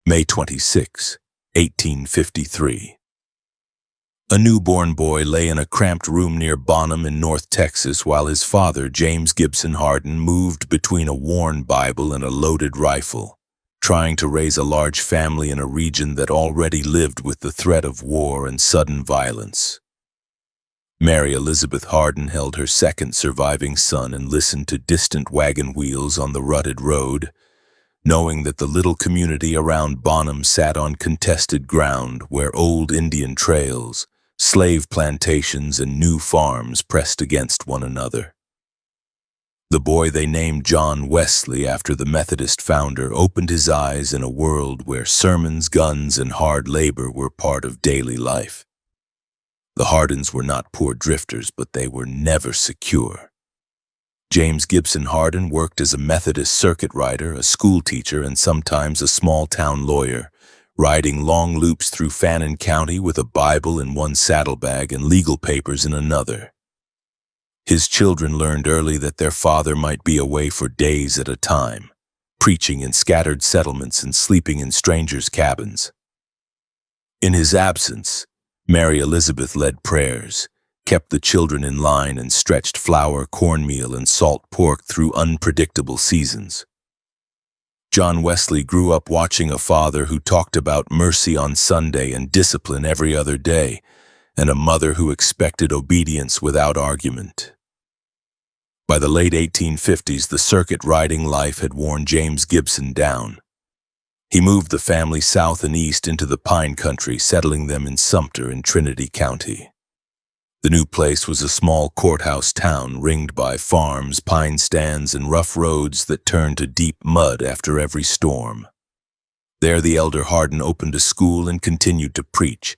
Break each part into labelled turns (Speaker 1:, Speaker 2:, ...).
Speaker 1: May 26, 1853. A newborn boy lay in a cramped room near Bonham in North Texas while his father, James Gibson Hardin, moved between a worn Bible and a loaded rifle, trying to raise a large family in a region that already lived with the threat of war and sudden violence. Mary Elizabeth Hardin held her second surviving son and listened to distant wagon wheels on the rutted road, knowing that the little community around Bonham sat on contested ground where old Indian trails, slave plantations, and new farms pressed against one another. The boy they named John Wesley after the Methodist founder opened his eyes in a world where sermons, guns, and hard labor were part of daily life. The Hardins were not poor drifters, but they were never secure. James Gibson Hardin worked as a Methodist circuit rider, a school teacher, and sometimes a small-town lawyer, riding long loops through Fannin County with a Bible in one saddlebag and legal papers in another. His children learned early that their father might be away for days at a time, preaching in scattered settlements and sleeping in strangers' cabins. In his absence, Mary Elizabeth led prayers, kept the children in line, and stretched flour, cornmeal, and salt pork through unpredictable seasons. John Wesley grew up watching a father who talked about mercy on Sunday and discipline every other day, and a mother who expected obedience without argument. By the late 1850s, the circuit riding life had worn James Gibson down. He moved the family south and east into the pine country, settling them in Sumter in Trinity County. The new place was a small courthouse town ringed by farms, pine stands, and rough roads that turned to deep mud after every storm. There the elder Hardin opened a school and continued to preach,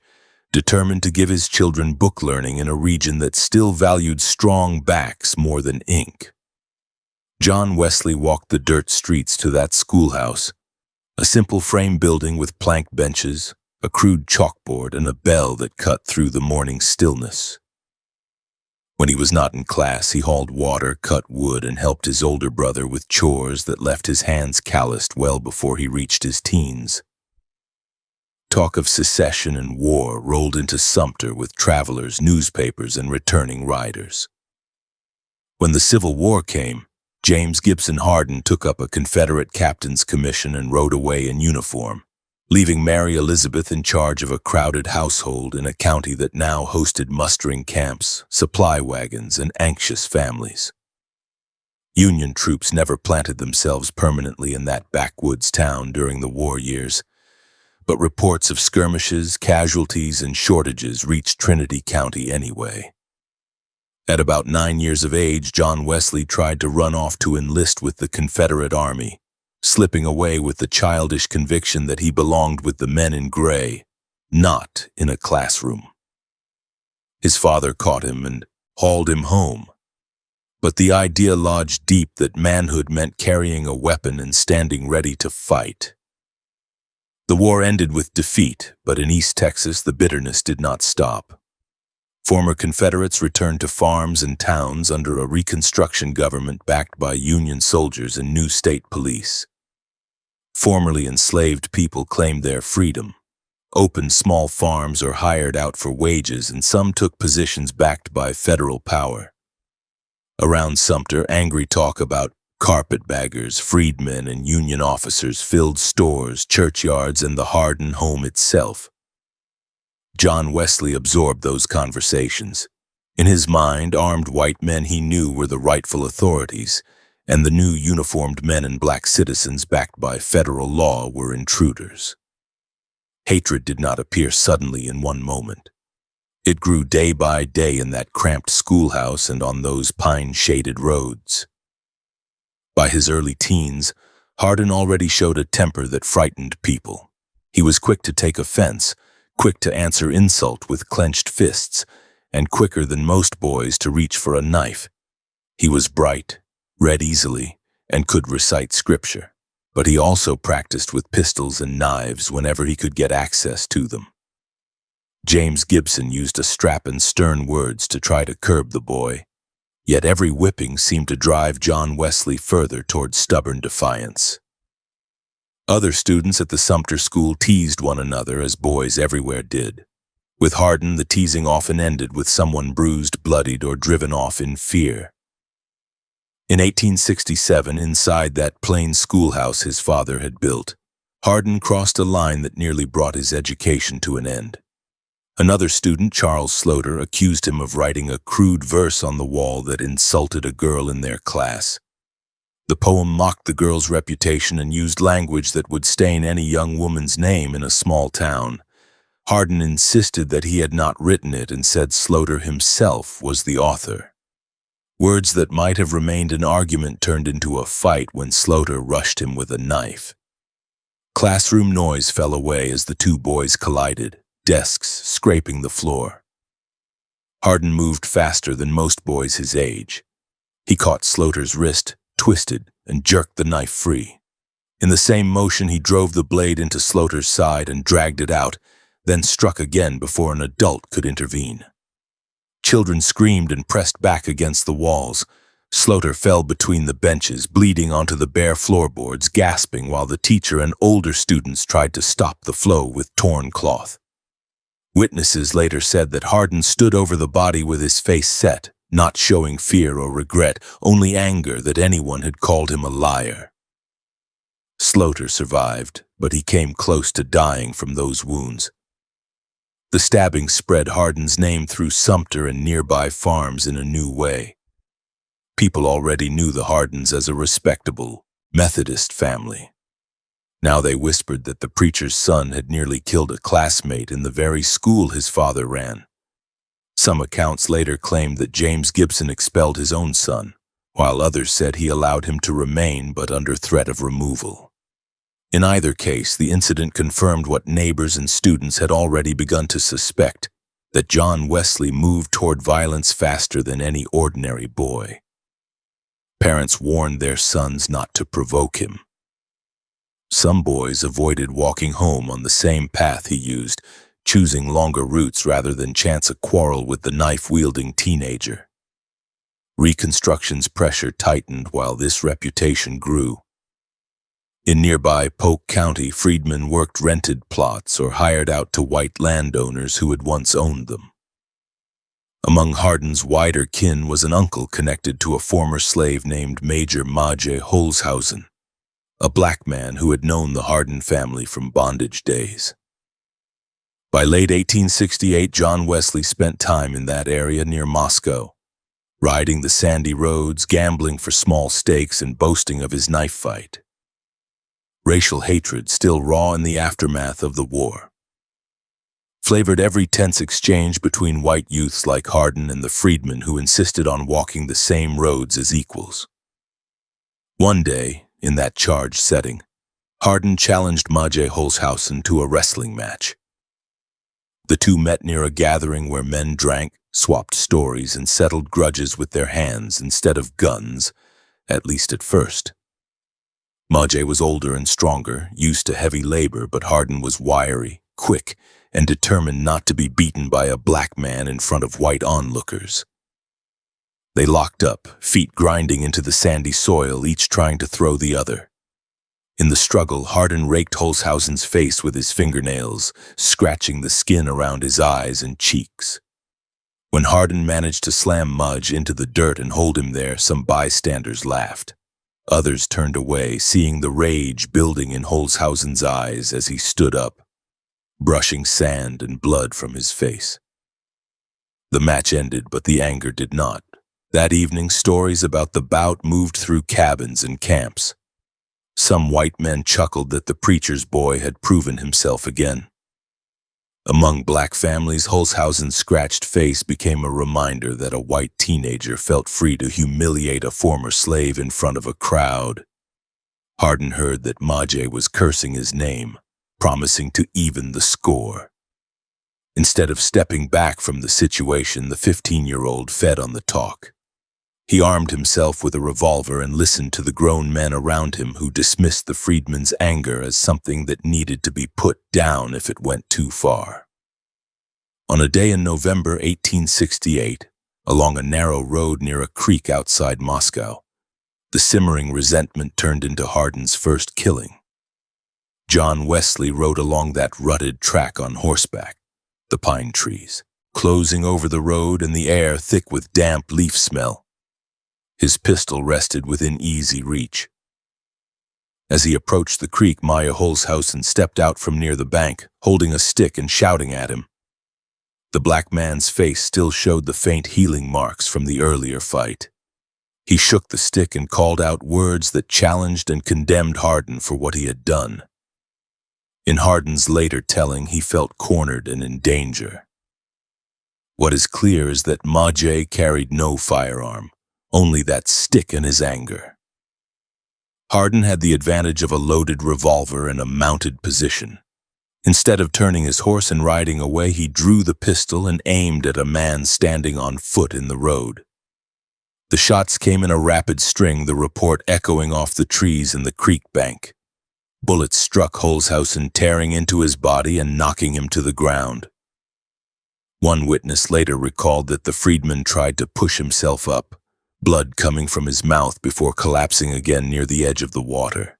Speaker 1: determined to give his children book learning in a region that still valued strong backs more than ink. John Wesley walked the dirt streets to that schoolhouse, a simple frame building with plank benches, a crude chalkboard, and a bell that cut through the morning stillness. When he was not in class, he hauled water, cut wood, and helped his older brother with chores that left his hands calloused well before he reached his teens. Talk of secession and war rolled into Sumter with travelers, newspapers, and returning riders. When the Civil War came, James Gibson Hardin took up a Confederate captain's commission and rode away in uniform, leaving Mary Elizabeth in charge of a crowded household in a county that now hosted mustering camps, supply wagons, and anxious families. Union troops never planted themselves permanently in that backwoods town during the war years, but reports of skirmishes, casualties, and shortages reached Trinity County anyway. At about 9 years of age, John Wesley tried to run off to enlist with the Confederate Army, slipping away with the childish conviction that he belonged with the men in gray, not in a classroom. His father caught him and hauled him home, but the idea lodged deep that manhood meant carrying a weapon and standing ready to fight. The war ended with defeat, but in East Texas the bitterness did not stop. Former Confederates returned to farms and towns under a Reconstruction government backed by Union soldiers and new state police. Formerly enslaved people claimed their freedom, opened small farms or hired out for wages, and some took positions backed by federal power. Around Sumter, angry talk about carpetbaggers, freedmen, and Union officers filled stores, churchyards, and the Hardin home itself. John Wesley absorbed those conversations. In his mind, armed white men he knew were the rightful authorities, and the new uniformed men and black citizens backed by federal law were intruders. Hatred did not appear suddenly in one moment. It grew day by day in that cramped schoolhouse and on those pine-shaded roads. By his early teens, Hardin already showed a temper that frightened people. He was quick to take offense, quick to answer insult with clenched fists, and quicker than most boys to reach for a knife. He was bright, read easily, and could recite scripture, but he also practiced with pistols and knives whenever he could get access to them. James Gibson used a strap and stern words to try to curb the boy, yet every whipping seemed to drive John Wesley further toward stubborn defiance. Other students at the Sumter School teased one another, as boys everywhere did. With Hardin, the teasing often ended with someone bruised, bloodied, or driven off in fear. In 1867, inside that plain schoolhouse his father had built, Hardin crossed a line that nearly brought his education to an end. Another student, Charles Sloter, accused him of writing a crude verse on the wall that insulted a girl in their class. The poem mocked the girl's reputation and used language that would stain any young woman's name in a small town. Hardin insisted that he had not written it and said Sloter himself was the author. Words that might have remained an argument turned into a fight when Sloter rushed him with a knife. Classroom noise fell away as the two boys collided, desks scraping the floor. Hardin moved faster than most boys his age. He caught Sloter's wrist, twisted, and jerked the knife free. In the same motion, he drove the blade into Sloter's side and dragged it out, then struck again before an adult could intervene. Children screamed and pressed back against the walls. Sloter fell between the benches, bleeding onto the bare floorboards, gasping while the teacher and older students tried to stop the flow with torn cloth. Witnesses later said that Hardin stood over the body with his face set, not showing fear or regret, only anger that anyone had called him a liar. Sloter survived, but he came close to dying from those wounds. The stabbing spread Hardin's name through Sumter and nearby farms in a new way. People already knew the Hardins as a respectable, Methodist family. Now they whispered that the preacher's son had nearly killed a classmate in the very school his father ran. Some accounts later claimed that James Gibson expelled his own son, while others said he allowed him to remain but under threat of removal. In either case, the incident confirmed what neighbors and students had already begun to suspect, that John Wesley moved toward violence faster than any ordinary boy. Parents warned their sons not to provoke him. Some boys avoided walking home on the same path he used, choosing longer routes rather than chance a quarrel with the knife-wielding teenager. Reconstruction's pressure tightened while this reputation grew. In nearby Polk County, freedmen worked rented plots or hired out to white landowners who had once owned them. Among Hardin's wider kin was an uncle connected to a former slave named Major Maje Holzhausen, a black man who had known the Hardin family from bondage days. By late 1868, John Wesley spent time in that area near Moscow, riding the sandy roads, gambling for small stakes, and boasting of his knife fight. Racial hatred, still raw in the aftermath of the war, flavored every tense exchange between white youths like Hardin and the freedmen who insisted on walking the same roads as equals. One day, in that charged setting, Hardin challenged Maje Holzhausen to a wrestling match. The two met near a gathering where men drank, swapped stories, and settled grudges with their hands instead of guns, at least at first. Maje was older and stronger, used to heavy labor, but Hardin was wiry, quick, and determined not to be beaten by a black man in front of white onlookers. They locked up, feet grinding into the sandy soil, each trying to throw the other. In the struggle, Hardin raked Holzhausen's face with his fingernails, scratching the skin around his eyes and cheeks. When Hardin managed to slam Mudge into the dirt and hold him there, some bystanders laughed. Others turned away, seeing the rage building in Holzhausen's eyes as he stood up, brushing sand and blood from his face. The match ended, but the anger did not. That evening, stories about the bout moved through cabins and camps. Some white men chuckled that the preacher's boy had proven himself again. Among black families, Holzhausen's scratched face became a reminder that a white teenager felt free to humiliate a former slave in front of a crowd. Hardin heard that Maje was cursing his name, promising to even the score. Instead of stepping back from the situation, the 15-year-old fed on the talk. He armed himself with a revolver and listened to the grown men around him who dismissed the freedman's anger as something that needed to be put down if it went too far. On a day in November 1868, along a narrow road near a creek outside Moscow, the simmering resentment turned into Hardin's first killing. John Wesley rode along that rutted track on horseback, the pine trees, closing over the road and the air thick with damp leaf smell. His pistol rested within easy reach. As he approached the creek, Maya Holzhausen stepped out from near the bank, holding a stick and shouting at him. The black man's face still showed the faint healing marks from the earlier fight. He shook the stick and called out words that challenged and condemned Hardin for what he had done. In Hardin's later telling, he felt cornered and in danger. What is clear is that Majay carried no firearm, only that stick in his anger. Hardin had the advantage of a loaded revolver and a mounted position. Instead of turning his horse and riding away, he drew the pistol and aimed at a man standing on foot in the road. The shots came in a rapid string, the report echoing off the trees in the creek bank. Bullets struck Holzhausen, tearing into his body and knocking him to the ground. One witness later recalled that the freedman tried to push himself up, blood coming from his mouth before collapsing again near the edge of the water.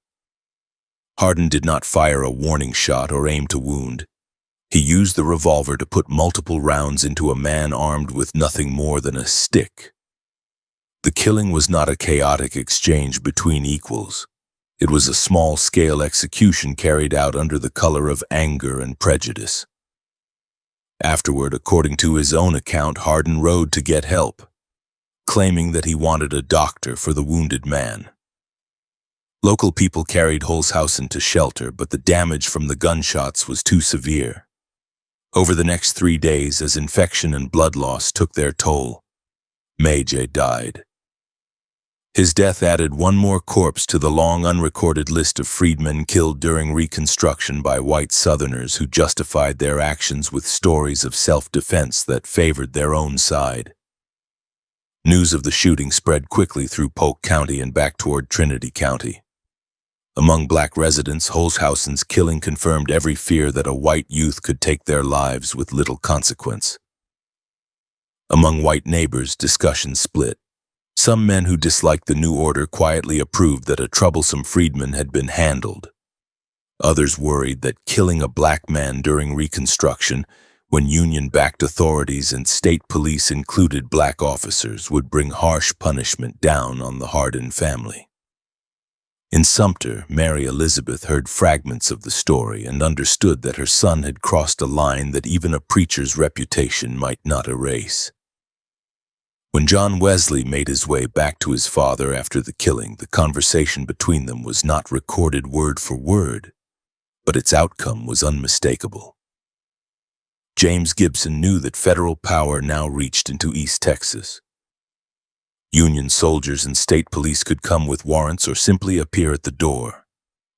Speaker 1: Hardin did not fire a warning shot or aim to wound. He used the revolver to put multiple rounds into a man armed with nothing more than a stick. The killing was not a chaotic exchange between equals. It was a small-scale execution carried out under the color of anger and prejudice. Afterward, according to his own account, Hardin rode to get help, claiming that he wanted a doctor for the wounded man. Local people carried Holzhausen to shelter, but the damage from the gunshots was too severe. Over the next 3 days, as infection and blood loss took their toll, Majay died. His death added one more corpse to the long unrecorded list of freedmen killed during Reconstruction by white Southerners who justified their actions with stories of self-defense that favored their own side. News of the shooting spread quickly through Polk County and back toward Trinity County. Among black residents, Holzhausen's killing confirmed every fear that a white youth could take their lives with little consequence. Among white neighbors, discussion split. Some men who disliked the new order quietly approved that a troublesome freedman had been handled. Others worried that killing a black man during Reconstruction, when Union-backed authorities and state police included black officers, would bring harsh punishment down on the Hardin family. In Sumter, Mary Elizabeth heard fragments of the story and understood that her son had crossed a line that even a preacher's reputation might not erase. When John Wesley made his way back to his father after the killing, the conversation between them was not recorded word for word, but its outcome was unmistakable. James Gibson knew that federal power now reached into East Texas. Union soldiers and state police could come with warrants or simply appear at the door,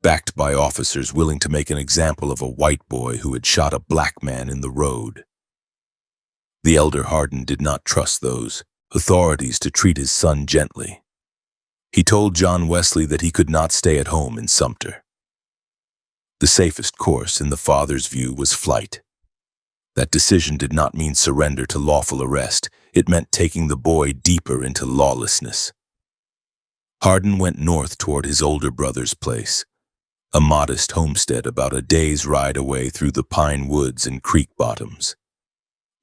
Speaker 1: backed by officers willing to make an example of a white boy who had shot a black man in the road. The elder Hardin did not trust those authorities to treat his son gently. He told John Wesley that he could not stay at home in Sumter. The safest course, in the father's view, was flight. That decision did not mean surrender to lawful arrest. It meant taking the boy deeper into lawlessness. Hardin went north toward his older brother's place, a modest homestead about a day's ride away through the pine woods and creek bottoms.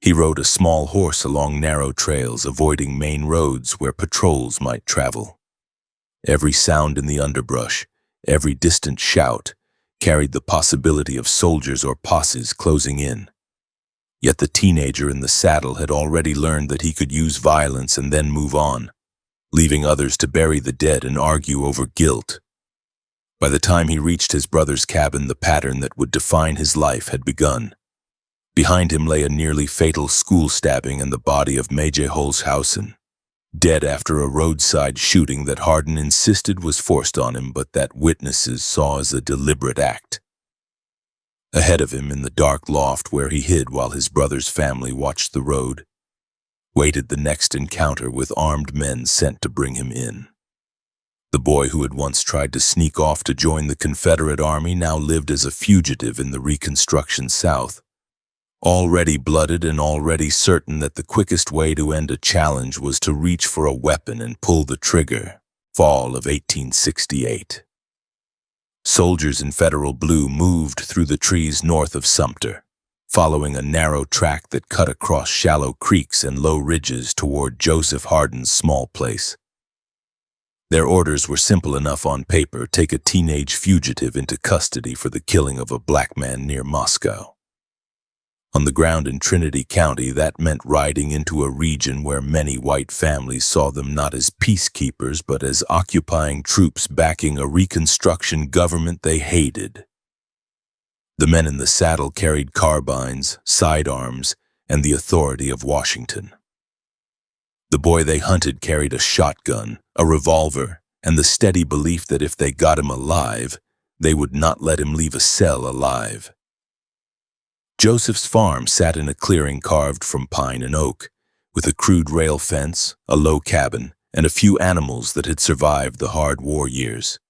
Speaker 1: He rode a small horse along narrow trails, avoiding main roads where patrols might travel. Every sound in the underbrush, every distant shout, carried the possibility of soldiers or posses closing in. Yet the teenager in the saddle had already learned that he could use violence and then move on, leaving others to bury the dead and argue over guilt. By the time he reached his brother's cabin, the pattern that would define his life had begun. Behind him lay a nearly fatal school stabbing and the body of Majay Holzhausen, dead after a roadside shooting that Hardin insisted was forced on him, but that witnesses saw as a deliberate act. Ahead of him, in the dark loft where he hid while his brother's family watched the road, waited the next encounter with armed men sent to bring him in. The boy who had once tried to sneak off to join the Confederate Army now lived as a fugitive in the Reconstruction South, already blooded and already certain that the quickest way to end a challenge was to reach for a weapon and pull the trigger. Fall of 1868. Soldiers in Federal blue moved through the trees north of Sumter, following a narrow track that cut across shallow creeks and low ridges toward Joseph Hardin's small place. Their orders were simple enough on paper: take a teenage fugitive into custody for the killing of a black man near Moscow. On the ground in Trinity County, that meant riding into a region where many white families saw them not as peacekeepers but as occupying troops backing a Reconstruction government they hated. The men in the saddle carried carbines, sidearms, and the authority of Washington. The boy they hunted carried a shotgun, a revolver, and the steady belief that if they got him alive, they would not let him leave a cell alive. Joseph's farm sat in a clearing carved from pine and oak, with a crude rail fence, a low cabin, and a few animals that had survived the hard war years.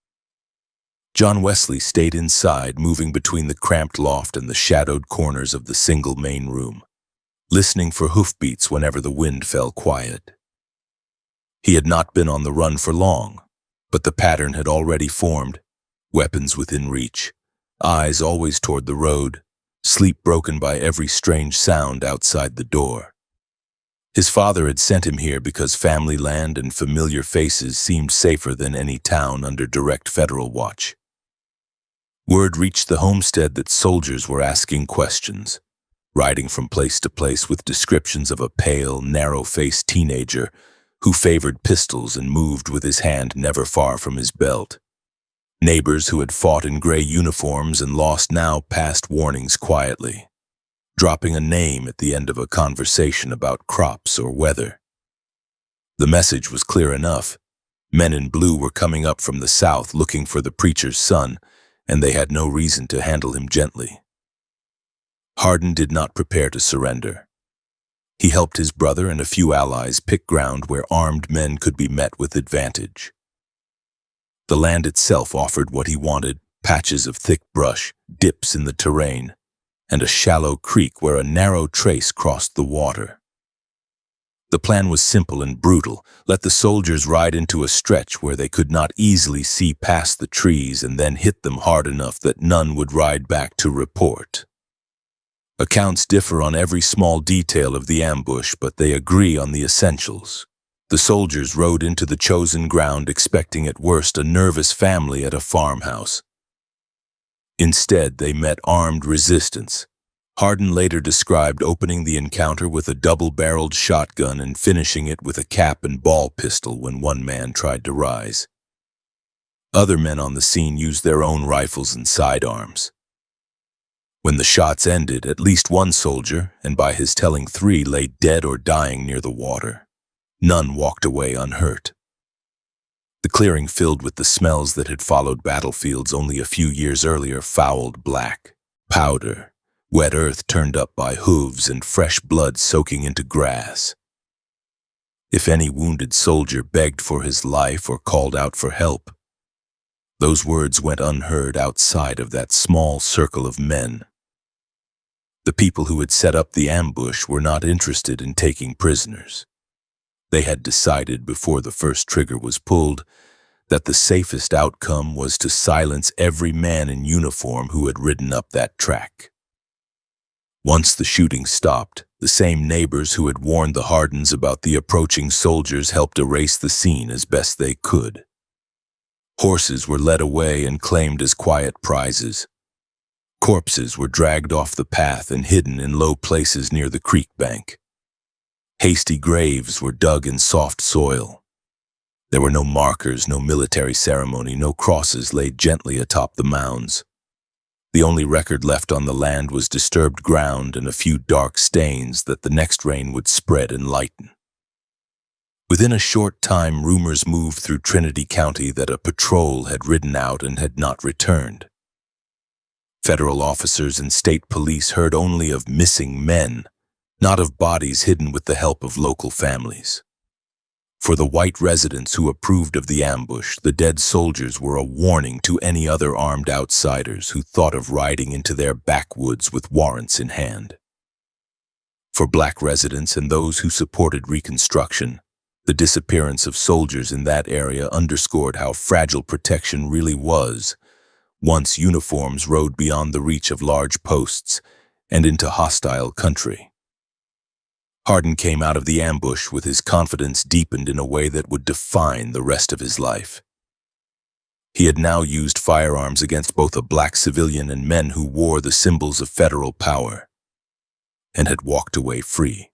Speaker 1: John Wesley stayed inside, moving between the cramped loft and the shadowed corners of the single main room, listening for hoofbeats whenever the wind fell quiet. He had not been on the run for long, but the pattern had already formed: weapons within reach, eyes always toward the road, sleep broken by every strange sound outside the door. His father had sent him here because family land and familiar faces seemed safer than any town under direct federal watch. Word reached the homestead that soldiers were asking questions, riding from place to place with descriptions of a pale, narrow-faced teenager who favored pistols and moved with his hand never far from his belt. Neighbors who had fought in gray uniforms and lost now passed warnings quietly, dropping a name at the end of a conversation about crops or weather. The message was clear enough. Men in blue were coming up from the south looking for the preacher's son, and they had no reason to handle him gently. Hardin did not prepare to surrender. He helped his brother and a few allies pick ground where armed men could be met with advantage. The land itself offered what he wanted: patches of thick brush, dips in the terrain, and a shallow creek where a narrow trace crossed the water. The plan was simple and brutal: let the soldiers ride into a stretch where they could not easily see past the trees and then hit them hard enough that none would ride back to report. Accounts differ on every small detail of the ambush, but they agree on the essentials. The soldiers rode into the chosen ground expecting at worst a nervous family at a farmhouse. Instead, they met armed resistance. Hardin later described opening the encounter with a double-barreled shotgun and finishing it with a cap and ball pistol when one man tried to rise. Other men on the scene used their own rifles and sidearms. When the shots ended, at least one soldier, and by his telling 3, lay dead or dying near the water. None walked away unhurt. The clearing, filled with the smells that had followed battlefields only a few years earlier, fouled black. Powder, wet earth turned up by hooves, and fresh blood soaking into grass. If any wounded soldier begged for his life or called out for help, those words went unheard outside of that small circle of men. The people who had set up the ambush were not interested in taking prisoners. They had decided before the first trigger was pulled that the safest outcome was to silence every man in uniform who had ridden up that track. Once the shooting stopped, the same neighbors who had warned the Hardins about the approaching soldiers helped erase the scene as best they could. Horses were led away and claimed as quiet prizes. Corpses were dragged off the path and hidden in low places near the creek bank. Hasty graves were dug in soft soil. There were no markers, no military ceremony, no crosses laid gently atop the mounds. The only record left on the land was disturbed ground and a few dark stains that the next rain would spread and lighten. Within a short time, rumors moved through Trinity County that a patrol had ridden out and had not returned. Federal officers and state police heard only of missing men, not of bodies hidden with the help of local families. For the white residents who approved of the ambush, the dead soldiers were a warning to any other armed outsiders who thought of riding into their backwoods with warrants in hand. For black residents and those who supported Reconstruction, the disappearance of soldiers in that area underscored how fragile protection really was Once uniforms rode beyond the reach of large posts and into hostile country. Hardin came out of the ambush with his confidence deepened in a way that would define the rest of his life. He had now used firearms against both a black civilian and men who wore the symbols of federal power, and had walked away free.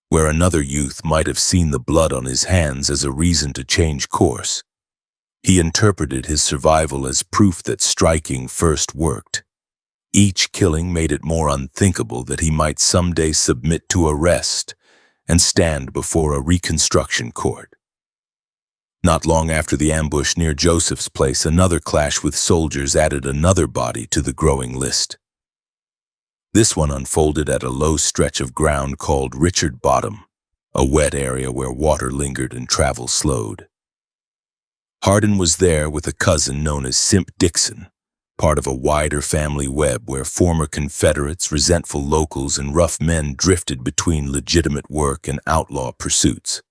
Speaker 1: Where another youth might have seen the blood on his hands as a reason to change course, he interpreted his survival as proof that striking first worked. Each killing made it more unthinkable that he might someday submit to arrest and stand before a reconstruction court. Not long after the ambush near Joseph's place, another clash with soldiers added another body to the growing list. This one unfolded at a low stretch of ground called Richard Bottom, a wet area where water lingered and travel slowed. Hardin was there with a cousin known as Simp Dixon, part of a wider family web where former Confederates, resentful locals, and rough men drifted between legitimate work and outlaw pursuits.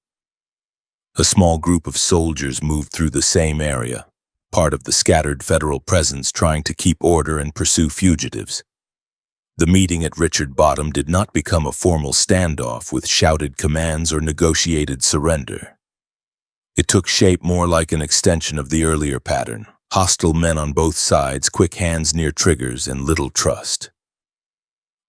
Speaker 1: A small group of soldiers moved through the same area, part of the scattered federal presence trying to keep order and pursue fugitives. The meeting at Richard Bottom did not become a formal standoff with shouted commands or negotiated surrender. It took shape more like an extension of the earlier pattern: hostile men on both sides, quick hands near triggers, and little trust.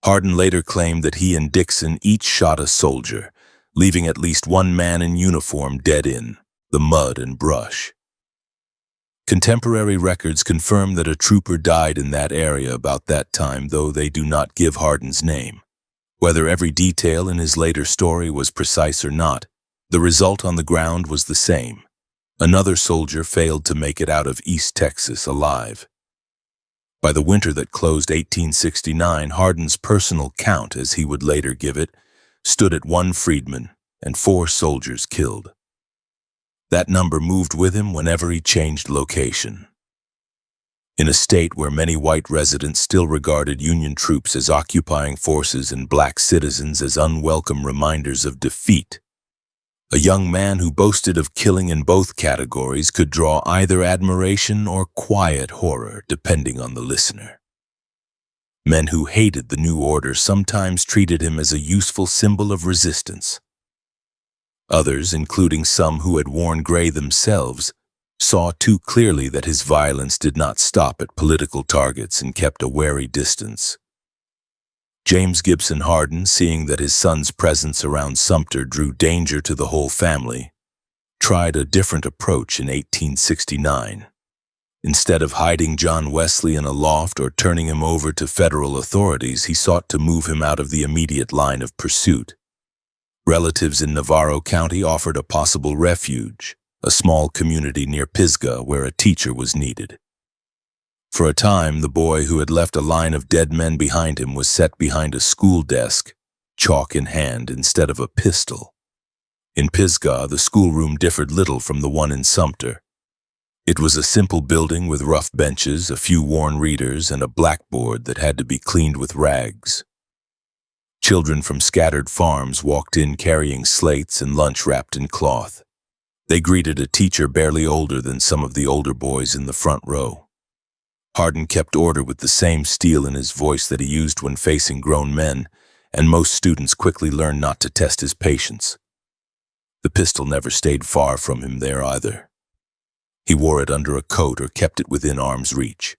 Speaker 1: Hardin later claimed that he and Dixon each shot a soldier, leaving at least one man in uniform dead in the mud and brush. Contemporary records confirm that a trooper died in that area about that time, though they do not give Hardin's name. Whether every detail in his later story was precise or not, the result on the ground was the same. Another soldier failed to make it out of East Texas alive. By the winter that closed 1869, Hardin's personal count, as he would later give it, stood at 1 freedman and 4 soldiers killed. That number moved with him whenever he changed location. In a state where many white residents still regarded Union troops as occupying forces and black citizens as unwelcome reminders of defeat, a young man who boasted of killing in both categories could draw either admiration or quiet horror, depending on the listener. Men who hated the new order sometimes treated him as a useful symbol of resistance. Others, including some who had worn gray themselves, saw too clearly that his violence did not stop at political targets and kept a wary distance. James Gibson Hardin, seeing that his son's presence around Sumter drew danger to the whole family, tried a different approach in 1869. Instead of hiding John Wesley in a loft or turning him over to federal authorities, he sought to move him out of the immediate line of pursuit. Relatives in Navarro County offered a possible refuge, a small community near Pisgah where a teacher was needed. For a time, the boy who had left a line of dead men behind him was set behind a school desk, chalk in hand instead of a pistol. In Pisgah, the schoolroom differed little from the one in Sumter. It was a simple building with rough benches, a few worn readers, and a blackboard that had to be cleaned with rags. Children from scattered farms walked in carrying slates and lunch wrapped in cloth. They greeted a teacher barely older than some of the older boys in the front row. Hardin kept order with the same steel in his voice that he used when facing grown men, and most students quickly learned not to test his patience. The pistol never stayed far from him there either. He wore it under a coat or kept it within arm's reach,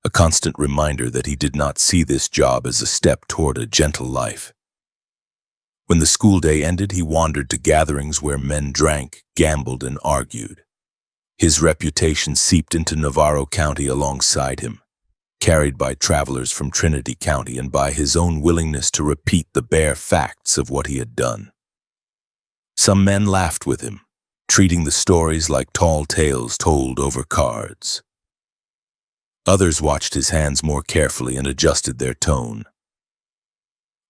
Speaker 1: a constant reminder that he did not see this job as a step toward a gentle life. When the school day ended, he wandered to gatherings where men drank, gambled, and argued. His reputation seeped into Navarro County alongside him, carried by travelers from Trinity County and by his own willingness to repeat the bare facts of what he had done. Some men laughed with him, treating the stories like tall tales told over cards. Others watched his hands more carefully and adjusted their tone.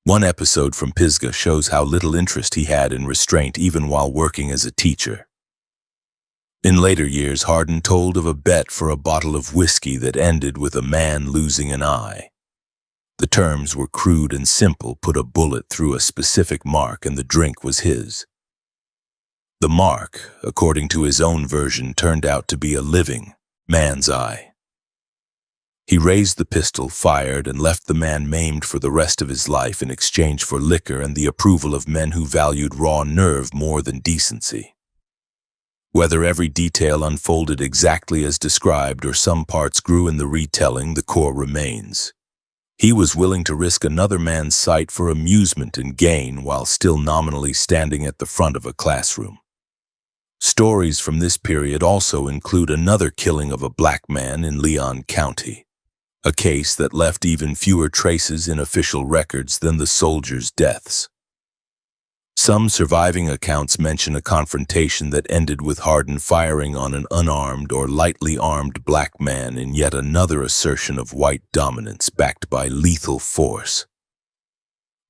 Speaker 1: One episode from Pisgah shows how little interest he had in restraint even while working as a teacher. In later years, Hardin told of a bet for a bottle of whiskey that ended with a man losing an eye. The terms were crude and simple: put a bullet through a specific mark and the drink was his. The mark, according to his own version, turned out to be a living man's eye. He raised the pistol, fired, and left the man maimed for the rest of his life in exchange for liquor and the approval of men who valued raw nerve more than decency. Whether every detail unfolded exactly as described or some parts grew in the retelling, the core remains. He was willing to risk another man's sight for amusement and gain while still nominally standing at the front of a classroom. Stories from this period also include another killing of a black man in Leon County, a case that left even fewer traces in official records than the soldiers' deaths. Some surviving accounts mention a confrontation that ended with Hardin firing on an unarmed or lightly armed black man in yet another assertion of white dominance backed by lethal force.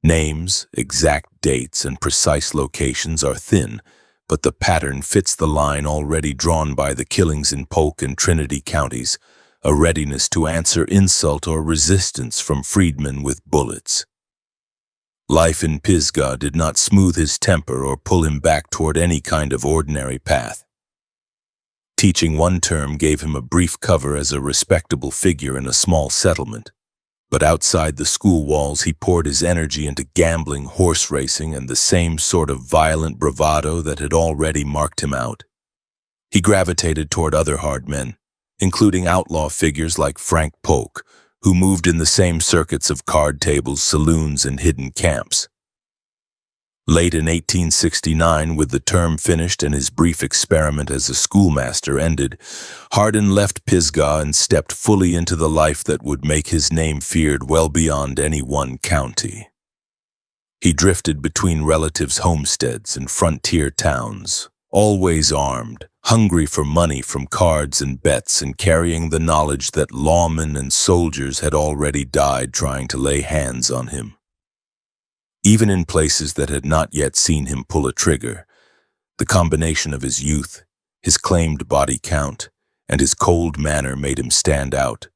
Speaker 1: Names, exact dates, and precise locations are thin, but the pattern fits the line already drawn by the killings in Polk and Trinity counties, a readiness to answer insult or resistance from freedmen with bullets. Life in Pisgah did not smooth his temper or pull him back toward any kind of ordinary path. Teaching one term gave him a brief cover as a respectable figure in a small settlement, but outside the school walls he poured his energy into gambling, horse racing, and the same sort of violent bravado that had already marked him out. He gravitated toward other hard men, including outlaw figures like Frank Polk, who moved in the same circuits of card tables, saloons, and hidden camps. Late in 1869, with the term finished and his brief experiment as a schoolmaster ended, Hardin left Pisgah and stepped fully into the life that would make his name feared well beyond any one county. He drifted between relatives' homesteads and frontier towns, always armed, hungry for money from cards and bets and carrying the knowledge that lawmen and soldiers had already died trying to lay hands on him. Even in places that had not yet seen him pull a trigger, the combination of his youth, his claimed body count, and his cold manner made him stand out.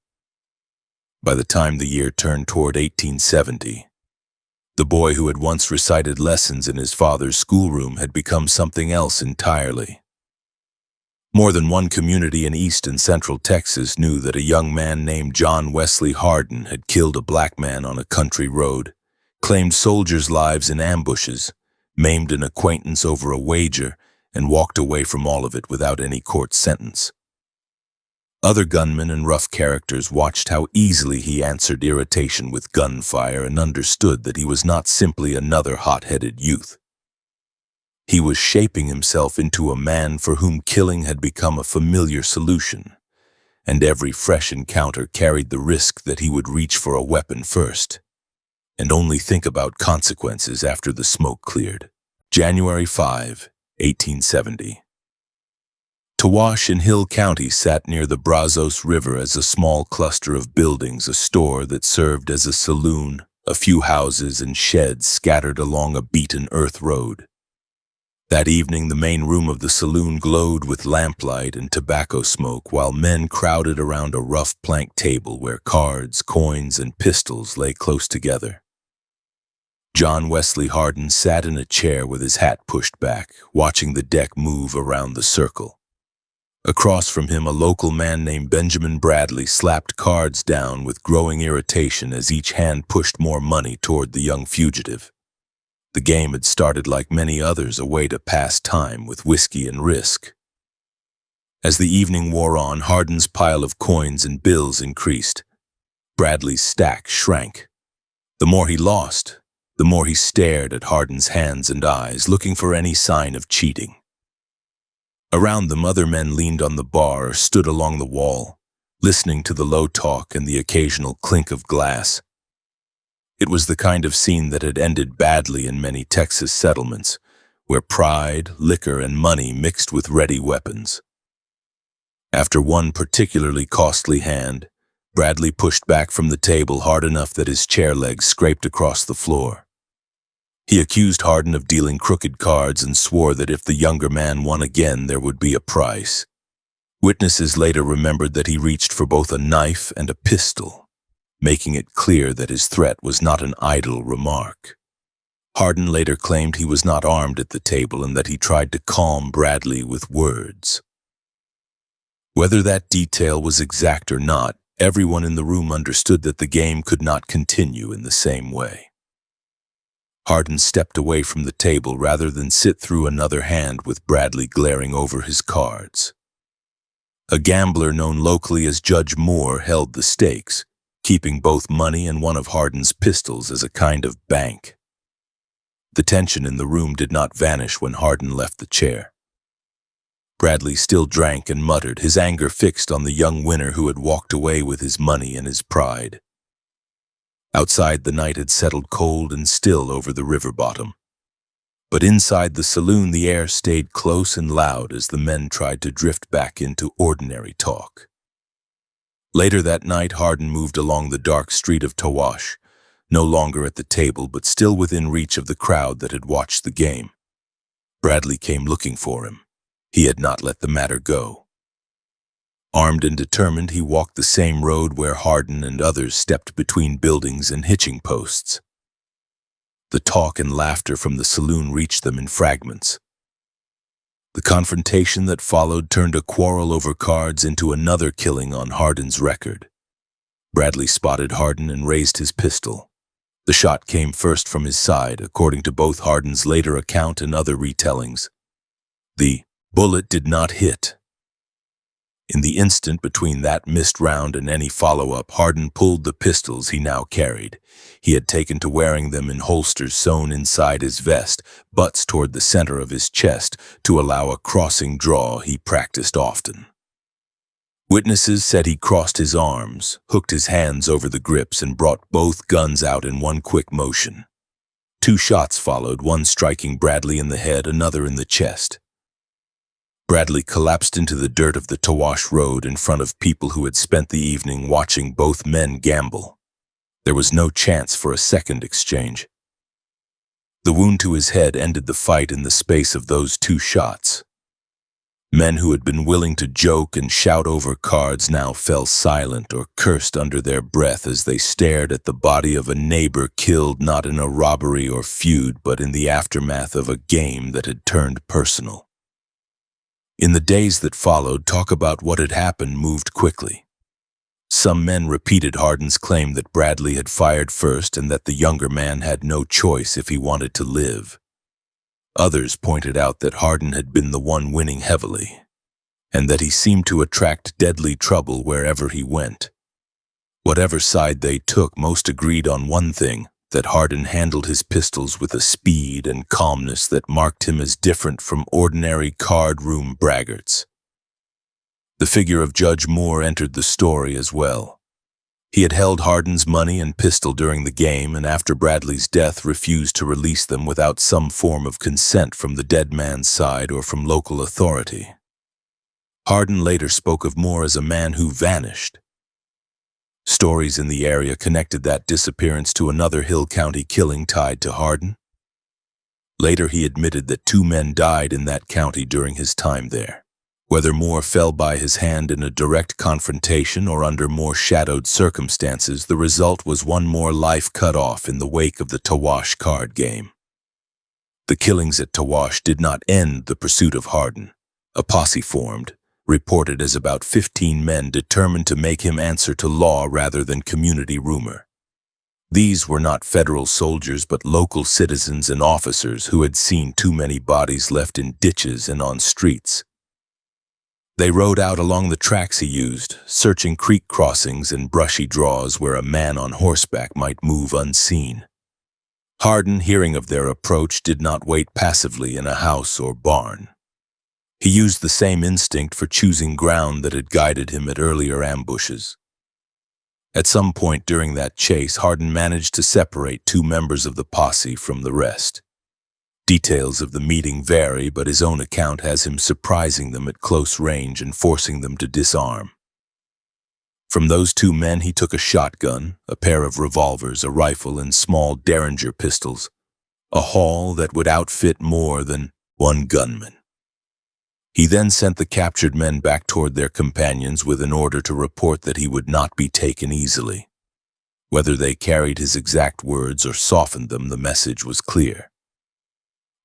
Speaker 1: By the time the year turned toward 1870, the boy who had once recited lessons in his father's schoolroom had become something else entirely. More than one community in East and Central Texas knew that a young man named John Wesley Hardin had killed a black man on a country road, claimed soldiers' lives in ambushes, maimed an acquaintance over a wager, and walked away from all of it without any court sentence. Other gunmen and rough characters watched how easily he answered irritation with gunfire and understood that he was not simply another hot-headed youth. He was shaping himself into a man for whom killing had become a familiar solution, and every fresh encounter carried the risk that he would reach for a weapon first, and only think about consequences after the smoke cleared. January 5, 1870. Tawash in Hill County sat near the Brazos River as a small cluster of buildings, a store that served as a saloon, a few houses and sheds scattered along a beaten earth road. That evening, the main room of the saloon glowed with lamplight and tobacco smoke while men crowded around a rough plank table where cards, coins, and pistols lay close together. John Wesley Hardin sat in a chair with his hat pushed back, watching the deck move around the circle. Across from him, a local man named Benjamin Bradley slapped cards down with growing irritation as each hand pushed more money toward the young fugitive. The game had started like many others, a way to pass time with whiskey and risk. As the evening wore on, Hardin's pile of coins and bills increased. Bradley's stack shrank. The more he lost, the more he stared at Hardin's hands and eyes, looking for any sign of cheating. Around them, other men leaned on the bar or stood along the wall, listening to the low talk and the occasional clink of glass. It was the kind of scene that had ended badly in many Texas settlements, where pride, liquor, and money mixed with ready weapons. After one particularly costly hand, Bradley pushed back from the table hard enough that his chair legs scraped across the floor. He accused Hardin of dealing crooked cards and swore that if the younger man won again, there would be a price. Witnesses later remembered that he reached for both a knife and a pistol, making it clear that his threat was not an idle remark. Hardin later claimed he was not armed at the table and that he tried to calm Bradley with words. Whether that detail was exact or not, Everyone in the room understood that the game could not continue in the same way. Hardin stepped away from the table rather than sit through another hand with Bradley glaring over his cards. A gambler known locally as Judge Moore held the stakes, keeping both money and one of Hardin's pistols as a kind of bank. The tension in the room did not vanish when Hardin left the chair. Bradley still drank and muttered, his anger fixed on the young winner who had walked away with his money and his pride. Outside, the night had settled cold and still over the river bottom. But inside the saloon, the air stayed close and loud as the men tried to drift back into ordinary talk. Later that night, Hardin moved along the dark street of Tawash, no longer at the table but still within reach of the crowd that had watched the game. Bradley came looking for him. He had not let the matter go. Armed and determined, he walked the same road where Hardin and others stepped between buildings and hitching posts. The talk and laughter from the saloon reached them in fragments. The confrontation that followed turned a quarrel over cards into another killing on Hardin's record. Bradley spotted Hardin and raised his pistol. The shot came first from his side, according to both Hardin's later account and other retellings. The bullet did not hit. In the instant between that missed round and any follow-up, Hardin pulled the pistols he now carried. He had taken to wearing them in holsters sewn inside his vest, butts toward the center of his chest, to allow a crossing draw he practiced often. Witnesses said he crossed his arms, hooked his hands over the grips, and brought both guns out in one quick motion. 2 shots followed, one striking Bradley in the head, another in the chest. Bradley collapsed into the dirt of the Tawash Road in front of people who had spent the evening watching both men gamble. There was no chance for a second exchange. The wound to his head ended the fight in the space of those 2 shots. Men who had been willing to joke and shout over cards now fell silent or cursed under their breath as they stared at the body of a neighbor killed not in a robbery or feud but in the aftermath of a game that had turned personal. In the days that followed, talk about what had happened moved quickly. Some men repeated Hardin's claim that Bradley had fired first and that the younger man had no choice if he wanted to live. Others pointed out that Hardin had been the one winning heavily, and that he seemed to attract deadly trouble wherever he went. Whatever side they took, most agreed on one thing, that Hardin handled his pistols with a speed and calmness that marked him as different from ordinary card-room braggarts. The figure of Judge Moore entered the story as well. He had held Hardin's money and pistol during the game, and after Bradley's death refused to release them without some form of consent from the dead man's side or from local authority. Hardin later spoke of Moore as a man who vanished. Stories in the area connected that disappearance to another Hill County killing tied to Hardin. Later he admitted that 2 men died in that county during his time there. Whether Moore fell by his hand in a direct confrontation or under more shadowed circumstances, the result was one more life cut off in the wake of the Tawash card game. The killings at Tawash did not end the pursuit of Hardin. A posse formed, reported as about 15 men determined to make him answer to law rather than community rumor. These were not federal soldiers but local citizens and officers who had seen too many bodies left in ditches and on streets. They rode out along the tracks he used, searching creek crossings and brushy draws where a man on horseback might move unseen. Hardin, hearing of their approach, did not wait passively in a house or barn. He used the same instinct for choosing ground that had guided him at earlier ambushes. At some point during that chase, Hardin managed to separate 2 members of the posse from the rest. Details of the meeting vary, but his own account has him surprising them at close range and forcing them to disarm. From those 2 men he took a shotgun, a pair of revolvers, a rifle, and small Derringer pistols, a haul that would outfit more than one gunman. He then sent the captured men back toward their companions with an order to report that he would not be taken easily. Whether they carried his exact words or softened them, the message was clear.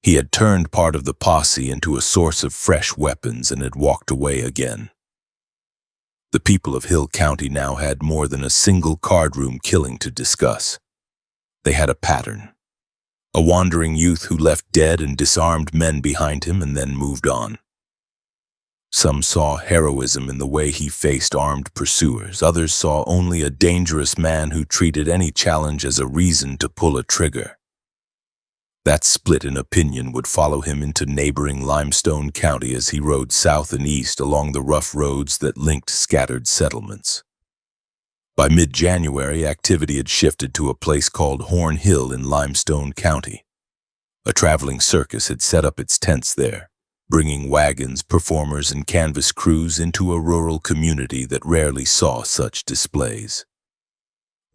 Speaker 1: He had turned part of the posse into a source of fresh weapons and had walked away again. The people of Hill County now had more than a single cardroom killing to discuss. They had a pattern. A wandering youth who left dead and disarmed men behind him and then moved on. Some saw heroism in the way he faced armed pursuers. Others saw only a dangerous man who treated any challenge as a reason to pull a trigger. That split in opinion would follow him into neighboring Limestone County as he rode south and east along the rough roads that linked scattered settlements. By mid-January, activity had shifted to a place called Horn Hill in Limestone County. A traveling circus had set up its tents there, bringing wagons, performers, and canvas crews into a rural community that rarely saw such displays.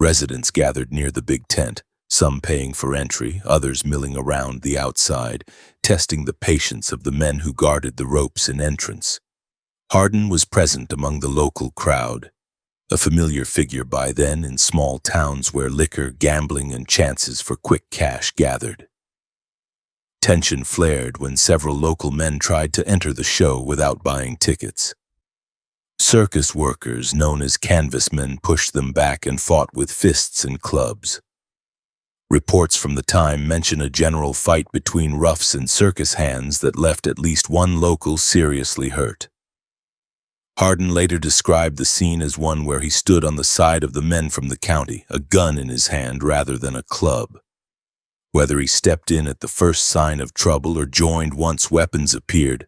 Speaker 1: Residents gathered near the big tent, some paying for entry, others milling around the outside, testing the patience of the men who guarded the ropes and entrance. Hardin was present among the local crowd, a familiar figure by then in small towns where liquor, gambling, and chances for quick cash gathered. Tension flared when several local men tried to enter the show without buying tickets. Circus workers, known as canvasmen, pushed them back and fought with fists and clubs. Reports from the time mention a general fight between roughs and circus hands that left at least one local seriously hurt. Hardin later described the scene as one where he stood on the side of the men from the county, a gun in his hand rather than a club. Whether he stepped in at the first sign of trouble or joined once weapons appeared,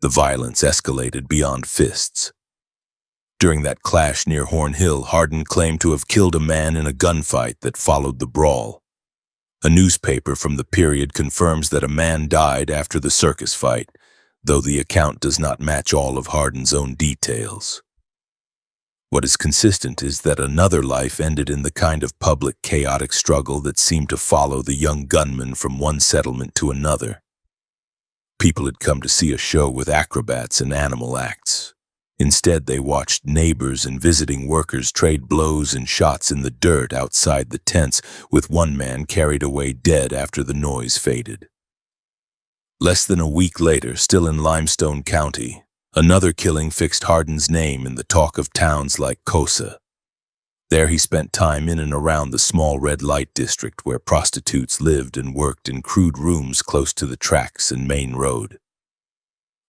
Speaker 1: the violence escalated beyond fists. During that clash near Horn Hill, Hardin claimed to have killed a man in a gunfight that followed the brawl. A newspaper from the period confirms that a man died after the circus fight, though the account does not match all of Hardin's own details. What is consistent is that another life ended in the kind of public, chaotic struggle that seemed to follow the young gunman from one settlement to another. People had come to see a show with acrobats and animal acts. Instead, they watched neighbors and visiting workers trade blows and shots in the dirt outside the tents, with one man carried away dead after the noise faded. Less than a week later, still in Limestone County, another killing fixed Hardin's name in the talk of towns like Cosa. There he spent time in and around the small red light district where prostitutes lived and worked in crude rooms close to the tracks and main road.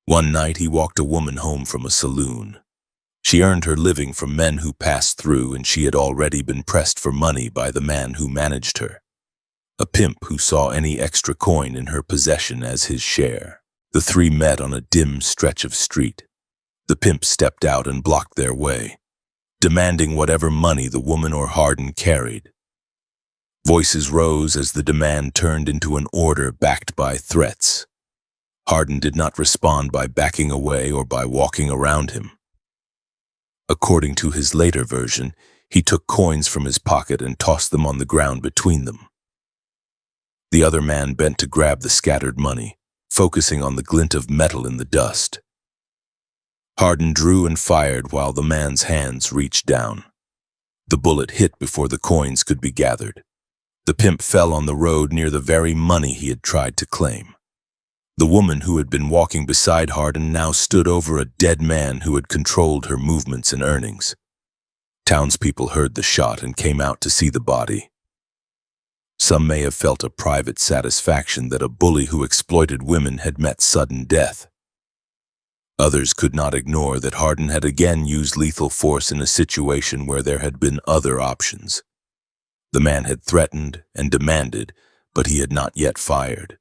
Speaker 1: One night he walked a woman home from a saloon. She earned her living from men who passed through, and she had already been pressed for money by the man who managed her, a pimp who saw any extra coin in her possession as his share. The three met on a dim stretch of street. The pimp stepped out and blocked their way, demanding whatever money the woman or Hardin carried. Voices rose as the demand turned into an order backed by threats. Hardin did not respond by backing away or by walking around him. According to his later version, he took coins from his pocket and tossed them on the ground between them. The other man bent to grab the scattered money, focusing on the glint of metal in the dust. Hardin drew and fired while the man's hands reached down. The bullet hit before the coins could be gathered. The pimp fell on the road near the very money he had tried to claim. The woman who had been walking beside Hardin now stood over a dead man who had controlled her movements and earnings. Townspeople heard the shot and came out to see the body. Some may have felt a private satisfaction that a bully who exploited women had met sudden death. Others could not ignore that Hardin had again used lethal force in a situation where there had been other options. The man had threatened and demanded, but he had not yet fired.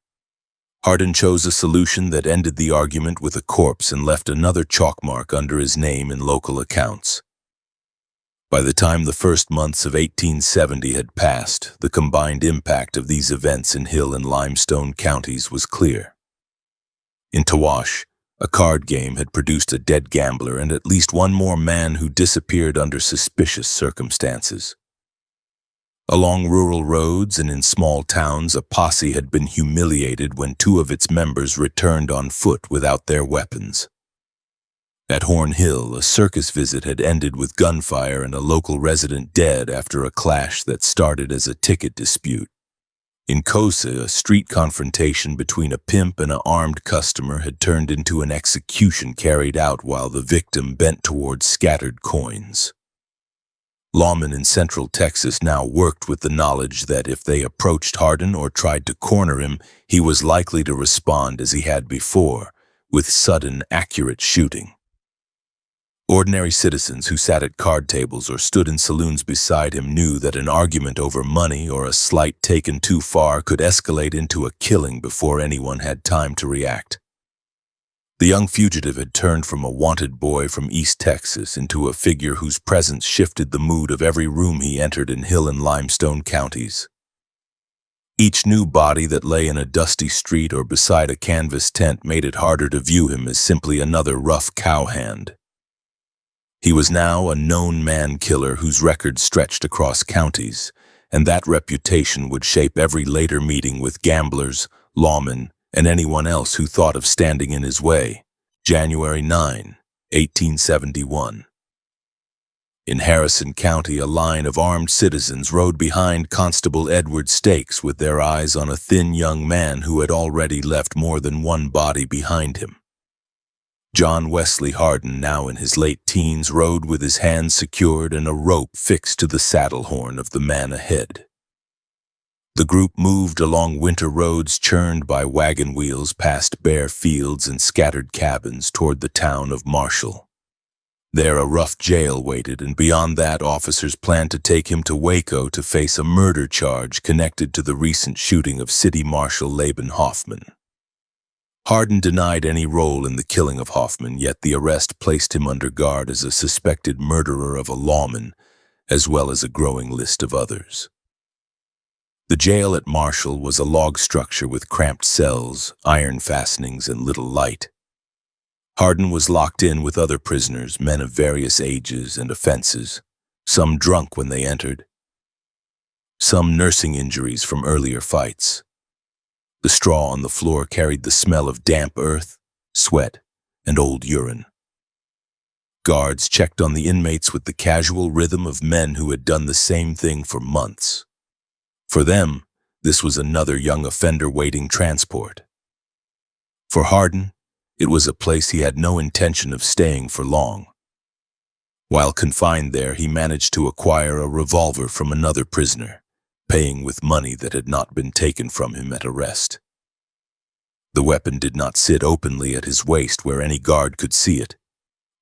Speaker 1: Hardin chose a solution that ended the argument with a corpse and left another chalk mark under his name in local accounts. By the time the first months of 1870 had passed, the combined impact of these events in Hill and Limestone counties was clear. In Tawash, a card game had produced a dead gambler and at least one more man who disappeared under suspicious circumstances. Along rural roads and in small towns, a posse had been humiliated when two of its members returned on foot without their weapons. At Horn Hill, a circus visit had ended with gunfire and a local resident dead after a clash that started as a ticket dispute. In Cosa, a street confrontation between a pimp and an armed customer had turned into an execution carried out while the victim bent towards scattered coins. Lawmen in Central Texas now worked with the knowledge that if they approached Hardin or tried to corner him, he was likely to respond as he had before, with sudden, accurate shooting. Ordinary citizens who sat at card tables or stood in saloons beside him knew that an argument over money or a slight taken too far could escalate into a killing before anyone had time to react. The young fugitive had turned from a wanted boy from East Texas into a figure whose presence shifted the mood of every room he entered in Hill and Limestone counties. Each new body that lay in a dusty street or beside a canvas tent made it harder to view him as simply another rough cowhand. He was now a known man-killer whose record stretched across counties, and that reputation would shape every later meeting with gamblers, lawmen, and anyone else who thought of standing in his way. January 9, 1871. In Harrison County, a line of armed citizens rode behind Constable Edward Stakes with their eyes on a thin young man who had already left more than one body behind him. John Wesley Hardin, now in his late teens, rode with his hands secured and a rope fixed to the saddle horn of the man ahead. The group moved along winter roads churned by wagon wheels past bare fields and scattered cabins toward the town of Marshall. There a rough jail waited, and beyond that officers planned to take him to Waco to face a murder charge connected to the recent shooting of City Marshal Laban Hoffman. Hardin denied any role in the killing of Hoffman, yet the arrest placed him under guard as a suspected murderer of a lawman, as well as a growing list of others. The jail at Marshall was a log structure with cramped cells, iron fastenings, and little light. Hardin was locked in with other prisoners, men of various ages and offenses, some drunk when they entered, some nursing injuries from earlier fights. The straw on the floor carried the smell of damp earth, sweat, and old urine. Guards checked on the inmates with the casual rhythm of men who had done the same thing for months. For them, this was another young offender waiting transport. For Hardin, it was a place he had no intention of staying for long. While confined there, he managed to acquire a revolver from another prisoner, paying with money that had not been taken from him at arrest. The weapon did not sit openly at his waist where any guard could see it.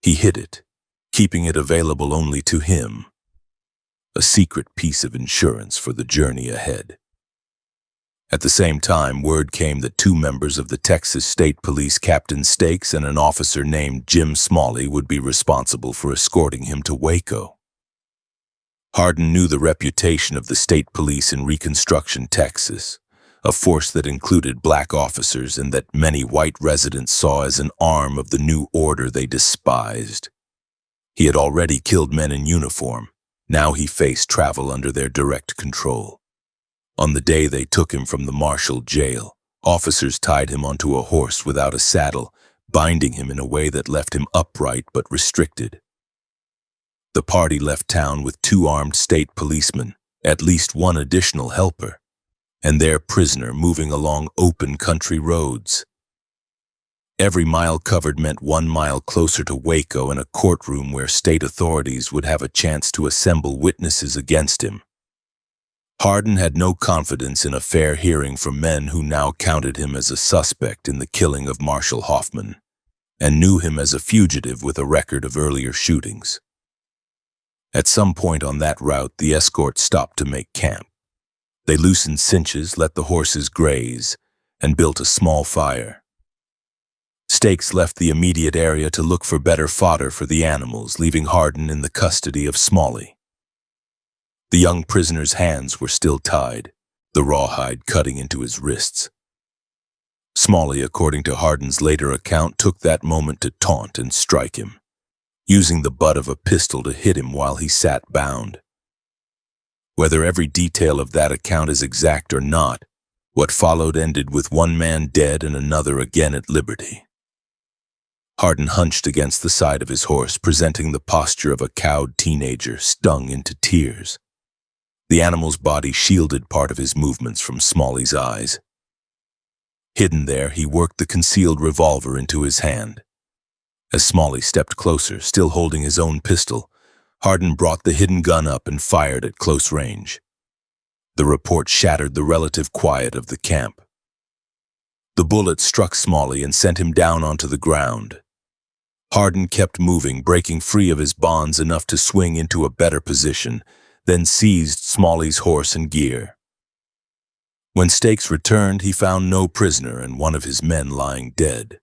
Speaker 1: He hid it, keeping it available only to him, a secret piece of insurance for the journey ahead. At the same time, word came that two members of the Texas State Police, Captain Stakes and an officer named Jim Smalley, would be responsible for escorting him to Waco. Hardin knew the reputation of the state police in Reconstruction, Texas, a force that included black officers and that many white residents saw as an arm of the new order they despised. He had already killed men in uniform. Now he faced travel under their direct control. On the day they took him from the Marshall jail, officers tied him onto a horse without a saddle, binding him in a way that left him upright but restricted. The party left town with 2 armed state policemen, at least 1 additional helper, and their prisoner moving along open country roads. Every mile covered meant 1 mile closer to Waco and a courtroom where state authorities would have a chance to assemble witnesses against him. Hardin had no confidence in a fair hearing from men who now counted him as a suspect in the killing of Marshal Hoffman, and knew him as a fugitive with a record of earlier shootings. At some point on that route, the escort stopped to make camp. They loosened cinches, let the horses graze, and built a small fire. Stakes left the immediate area to look for better fodder for the animals, leaving Hardin in the custody of Smalley. The young prisoner's hands were still tied, the rawhide cutting into his wrists. Smalley, according to Hardin's later account, took that moment to taunt and strike him, using the butt of a pistol to hit him while he sat bound. Whether every detail of that account is exact or not, what followed ended with 1 man dead and another again at liberty. Hardin hunched against the side of his horse, presenting the posture of a cowed teenager stung into tears. The animal's body shielded part of his movements from Smalley's eyes. Hidden there, he worked the concealed revolver into his hand. As Smalley stepped closer, still holding his own pistol, Hardin brought the hidden gun up and fired at close range. The report shattered the relative quiet of the camp. The bullet struck Smalley and sent him down onto the ground. Hardin kept moving, breaking free of his bonds enough to swing into a better position, then seized Smalley's horse and gear. When Stakes returned, he found no prisoner and one of his men lying dead.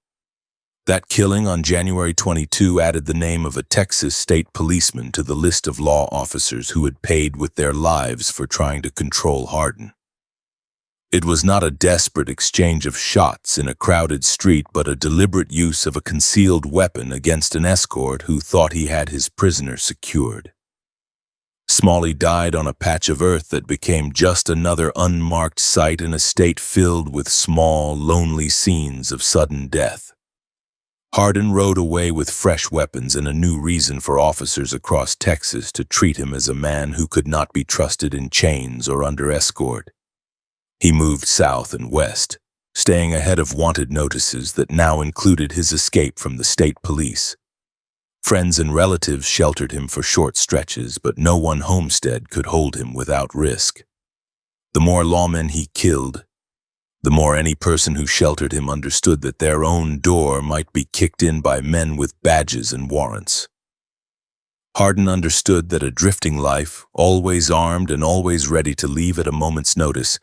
Speaker 1: That killing on January 22 added the name of a Texas state policeman to the list of law officers who had paid with their lives for trying to control Hardin. It was not a desperate exchange of shots in a crowded street, but a deliberate use of a concealed weapon against an escort who thought he had his prisoner secured. Smalley died on a patch of earth that became just another unmarked site in a state filled with small, lonely scenes of sudden death. Hardin rode away with fresh weapons and a new reason for officers across Texas to treat him as a man who could not be trusted in chains or under escort. He moved south and west, staying ahead of wanted notices that now included his escape from the state police. Friends and relatives sheltered him for short stretches, but no one homestead could hold him without risk. The more lawmen he killed, the more any person who sheltered him understood that their own door might be kicked in by men with badges and warrants. Hardin understood that a drifting life, always armed and always ready to leave at a moment's notice,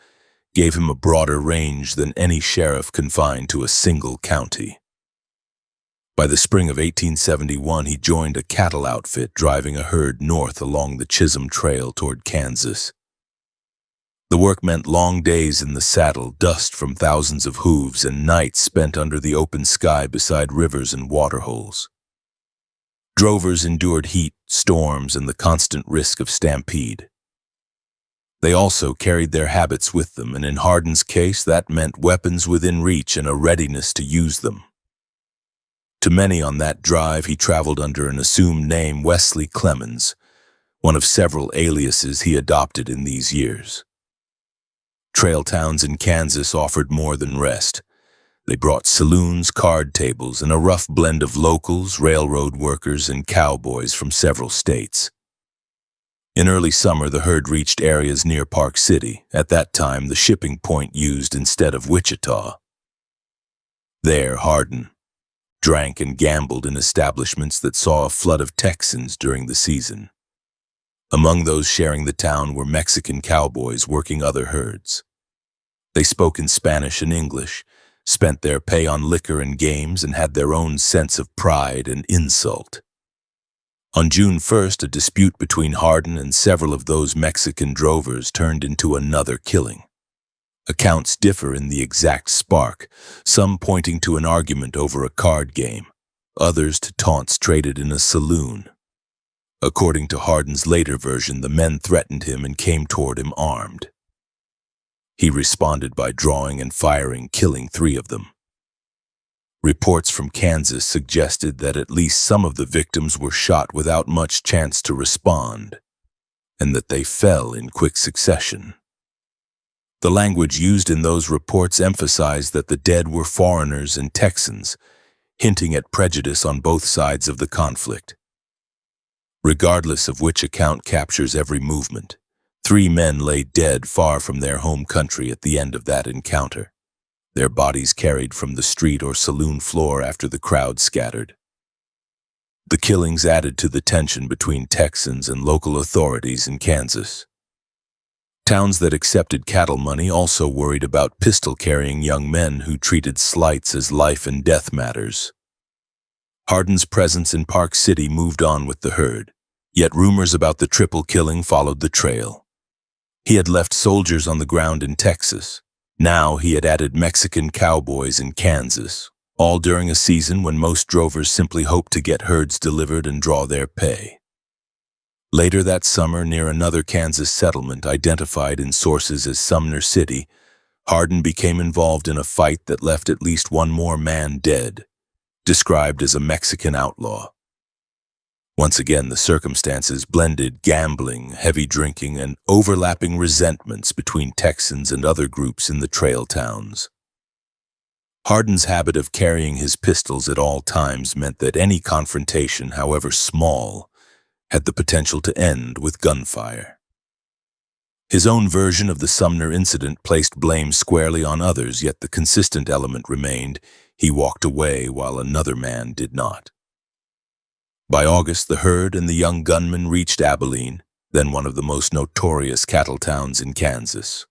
Speaker 1: gave him a broader range than any sheriff confined to a single county. By the spring of 1871, he joined a cattle outfit driving a herd north along the Chisholm Trail toward Kansas. The work meant long days in the saddle, dust from thousands of hooves, and nights spent under the open sky beside rivers and waterholes. Drovers endured heat, storms, and the constant risk of stampede. They also carried their habits with them, and in Hardin's case, that meant weapons within reach and a readiness to use them. To many on that drive, he traveled under an assumed name, Wesley Clemens, one of several aliases he adopted in these years. Trail towns in Kansas offered more than rest. They brought saloons, card tables, and a rough blend of locals, railroad workers, and cowboys from several states. In early summer, the herd reached areas near Park City, at that time the shipping point used instead of Wichita. There, Hardin drank and gambled in establishments that saw a flood of Texans during the season. Among those sharing the town were Mexican cowboys working other herds. They spoke in Spanish and English, spent their pay on liquor and games, and had their own sense of pride and insult. On June 1st, a dispute between Hardin and several of those Mexican drovers turned into another killing. Accounts differ in the exact spark, some pointing to an argument over a card game, others to taunts traded in a saloon. According to Hardin's later version, the men threatened him and came toward him armed. He responded by drawing and firing, killing 3 of them. Reports from Kansas suggested that at least some of the victims were shot without much chance to respond, and that they fell in quick succession. The language used in those reports emphasized that the dead were foreigners and Texans, hinting at prejudice on both sides of the conflict. Regardless of which account captures every movement, 3 men lay dead far from their home country at the end of that encounter, their bodies carried from the street or saloon floor after the crowd scattered. The killings added to the tension between Texans and local authorities in Kansas. Towns that accepted cattle money also worried about pistol-carrying young men who treated slights as life and death matters. Hardin's presence in Park City moved on with the herd, yet rumors about the triple killing followed the trail. He had left soldiers on the ground in Texas. Now he had added Mexican cowboys in Kansas, all during a season when most drovers simply hoped to get herds delivered and draw their pay. Later that summer, near another Kansas settlement identified in sources as Sumner City, Hardin became involved in a fight that left at least one more man dead, described as a Mexican outlaw. Once again, the circumstances blended gambling, heavy drinking, and overlapping resentments between Texans and other groups in the trail towns. Hardin's habit of carrying his pistols at all times meant that any confrontation, however small, had the potential to end with gunfire. His own version of the Sumner incident placed blame squarely on others, yet the consistent element remained: he walked away while another man did not. By August, the herd and the young gunman reached Abilene, then one of the most notorious cattle towns in Kansas.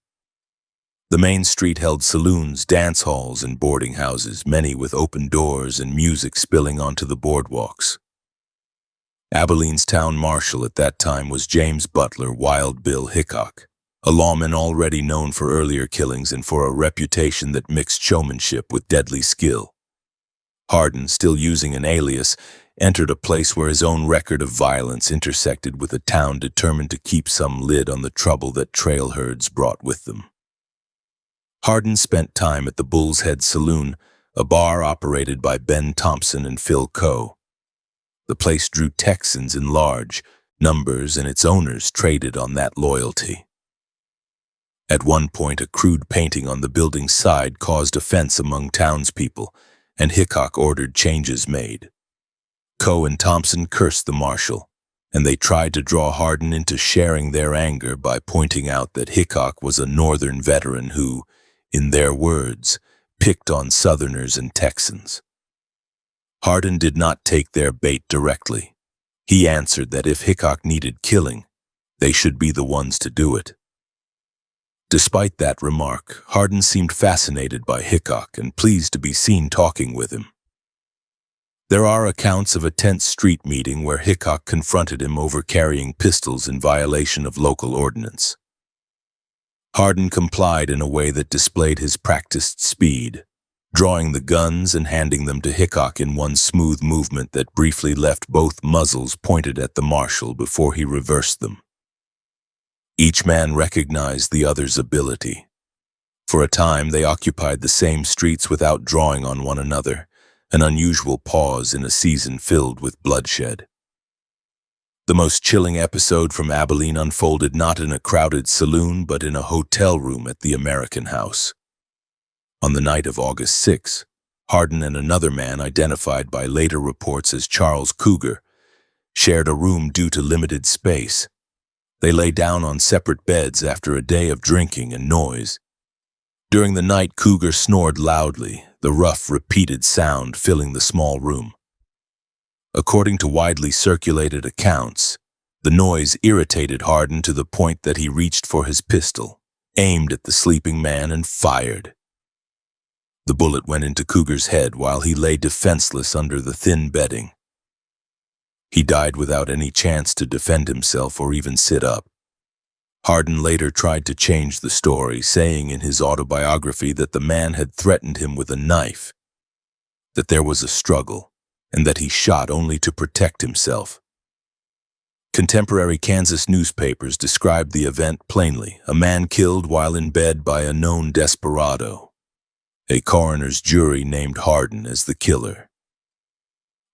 Speaker 1: The main street held saloons, dance halls, and boarding houses, many with open doors and music spilling onto the boardwalks. Abilene's town marshal at that time was James Butler Wild Bill Hickok, a lawman already known for earlier killings and for a reputation that mixed showmanship with deadly skill. Hardin, still using an alias, entered a place where his own record of violence intersected with a town determined to keep some lid on the trouble that trail herds brought with them. Hardin spent time at the Bull's Head Saloon, a bar operated by Ben Thompson and Phil Coe. The place drew Texans in large numbers, and its owners traded on that loyalty. At one point, a crude painting on the building's side caused offense among townspeople, and Hickok ordered changes made. Coe and Thompson cursed the marshal, and they tried to draw Hardin into sharing their anger by pointing out that Hickok was a Northern veteran who, in their words, picked on Southerners and Texans. Hardin did not take their bait directly. He answered that if Hickok needed killing, they should be the ones to do it. Despite that remark, Hardin seemed fascinated by Hickok and pleased to be seen talking with him. There are accounts of a tense street meeting where Hickok confronted him over carrying pistols in violation of local ordinance. Hardin complied in a way that displayed his practiced speed, drawing the guns and handing them to Hickok in one smooth movement that briefly left both muzzles pointed at the marshal before he reversed them. Each man recognized the other's ability. For a time, they occupied the same streets without drawing on one another, an unusual pause in a season filled with bloodshed. The most chilling episode from Abilene unfolded not in a crowded saloon but in a hotel room at the American House. On the night of August 6, Hardin and another man, identified by later reports as Charles Cougar, shared a room due to limited space. They lay down on separate beds after a day of drinking and noise. During the night, Cougar snored loudly, the rough, repeated sound filling the small room. According to widely circulated accounts, the noise irritated Hardin to the point that he reached for his pistol, aimed at the sleeping man, and fired. The bullet went into Cougar's head while he lay defenseless under the thin bedding. He died without any chance to defend himself or even sit up. Hardin later tried to change the story, saying in his autobiography that the man had threatened him with a knife, that there was a struggle, and that he shot only to protect himself. Contemporary Kansas newspapers described the event plainly: a man killed while in bed by a known desperado. A coroner's jury named Hardin as the killer.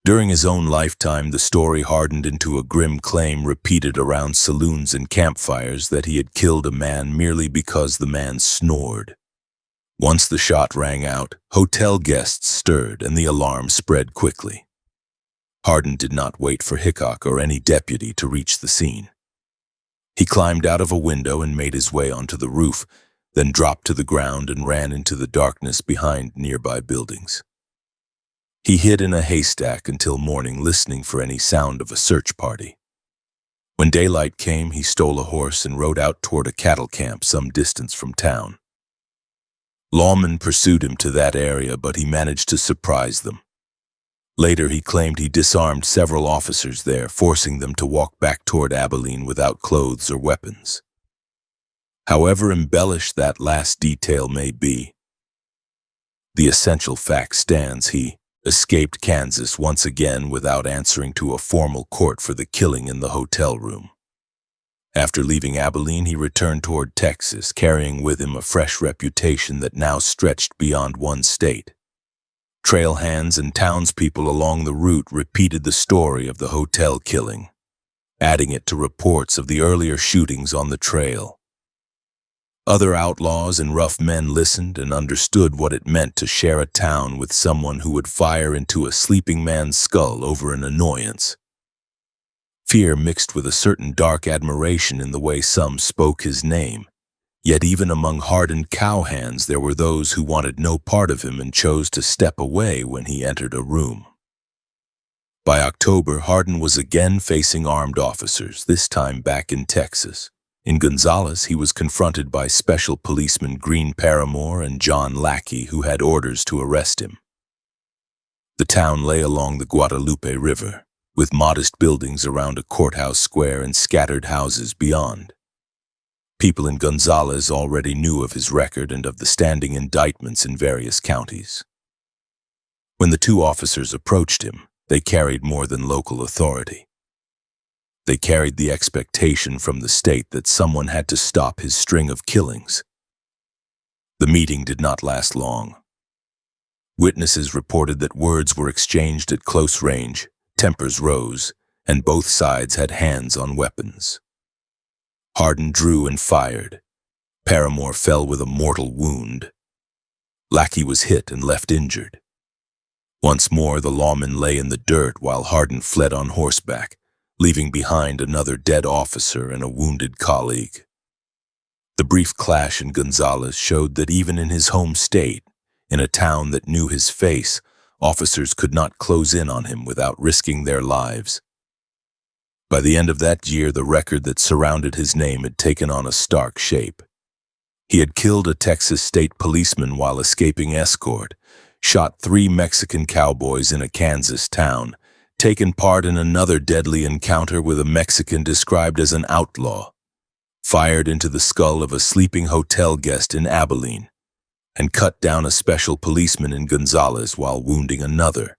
Speaker 1: During his own lifetime, the story hardened into a grim claim repeated around saloons and campfires that he had killed a man merely because the man snored. Once the shot rang out, hotel guests stirred and the alarm spread quickly. Hardin did not wait for Hickok or any deputy to reach the scene. He climbed out of a window and made his way onto the roof, then dropped to the ground and ran into the darkness behind nearby buildings. He hid in a haystack until morning, listening for any sound of a search party. When daylight came, he stole a horse and rode out toward a cattle camp some distance from town. Lawmen pursued him to that area, but he managed to surprise them. Later, he claimed he disarmed several officers there, forcing them to walk back toward Abilene without clothes or weapons. However embellished that last detail may be, the essential fact stands: he escaped Kansas once again without answering to a formal court for the killing in the hotel room. After leaving Abilene, he returned toward Texas, carrying with him a fresh reputation that now stretched beyond one state. Trail hands and townspeople along the route repeated the story of the hotel killing, adding it to reports of the earlier shootings on the trail. Other outlaws and rough men listened and understood what it meant to share a town with someone who would fire into a sleeping man's skull over an annoyance. Fear mixed with a certain dark admiration in the way some spoke his name. Yet even among hardened cowhands there were those who wanted no part of him and chose to step away when he entered a room. By October, Hardin was again facing armed officers, this time back in Texas. In Gonzales, he was confronted by Special Policeman Green Paramore and John Lackey, who had orders to arrest him. The town lay along the Guadalupe River, with modest buildings around a courthouse square and scattered houses beyond. People in Gonzales already knew of his record and of the standing indictments in various counties. When the two officers approached him, they carried more than local authority. They carried the expectation from the state that someone had to stop his string of killings. The meeting did not last long. Witnesses reported that words were exchanged at close range, tempers rose, and both sides had hands on weapons. Hardin drew and fired. Paramore fell with a mortal wound. Lackey was hit and left injured. Once more, the lawman lay in the dirt while Hardin fled on horseback, leaving behind another dead officer and a wounded colleague. The brief clash in Gonzales showed that even in his home state, in a town that knew his face, officers could not close in on him without risking their lives. By the end of that year, the record that surrounded his name had taken on a stark shape. He had killed a Texas state policeman while escaping escort, shot 3 Mexican cowboys in a Kansas town, taken part in another deadly encounter with a Mexican described as an outlaw, fired into the skull of a sleeping hotel guest in Abilene, and cut down a special policeman in Gonzales while wounding another.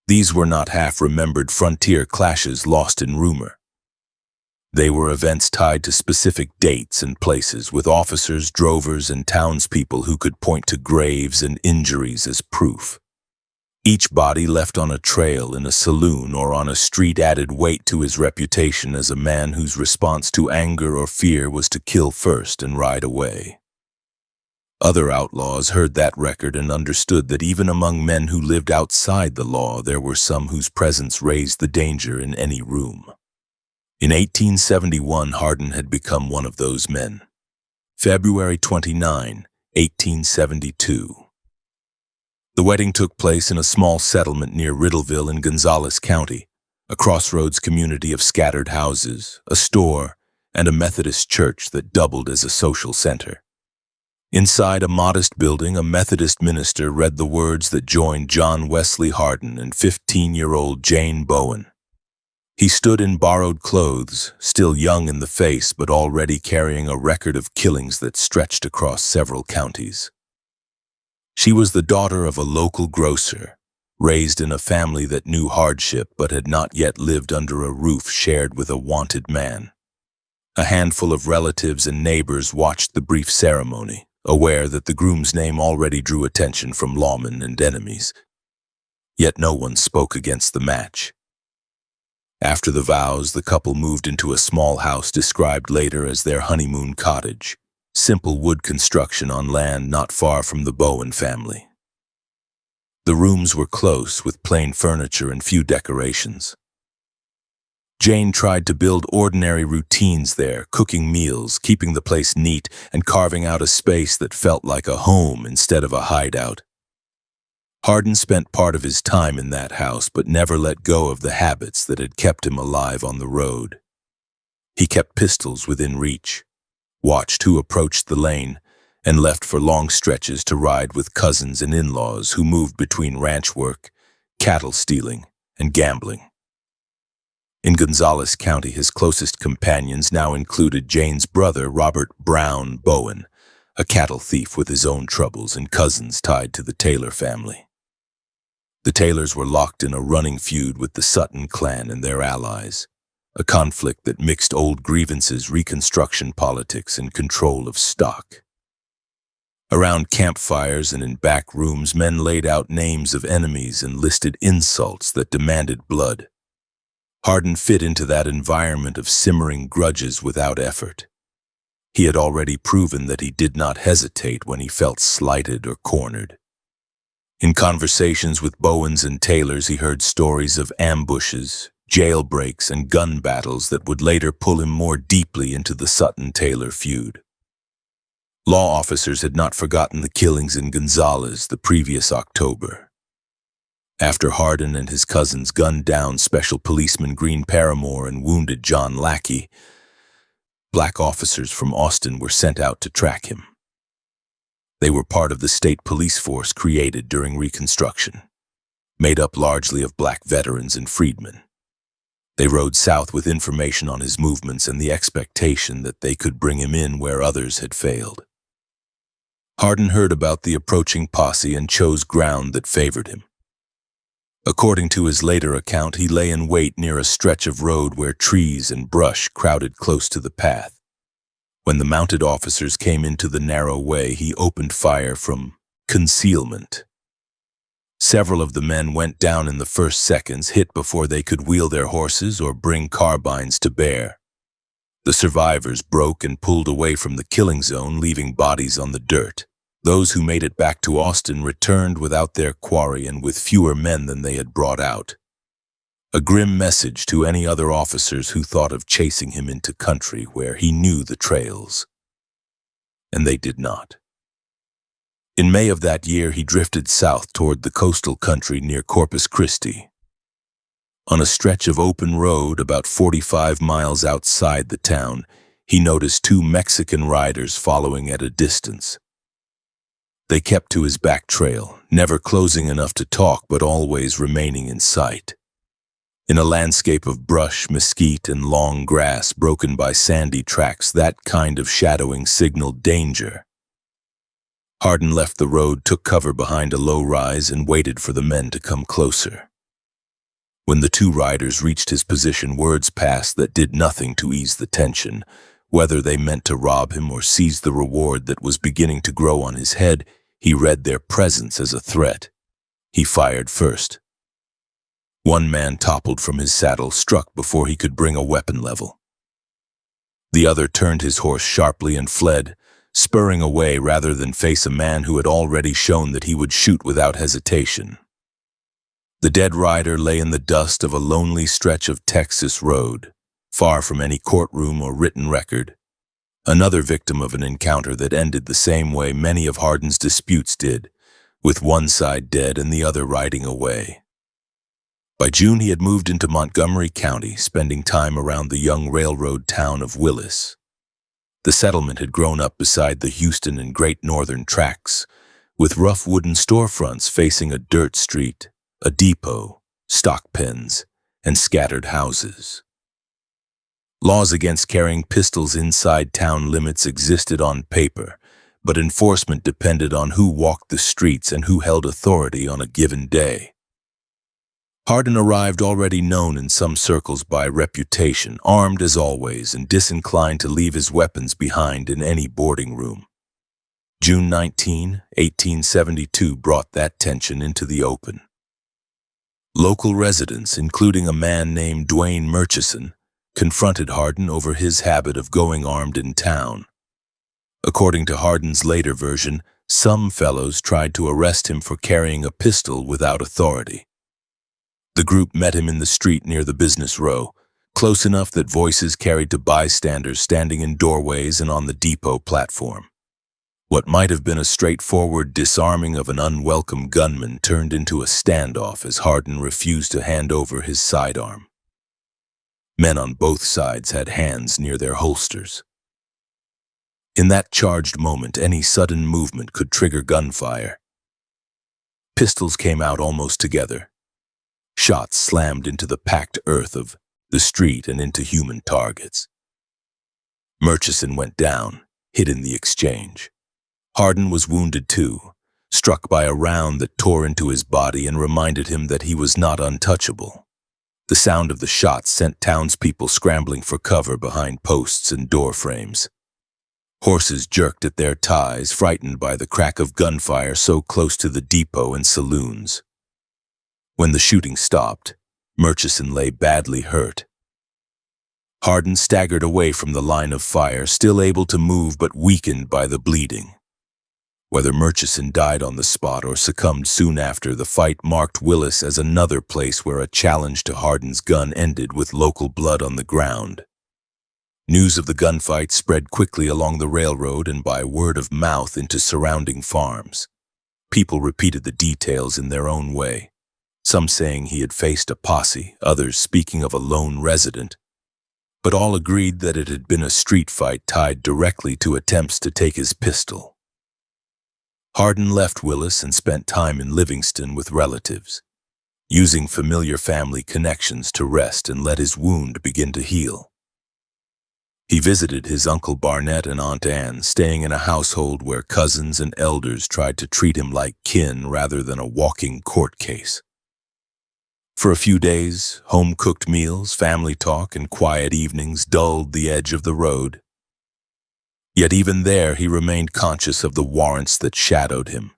Speaker 1: These were not half-remembered frontier clashes lost in rumor. They were events tied to specific dates and places, with officers, drovers, and townspeople who could point to graves and injuries as proof. Each body left on a trail, in a saloon, or on a street added weight to his reputation as a man whose response to anger or fear was to kill first and ride away. Other outlaws heard that record and understood that even among men who lived outside the law, there were some whose presence raised the danger in any room. In 1871, Hardin had become one of those men. February 29, 1872. The wedding took place in a small settlement near Riddleville in Gonzales County, a crossroads community of scattered houses, a store, and a Methodist church that doubled as a social center. Inside a modest building, a Methodist minister read the words that joined John Wesley Hardin and 15-year-old Jane Bowen. He stood in borrowed clothes, still young in the face but already carrying a record of killings that stretched across several counties. She was the daughter of a local grocer, raised in a family that knew hardship but had not yet lived under a roof shared with a wanted man. A handful of relatives and neighbors watched the brief ceremony, aware that the groom's name already drew attention from lawmen and enemies. Yet no one spoke against the match. After the vows, the couple moved into a small house described later as their honeymoon cottage, simple wood construction on land not far from the Bowen family. The rooms were close, with plain furniture and few decorations. Jane tried to build ordinary routines there, cooking meals, keeping the place neat, and carving out a space that felt like a home instead of a hideout. Hardin spent part of his time in that house but never let go of the habits that had kept him alive on the road. He kept pistols within reach, watched who approached the lane, and left for long stretches to ride with cousins and in-laws who moved between ranch work, cattle stealing, and gambling. In Gonzales County, his closest companions now included Jane's brother, Robert Brown Bowen, a cattle thief with his own troubles, and cousins tied to the Taylor family. The Taylors were locked in a running feud with the Sutton clan and their allies, a conflict that mixed old grievances, Reconstruction politics, and control of stock. Around campfires and in back rooms, men laid out names of enemies and listed insults that demanded blood. Hardin fit into that environment of simmering grudges without effort. He had already proven that he did not hesitate when he felt slighted or cornered. In conversations with Bowens and Taylors, he heard stories of ambushes, jailbreaks, and gun battles that would later pull him more deeply into the Sutton-Taylor feud. Law officers had not forgotten the killings in Gonzales the previous October. After Hardin and his cousins gunned down Special Policeman Green Paramore and wounded John Lackey, black officers from Austin were sent out to track him. They were part of the state police force created during Reconstruction, made up largely of black veterans and freedmen. They rode south with information on his movements and the expectation that they could bring him in where others had failed. Hardin heard about the approaching posse and chose ground that favored him. According to his later account, he lay in wait near a stretch of road where trees and brush crowded close to the path. When the mounted officers came into the narrow way, he opened fire from concealment. Several of the men went down in the first seconds, hit before they could wheel their horses or bring carbines to bear. The survivors broke and pulled away from the killing zone, leaving bodies on the dirt. Those who made it back to Austin returned without their quarry and with fewer men than they had brought out. A grim message to any other officers who thought of chasing him into country where he knew the trails. And they did not. In May of that year, he drifted south toward the coastal country near Corpus Christi. On a stretch of open road about 45 miles outside the town, he noticed two Mexican riders following at a distance. They kept to his back trail, never closing enough to talk but always remaining in sight. In a landscape of brush, mesquite, and long grass broken by sandy tracks, that kind of shadowing signaled danger. Hardin left the road, took cover behind a low rise, and waited for the men to come closer. When the two riders reached his position, words passed that did nothing to ease the tension. Whether they meant to rob him or seize the reward that was beginning to grow on his head, he read their presence as a threat. He fired first. One man toppled from his saddle, struck before he could bring a weapon level. The other turned his horse sharply and fled, spurring away rather than face a man who had already shown that he would shoot without hesitation. The dead rider lay in the dust of a lonely stretch of Texas road, far from any courtroom or written record. Another victim of an encounter that ended the same way many of Hardin's disputes did, with one side dead and the other riding away. By June, he had moved into Montgomery County, spending time around the young railroad town of Willis. The settlement had grown up beside the Houston and Great Northern tracks, with rough wooden storefronts facing a dirt street, a depot, stock pens, and scattered houses. Laws against carrying pistols inside town limits existed on paper, but enforcement depended on who walked the streets and who held authority on a given day. Hardin arrived already known in some circles by reputation, armed as always and disinclined to leave his weapons behind in any boarding room. June 19, 1872 brought that tension into the open. Local residents, including a man named Dwayne Murchison, confronted Hardin over his habit of going armed in town. According to Hardin's later version, some fellows tried to arrest him for carrying a pistol without authority. The group met him in the street near the business row, close enough that voices carried to bystanders standing in doorways and on the depot platform. What might have been a straightforward disarming of an unwelcome gunman turned into a standoff as Hardin refused to hand over his sidearm. Men on both sides had hands near their holsters. In that charged moment, any sudden movement could trigger gunfire. Pistols came out almost together. Shots slammed into the packed earth of the street and into human targets. Murchison went down, hit in the exchange. Hardin was wounded too, struck by a round that tore into his body and reminded him that he was not untouchable. The sound of the shots sent townspeople scrambling for cover behind posts and door frames. Horses jerked at their ties, frightened by the crack of gunfire so close to the depot and saloons. When the shooting stopped, Murchison lay badly hurt. Hardin staggered away from the line of fire, still able to move but weakened by the bleeding. Whether Murchison died on the spot or succumbed soon after, the fight marked Willis as another place where a challenge to Hardin's gun ended with local blood on the ground. News of the gunfight spread quickly along the railroad and by word of mouth into surrounding farms. People repeated the details in their own way, some saying he had faced a posse, others speaking of a lone resident, but all agreed that it had been a street fight tied directly to attempts to take his pistol. Hardin left Willis and spent time in Livingston with relatives, using familiar family connections to rest and let his wound begin to heal. He visited his Uncle Barnett and Aunt Anne, staying in a household where cousins and elders tried to treat him like kin rather than a walking court case. For a few days, home-cooked meals, family talk, and quiet evenings dulled the edge of the road. Yet even there he remained conscious of the warrants that shadowed him.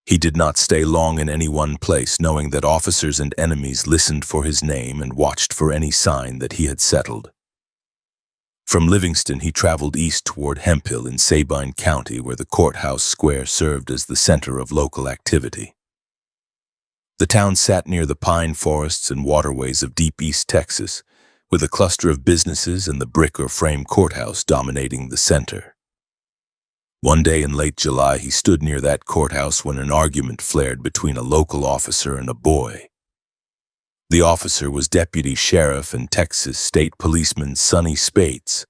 Speaker 1: He did not stay long in any one place, knowing that officers and enemies listened for his name and watched for any sign that he had settled. From Livingston he traveled east toward Hemphill in Sabine County, where the courthouse square served as the center of local activity. The town sat near the pine forests and waterways of deep East Texas, with a cluster of businesses and the brick or frame courthouse dominating the center. One day in late July, he stood near that courthouse when an argument flared between a local officer and a boy. The officer was Deputy Sheriff and Texas State Policeman Sonny Spates,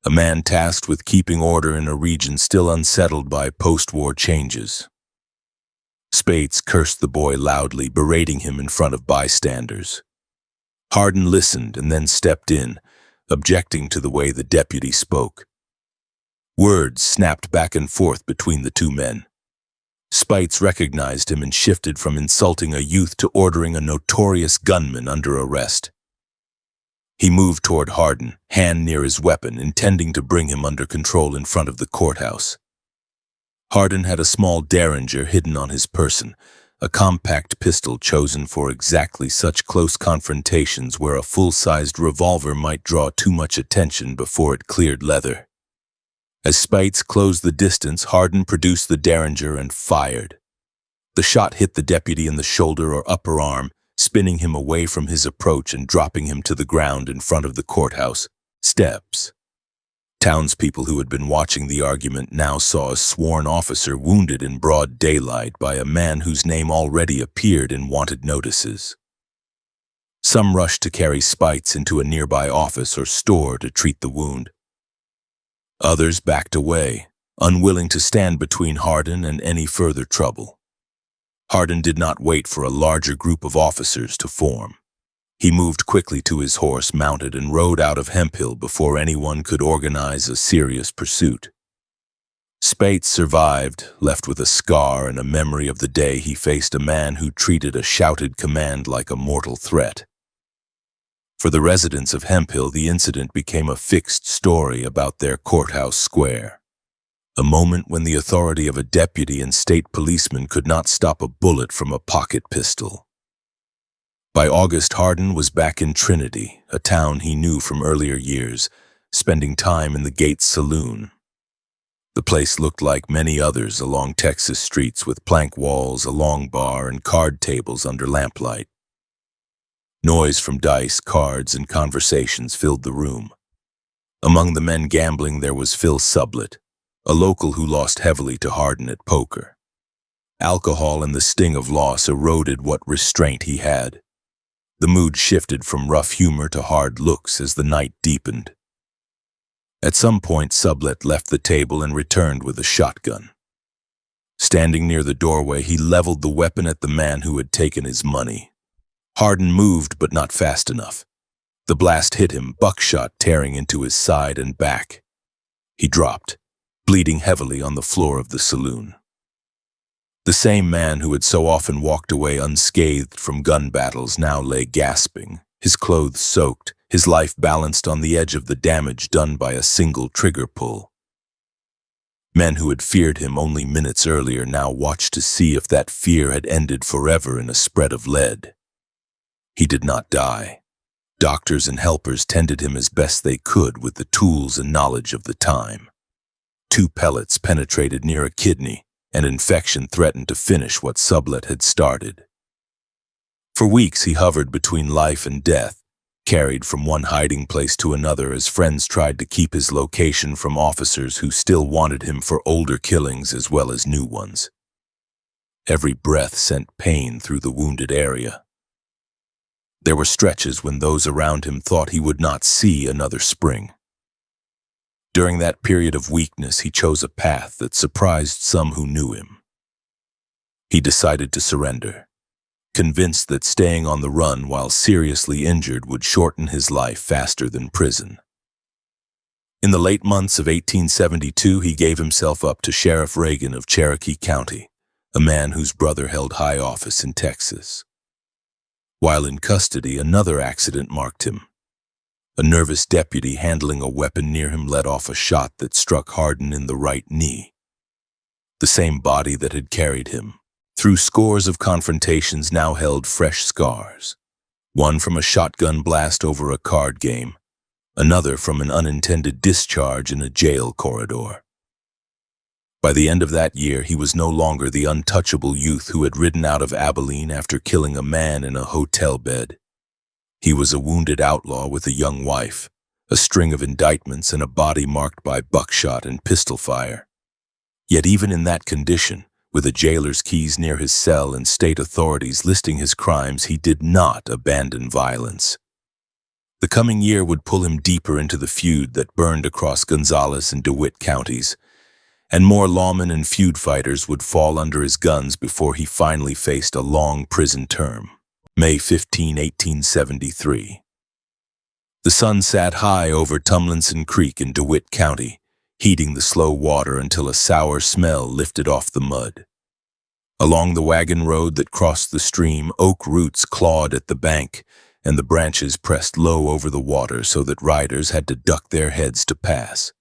Speaker 1: a man tasked with keeping order in a region still unsettled by post-war changes. Spates cursed the boy loudly, berating him in front of bystanders. Hardin listened and then stepped in, objecting to the way the deputy spoke. Words snapped back and forth between the two men. Spates recognized him and shifted from insulting a youth to ordering a notorious gunman under arrest. He moved toward Hardin, hand near his weapon, intending to bring him under control in front of the courthouse. Hardin had a small derringer hidden on his person, a compact pistol chosen for exactly such close confrontations where a full-sized revolver might draw too much attention before it cleared leather. As Spates closed the distance, Hardin produced the derringer and fired. The shot hit the deputy in the shoulder or upper arm, spinning him away from his approach and dropping him to the ground in front of the courthouse steps. Townspeople who had been watching the argument now saw a sworn officer wounded in broad daylight by a man whose name already appeared in wanted notices. Some rushed to carry Spates into a nearby office or store to treat the wound. Others backed away, unwilling to stand between Hardin and any further trouble. Hardin did not wait for a larger group of officers to form. He moved quickly to his horse, mounted, and rode out of Hemphill before anyone could organize a serious pursuit. Spates survived, left with a scar and a memory of the day he faced a man who treated a shouted command like a mortal threat. For the residents of Hemphill, the incident became a fixed story about their courthouse square, a moment when the authority of a deputy and state policeman could not stop a bullet from a pocket pistol. By August, Hardin was back in Trinity, a town he knew from earlier years, spending time in the Gates Saloon. The place looked like many others along Texas streets, with plank walls, a long bar, and card tables under lamplight. Noise from dice, cards, and conversations filled the room. Among the men gambling there was Phil Sublett, a local who lost heavily to Hardin at poker. Alcohol and the sting of loss eroded what restraint he had. The mood shifted from rough humor to hard looks as the night deepened. At some point, Sublett left the table and returned with a shotgun. Standing near the doorway, he leveled the weapon at the man who had taken his money. Hardin moved, but not fast enough. The blast hit him, buckshot tearing into his side and back. He dropped, bleeding heavily on the floor of the saloon. The same man who had so often walked away unscathed from gun battles now lay gasping, his clothes soaked, his life balanced on the edge of the damage done by a single trigger pull. Men who had feared him only minutes earlier now watched to see if that fear had ended forever in a spread of lead. He did not die. Doctors and helpers tended him as best they could with the tools and knowledge of the time. 2 pellets penetrated near a kidney, and infection threatened to finish what Sublet had started. For weeks he hovered between life and death, carried from one hiding place to another as friends tried to keep his location from officers who still wanted him for older killings as well as new ones. Every breath sent pain through the wounded area. There were stretches when those around him thought he would not see another spring. During that period of weakness, he chose a path that surprised some who knew him. He decided to surrender, convinced that staying on the run while seriously injured would shorten his life faster than prison. In the late months of 1872, he gave himself up to Sheriff Reagan of Cherokee County, a man whose brother held high office in Texas. While in custody, another accident marked him. A nervous deputy handling a weapon near him let off a shot that struck Hardin in the right knee. The same body that had carried him, through scores of confrontations, now held fresh scars. One from a shotgun blast over a card game, another from an unintended discharge in a jail corridor. By the end of that year, he was no longer the untouchable youth who had ridden out of Abilene after killing a man in a hotel bed. He was a wounded outlaw with a young wife, a string of indictments, and a body marked by buckshot and pistol fire. Yet even in that condition, with a jailer's keys near his cell and state authorities listing his crimes, he did not abandon violence. The coming year would pull him deeper into the feud that burned across Gonzales and DeWitt counties, and more lawmen and feud fighters would fall under his guns before he finally faced a long prison term. May 15, 1873. The sun sat high over Tumlinson Creek in DeWitt County, heating the slow water until a sour smell lifted off the mud. Along the wagon road that crossed the stream, oak roots clawed at the bank, and the branches pressed low over the water so that riders had to duck their heads to pass.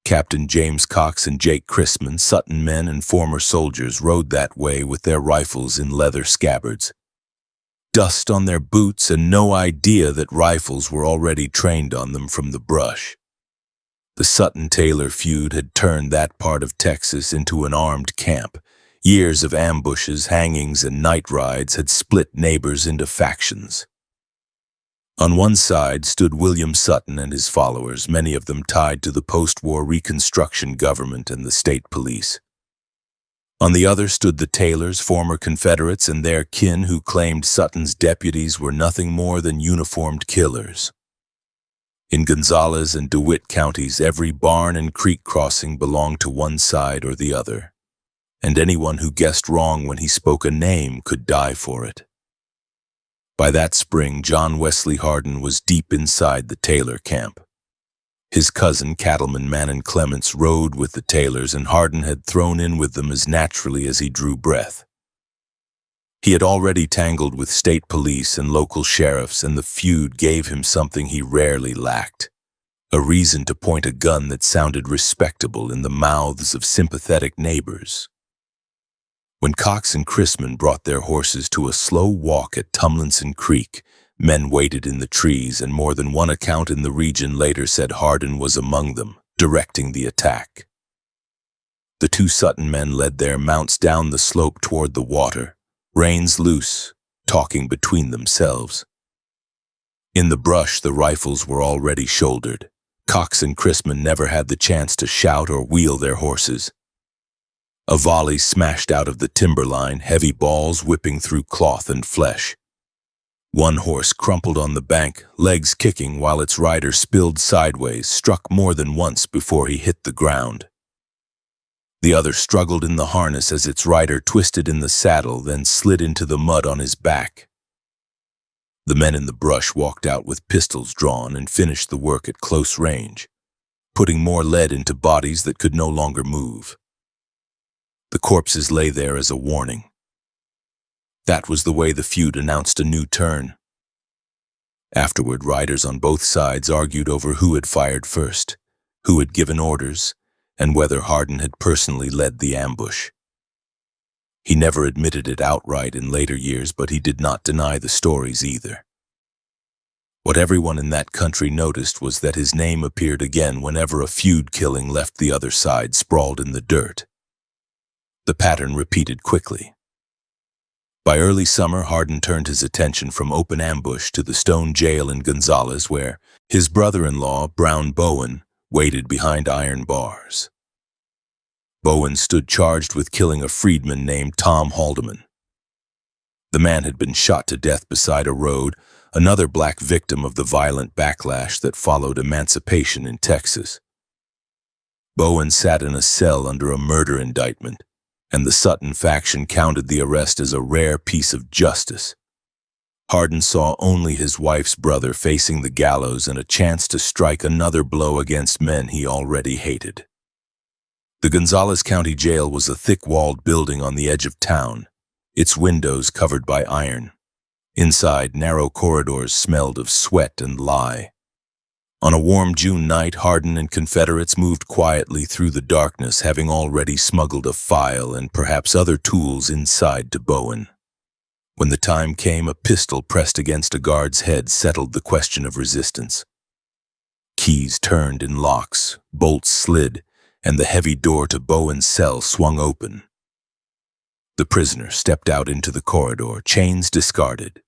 Speaker 1: Captain James Cox and Jake Chrisman, Sutton men and former soldiers, rode that way with their rifles in leather scabbards. Dust on their boots and no idea that rifles were already trained on them from the brush. The Sutton-Taylor feud had turned that part of Texas into an armed camp. Years of ambushes, hangings, and night rides had split neighbors into factions. On one side stood William Sutton and his followers, many of them tied to the post-war Reconstruction government and the state police. On the other stood the Taylors, former Confederates, and their kin who claimed Sutton's deputies were nothing more than uniformed killers. In Gonzales and DeWitt counties, every barn and creek crossing belonged to one side or the other, and anyone who guessed wrong when he spoke a name could die for it. By that spring, John Wesley Hardin was deep inside the Taylor camp. His cousin, Cattleman Manon Clements, rode with the Taylors, and Hardin had thrown in with them as naturally as he drew breath. He had already tangled with state police and local sheriffs, and the feud gave him something he rarely lacked: a reason to point a gun that sounded respectable in the mouths of sympathetic neighbors. When Cox and Chrisman brought their horses to a slow walk at Tumlinson Creek, men waited in the trees, and more than one account in the region later said Hardin was among them, directing the attack. The 2 Sutton men led their mounts down the slope toward the water, reins loose, talking between themselves. In the brush, the rifles were already shouldered. Cox and Chrisman never had the chance to shout or wheel their horses. A volley smashed out of the timberline, heavy balls whipping through cloth and flesh. One horse crumpled on the bank, legs kicking while its rider spilled sideways, struck more than once before he hit the ground. The other struggled in the harness as its rider twisted in the saddle, then slid into the mud on his back. The men in the brush walked out with pistols drawn and finished the work at close range, putting more lead into bodies that could no longer move. The corpses lay there as a warning. That was the way the feud announced a new turn. Afterward, riders on both sides argued over who had fired first, who had given orders, and whether Hardin had personally led the ambush. He never admitted it outright in later years, but he did not deny the stories either. What everyone in that country noticed was that his name appeared again whenever a feud killing left the other side sprawled in the dirt. The pattern repeated quickly. By early summer, Hardin turned his attention from open ambush to the stone jail in Gonzales, where his brother-in-law, Brown Bowen, waited behind iron bars. Bowen stood charged with killing a freedman named Tom Haldeman. The man had been shot to death beside a road, another black victim of the violent backlash that followed emancipation in Texas. Bowen sat in a cell under a murder indictment, and the Sutton faction counted the arrest as a rare piece of justice. Hardin saw only his wife's brother facing the gallows and a chance to strike another blow against men he already hated. The Gonzales County Jail was a thick-walled building on the edge of town, its windows covered by iron. Inside, narrow corridors smelled of sweat and lye. On a warm June night, Hardin and Confederates moved quietly through the darkness, having already smuggled a file and perhaps other tools inside to Bowen. When the time came, a pistol pressed against a guard's head settled the question of resistance. Keys turned in locks, bolts slid, and the heavy door to Bowen's cell swung open. The prisoner stepped out into the corridor, chains discarded.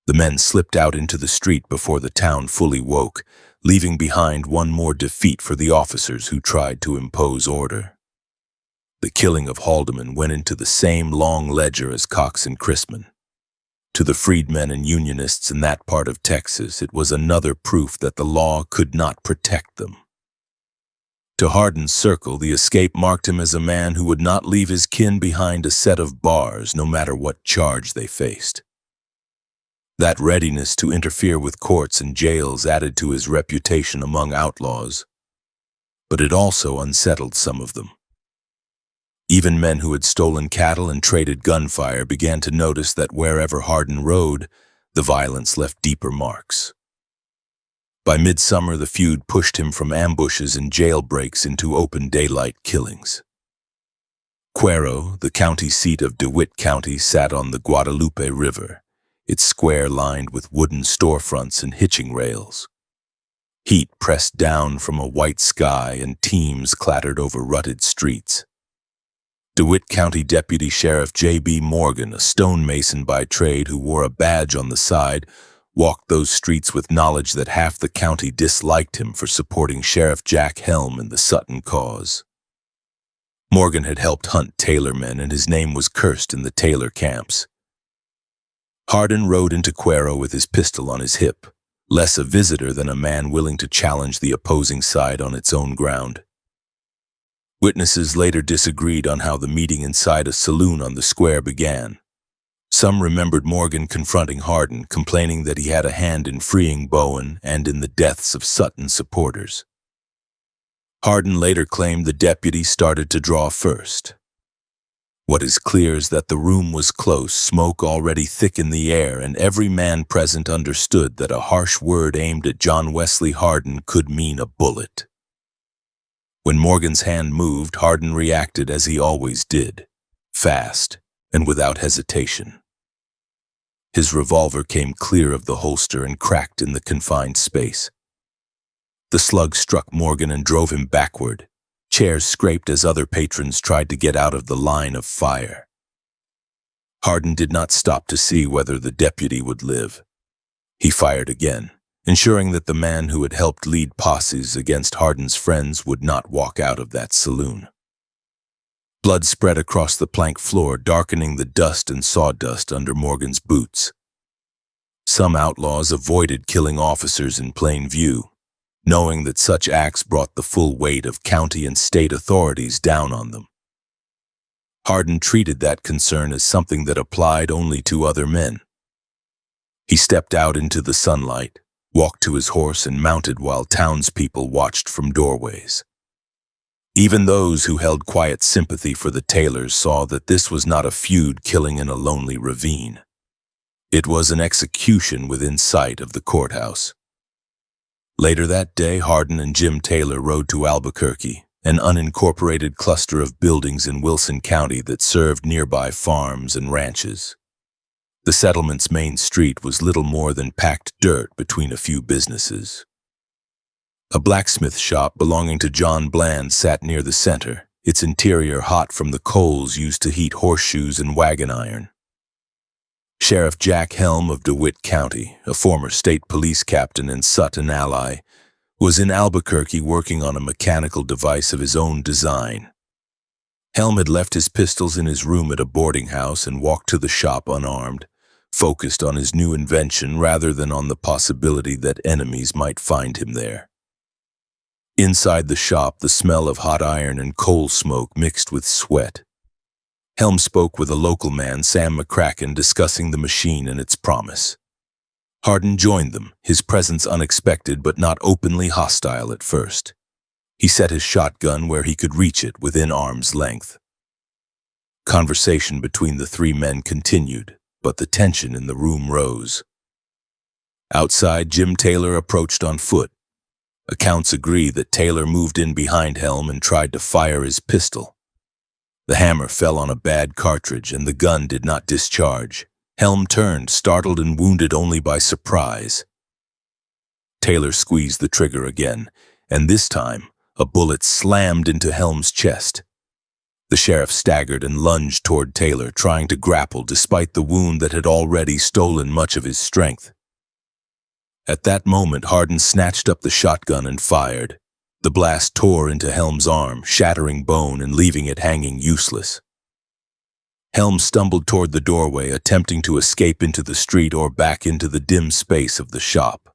Speaker 1: The men slipped out into the street before the town fully woke, leaving behind one more defeat for the officers who tried to impose order. The killing of Haldeman went into the same long ledger as Cox and Chrisman. To the freedmen and Unionists in that part of Texas, it was another proof that the law could not protect them. To Hardin's circle, the escape marked him as a man who would not leave his kin behind a set of bars, no matter what charge they faced. That readiness to interfere with courts and jails added to his reputation among outlaws, but it also unsettled some of them. Even men who had stolen cattle and traded gunfire began to notice that wherever Hardin rode, the violence left deeper marks. By midsummer, the feud pushed him from ambushes and jailbreaks into open daylight killings. Cuero, the county seat of DeWitt County, sat on the Guadalupe River, its square lined with wooden storefronts and hitching rails. Heat pressed down from a white sky and teams clattered over rutted streets. DeWitt County Deputy Sheriff J.B. Morgan, a stonemason by trade who wore a badge on the side, walked those streets with knowledge that half the county disliked him for supporting Sheriff Jack Helm in the Sutton cause. Morgan had helped hunt Taylor men, and his name was cursed in the Taylor camps. Hardin rode into Cuero with his pistol on his hip, less a visitor than a man willing to challenge the opposing side on its own ground. Witnesses later disagreed on how the meeting inside a saloon on the square began. Some remembered Morgan confronting Hardin, complaining that he had a hand in freeing Bowen and in the deaths of Sutton supporters. Hardin later claimed the deputy started to draw first. What is clear is that the room was close, smoke already thick in the air, and every man present understood that a harsh word aimed at John Wesley Hardin could mean a bullet. When Morgan's hand moved, Hardin reacted as he always did, fast and without hesitation. His revolver came clear of the holster and cracked in the confined space. The slug struck Morgan and drove him backward. Chairs scraped as other patrons tried to get out of the line of fire. Hardin did not stop to see whether the deputy would live. He fired again, ensuring that the man who had helped lead posses against Hardin's friends would not walk out of that saloon. Blood spread across the plank floor, darkening the dust and sawdust under Morgan's boots. Some outlaws avoided killing officers in plain view, knowing that such acts brought the full weight of county and state authorities down on them. Hardin treated that concern as something that applied only to other men. He stepped out into the sunlight, walked to his horse, and mounted while townspeople watched from doorways. Even those who held quiet sympathy for the Taylors saw that this was not a feud killing in a lonely ravine. It was an execution within sight of the courthouse. Later that day, Hardin and Jim Taylor rode to Albuquerque, an unincorporated cluster of buildings in Wilson County that served nearby farms and ranches. The settlement's main street was little more than packed dirt between a few businesses. A blacksmith shop belonging to John Bland sat near the center, its interior hot from the coals used to heat horseshoes and wagon iron. Sheriff Jack Helm of DeWitt County, a former state police captain and Sutton ally, was in Albuquerque working on a mechanical device of his own design. Helm had left his pistols in his room at a boarding house and walked to the shop unarmed, focused on his new invention rather than on the possibility that enemies might find him there. Inside the shop, the smell of hot iron and coal smoke mixed with sweat. Helm spoke with a local man, Sam McCracken, discussing the machine and its promise. Hardin joined them, his presence unexpected but not openly hostile at first. He set his shotgun where he could reach it within arm's length. Conversation between the three men continued, but the tension in the room rose. Outside, Jim Taylor approached on foot. Accounts agree that Taylor moved in behind Helm and tried to fire his pistol. The hammer fell on a bad cartridge and the gun did not discharge. Helm turned, startled and wounded only by surprise. Taylor squeezed the trigger again, and this time, a bullet slammed into Helm's chest. The sheriff staggered and lunged toward Taylor, trying to grapple despite the wound that had already stolen much of his strength. At that moment, Hardin snatched up the shotgun and fired. The blast tore into Helm's arm, shattering bone and leaving it hanging useless. Helm stumbled toward the doorway, attempting to escape into the street or back into the dim space of the shop.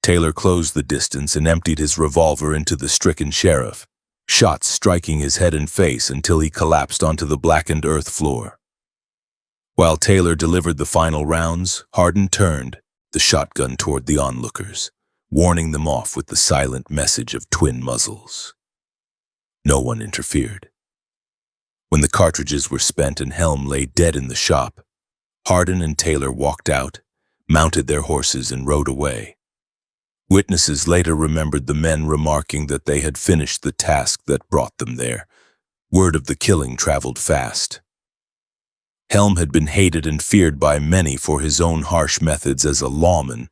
Speaker 1: Taylor closed the distance and emptied his revolver into the stricken sheriff, shots striking his head and face until he collapsed onto the blackened earth floor. While Taylor delivered the final rounds, Hardin turned, the shotgun toward the onlookers, warning them off with the silent message of twin muzzles. No one interfered. When the cartridges were spent and Helm lay dead in the shop, Hardin and Taylor walked out, mounted their horses and rode away. Witnesses later remembered the men remarking that they had finished the task that brought them there. Word of the killing traveled fast. Helm had been hated and feared by many for his own harsh methods as a lawman,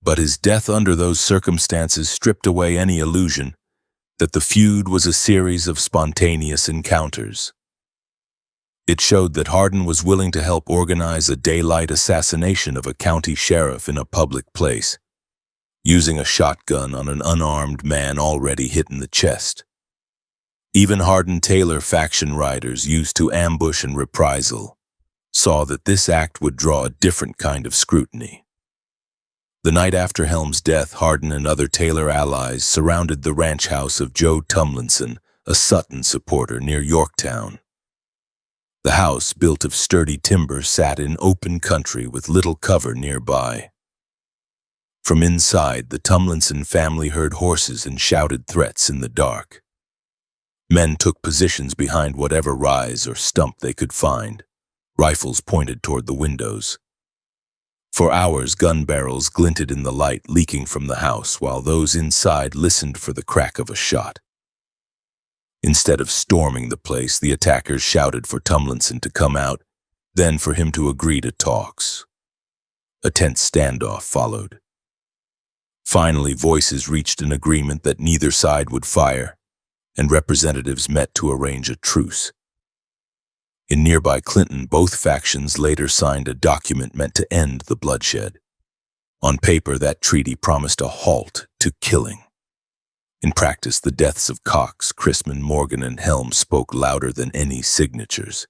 Speaker 1: but his death under those circumstances stripped away any illusion that the feud was a series of spontaneous encounters. It showed that Hardin was willing to help organize a daylight assassination of a county sheriff in a public place, using a shotgun on an unarmed man already hit in the chest. Even Hardin-Taylor faction riders used to ambush and reprisal saw that this act would draw a different kind of scrutiny. The night after Helm's death, Hardin and other Taylor allies surrounded the ranch house of Joe Tumlinson, a Sutton supporter near Yorktown. The house, built of sturdy timber, sat in open country with little cover nearby. From inside, the Tumlinson family heard horses and shouted threats in the dark. Men took positions behind whatever rise or stump they could find, rifles pointed toward the windows. For hours, gun barrels glinted in the light leaking from the house while those inside listened for the crack of a shot. Instead of storming the place, the attackers shouted for Tumlinson to come out, then for him to agree to talks. A tense standoff followed. Finally, voices reached an agreement that neither side would fire, and representatives met to arrange a truce. In nearby Clinton, both factions later signed a document meant to end the bloodshed. On paper, that treaty promised a halt to killing. In practice, the deaths of Cox, Chrisman, Morgan, and Helm spoke louder than any signatures.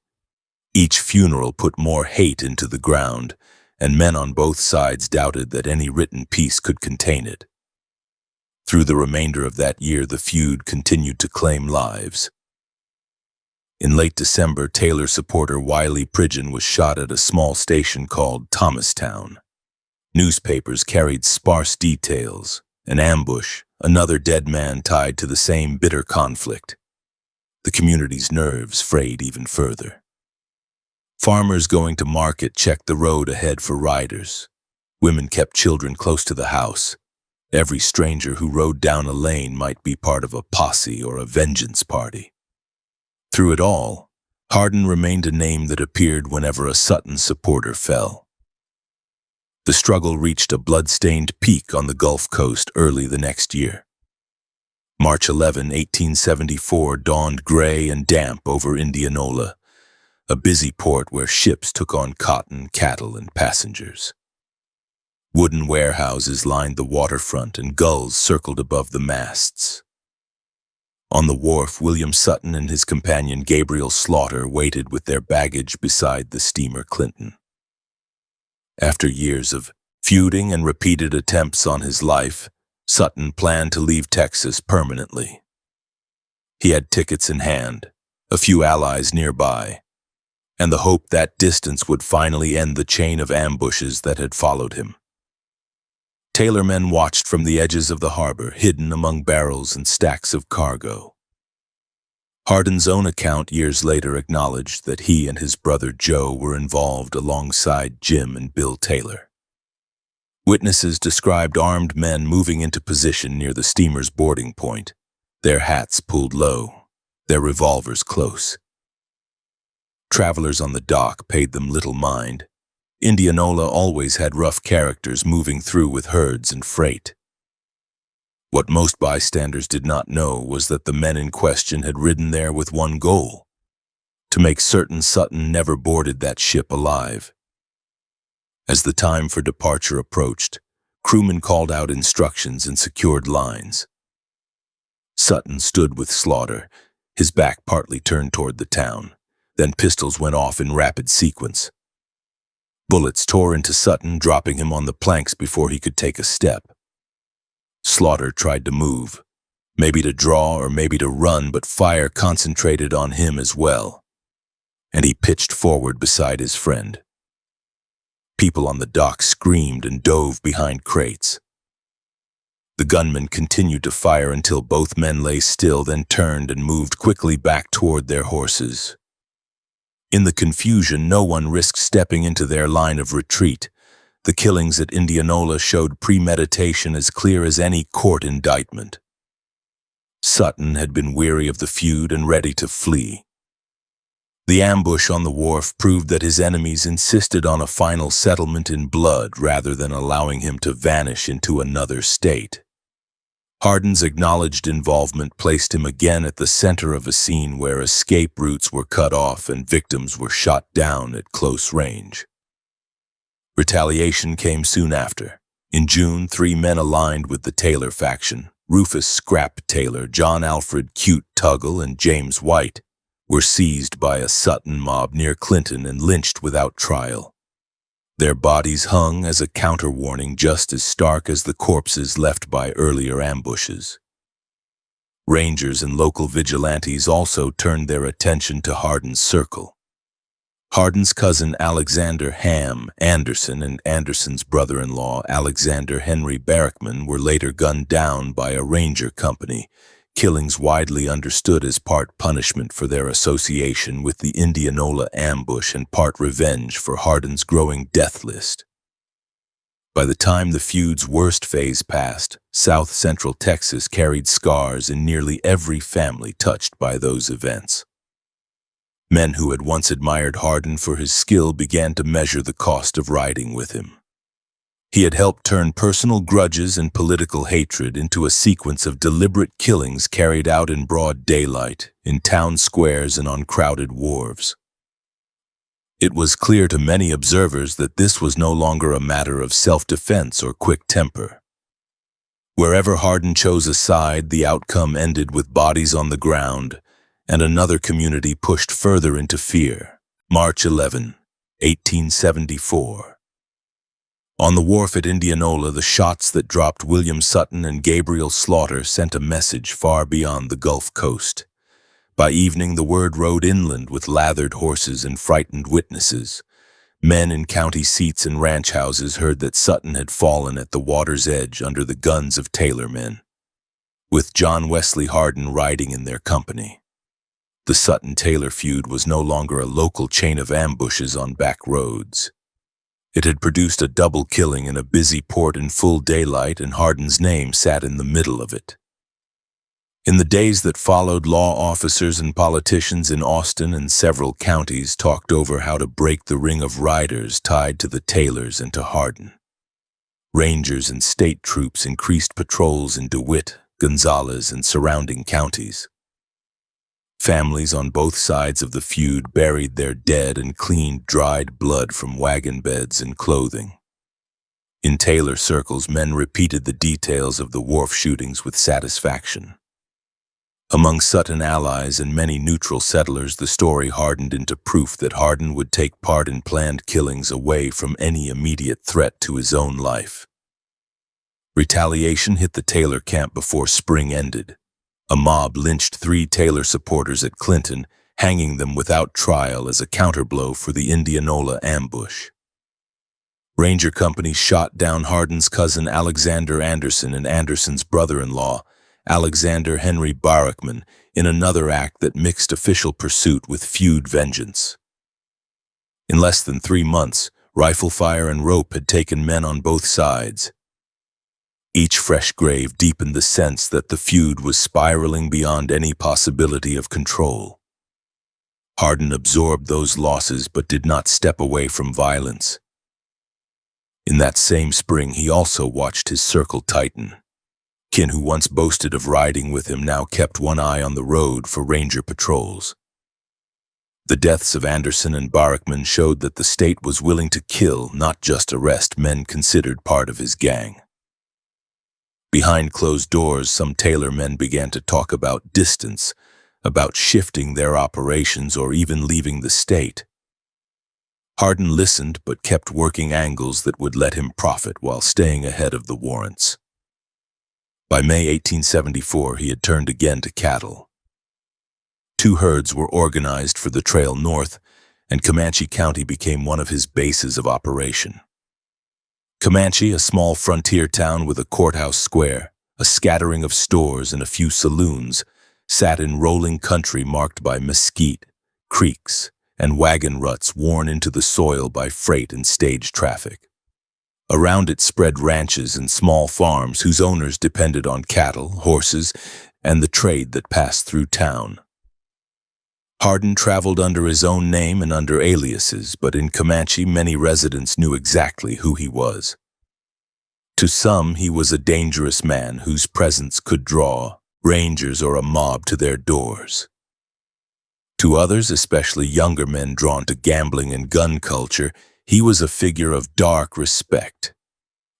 Speaker 1: Each funeral put more hate into the ground, and men on both sides doubted that any written peace could contain it. Through the remainder of that year, the feud continued to claim lives. In late December, Taylor supporter Wiley Pridgeon was shot at a small station called Thomastown. Newspapers carried sparse details: an ambush, another dead man tied to the same bitter conflict. The community's nerves frayed even further. Farmers going to market checked the road ahead for riders. Women kept children close to the house. Every stranger who rode down a lane might be part of a posse or a vengeance party. Through it all, Hardin remained a name that appeared whenever a Sutton supporter fell. The struggle reached a blood-stained peak on the Gulf Coast early the next year. March 11, 1874 dawned gray and damp over Indianola, a busy port where ships took on cotton, cattle, and passengers. Wooden warehouses lined the waterfront and gulls circled above the masts. On the wharf, William Sutton and his companion Gabriel Slaughter waited with their baggage beside the steamer Clinton. After years of feuding and repeated attempts on his life, Sutton planned to leave Texas permanently. He had tickets in hand, a few allies nearby, and the hope that distance would finally end the chain of ambushes that had followed him. Tailor men watched from the edges of the harbor, hidden among barrels and stacks of cargo. Hardin's own account years later acknowledged that he and his brother Joe were involved alongside Jim and Bill Taylor. Witnesses described armed men moving into position near the steamer's boarding point, their hats pulled low, their revolvers close. Travelers on the dock paid them little mind. Indianola always had rough characters moving through with herds and freight. What most bystanders did not know was that the men in question had ridden there with one goal: to make certain Sutton never boarded that ship alive. As the time for departure approached, crewmen called out instructions and secured lines. Sutton stood with Slaughter, his back partly turned toward the town. Then pistols went off in rapid sequence. Bullets tore into Sutton, dropping him on the planks before he could take a step. Slaughter tried to move, maybe to draw or maybe to run, but fire concentrated on him as well, and he pitched forward beside his friend. People on the dock screamed and dove behind crates. The gunmen continued to fire until both men lay still, then turned and moved quickly back toward their horses. In the confusion, no one risked stepping into their line of retreat. The killings at Indianola showed premeditation as clear as any court indictment. Sutton had been weary of the feud and ready to flee. The ambush on the wharf proved that his enemies insisted on a final settlement in blood rather than allowing him to vanish into another state. Hardin's acknowledged involvement placed him again at the center of a scene where escape routes were cut off and victims were shot down at close range. Retaliation came soon after. In June, 3 men aligned with the Taylor faction, Rufus Scrap Taylor, John Alfred Cute Tuggle, and James White, were seized by a Sutton mob near Clinton and lynched without trial. Their bodies hung as a counter-warning just as stark as the corpses left by earlier ambushes. Rangers and local vigilantes also turned their attention to Hardin's circle. Hardin's cousin Alexander Ham Anderson and Anderson's brother-in-law Alexander Henry Barrickman were later gunned down by a ranger company, killings widely understood as part punishment for their association with the Indianola ambush and part revenge for Hardin's growing death list. By the time the feud's worst phase passed, South Central Texas carried scars in nearly every family touched by those events. Men who had once admired Hardin for his skill began to measure the cost of riding with him. He had helped turn personal grudges and political hatred into a sequence of deliberate killings carried out in broad daylight, in town squares and on crowded wharves. It was clear to many observers that this was no longer a matter of self-defense or quick temper. Wherever Hardin chose a side, the outcome ended with bodies on the ground, and another community pushed further into fear. March 11, 1874. On the wharf at Indianola, the shots that dropped William Sutton and Gabriel Slaughter sent a message far beyond the Gulf Coast. By evening, the word rode inland with lathered horses and frightened witnesses. Men in county seats and ranch houses heard that Sutton had fallen at the water's edge under the guns of Taylor men, with John Wesley Hardin riding in their company. The Sutton-Taylor feud was no longer a local chain of ambushes on back roads. It had produced a double killing in a busy port in full daylight, and Hardin's name sat in the middle of it. In the days that followed, law officers and politicians in Austin and several counties talked over how to break the ring of riders tied to the Taylors and to Hardin. Rangers and state troops increased patrols in DeWitt, Gonzales, and surrounding counties. Families on both sides of the feud buried their dead and cleaned dried blood from wagon beds and clothing. In Taylor circles, men repeated the details of the wharf shootings with satisfaction. Among Sutton allies and many neutral settlers, the story hardened into proof that Hardin would take part in planned killings away from any immediate threat to his own life. Retaliation hit the Taylor camp before spring ended. A mob lynched 3 Taylor supporters at Clinton, hanging them without trial as a counterblow for the Indianola ambush. Ranger companies shot down Hardin's cousin Alexander Anderson and Anderson's brother-in-law, Alexander Henry Barackman, in another act that mixed official pursuit with feud vengeance. In less than 3 months, rifle fire and rope had taken men on both sides. Each fresh grave deepened the sense that the feud was spiraling beyond any possibility of control. Hardin absorbed those losses but did not step away from violence. In that same spring, he also watched his circle tighten. Kin who once boasted of riding with him now kept one eye on the road for ranger patrols. The deaths of Anderson and Barackman showed that the state was willing to kill, not just arrest, men considered part of his gang. Behind closed doors, some Taylor men began to talk about distance, about shifting their operations or even leaving the state. Hardin listened but kept working angles that would let him profit while staying ahead of the warrants. By May 1874, he had turned again to cattle. 2 herds were organized for the trail north, and Comanche County became one of his bases of operation. Comanche, a small frontier town with a courthouse square, a scattering of stores and a few saloons, sat in rolling country marked by mesquite, creeks, and wagon ruts worn into the soil by freight and stage traffic. Around it spread ranches and small farms whose owners depended on cattle, horses, and the trade that passed through town. Hardin traveled under his own name and under aliases, but in Comanche many residents knew exactly who he was. To some, he was a dangerous man whose presence could draw rangers or a mob to their doors. To others, especially younger men drawn to gambling and gun culture, he was a figure of dark respect.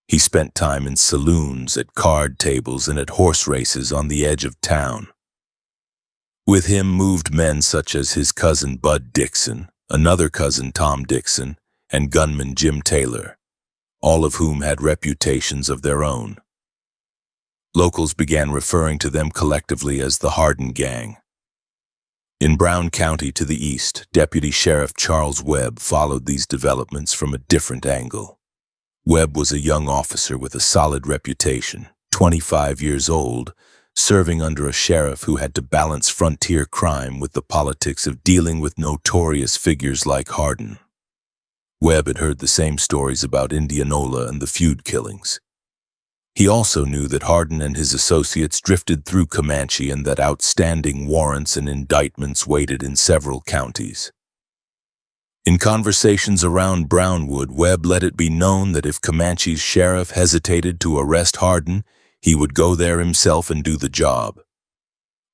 Speaker 1: He spent time in saloons, at card tables, and at horse races on the edge of town. With him moved men such as his cousin Bud Dixon, another cousin Tom Dixon, and gunman Jim Taylor, all of whom had reputations of their own. Locals began referring to them collectively as the Hardin Gang. In Brown County to the east, Deputy Sheriff Charles Webb followed these developments from a different angle. Webb was a young officer with a solid reputation, 25 years old, serving under a sheriff who had to balance frontier crime with the politics of dealing with notorious figures like Hardin. Webb had heard the same stories about Indianola and the feud killings. He also knew that Hardin and his associates drifted through Comanche and that outstanding warrants and indictments waited in several counties. In conversations around Brownwood, Webb let it be known that if Comanche's sheriff hesitated to arrest Hardin, he would go there himself and do the job.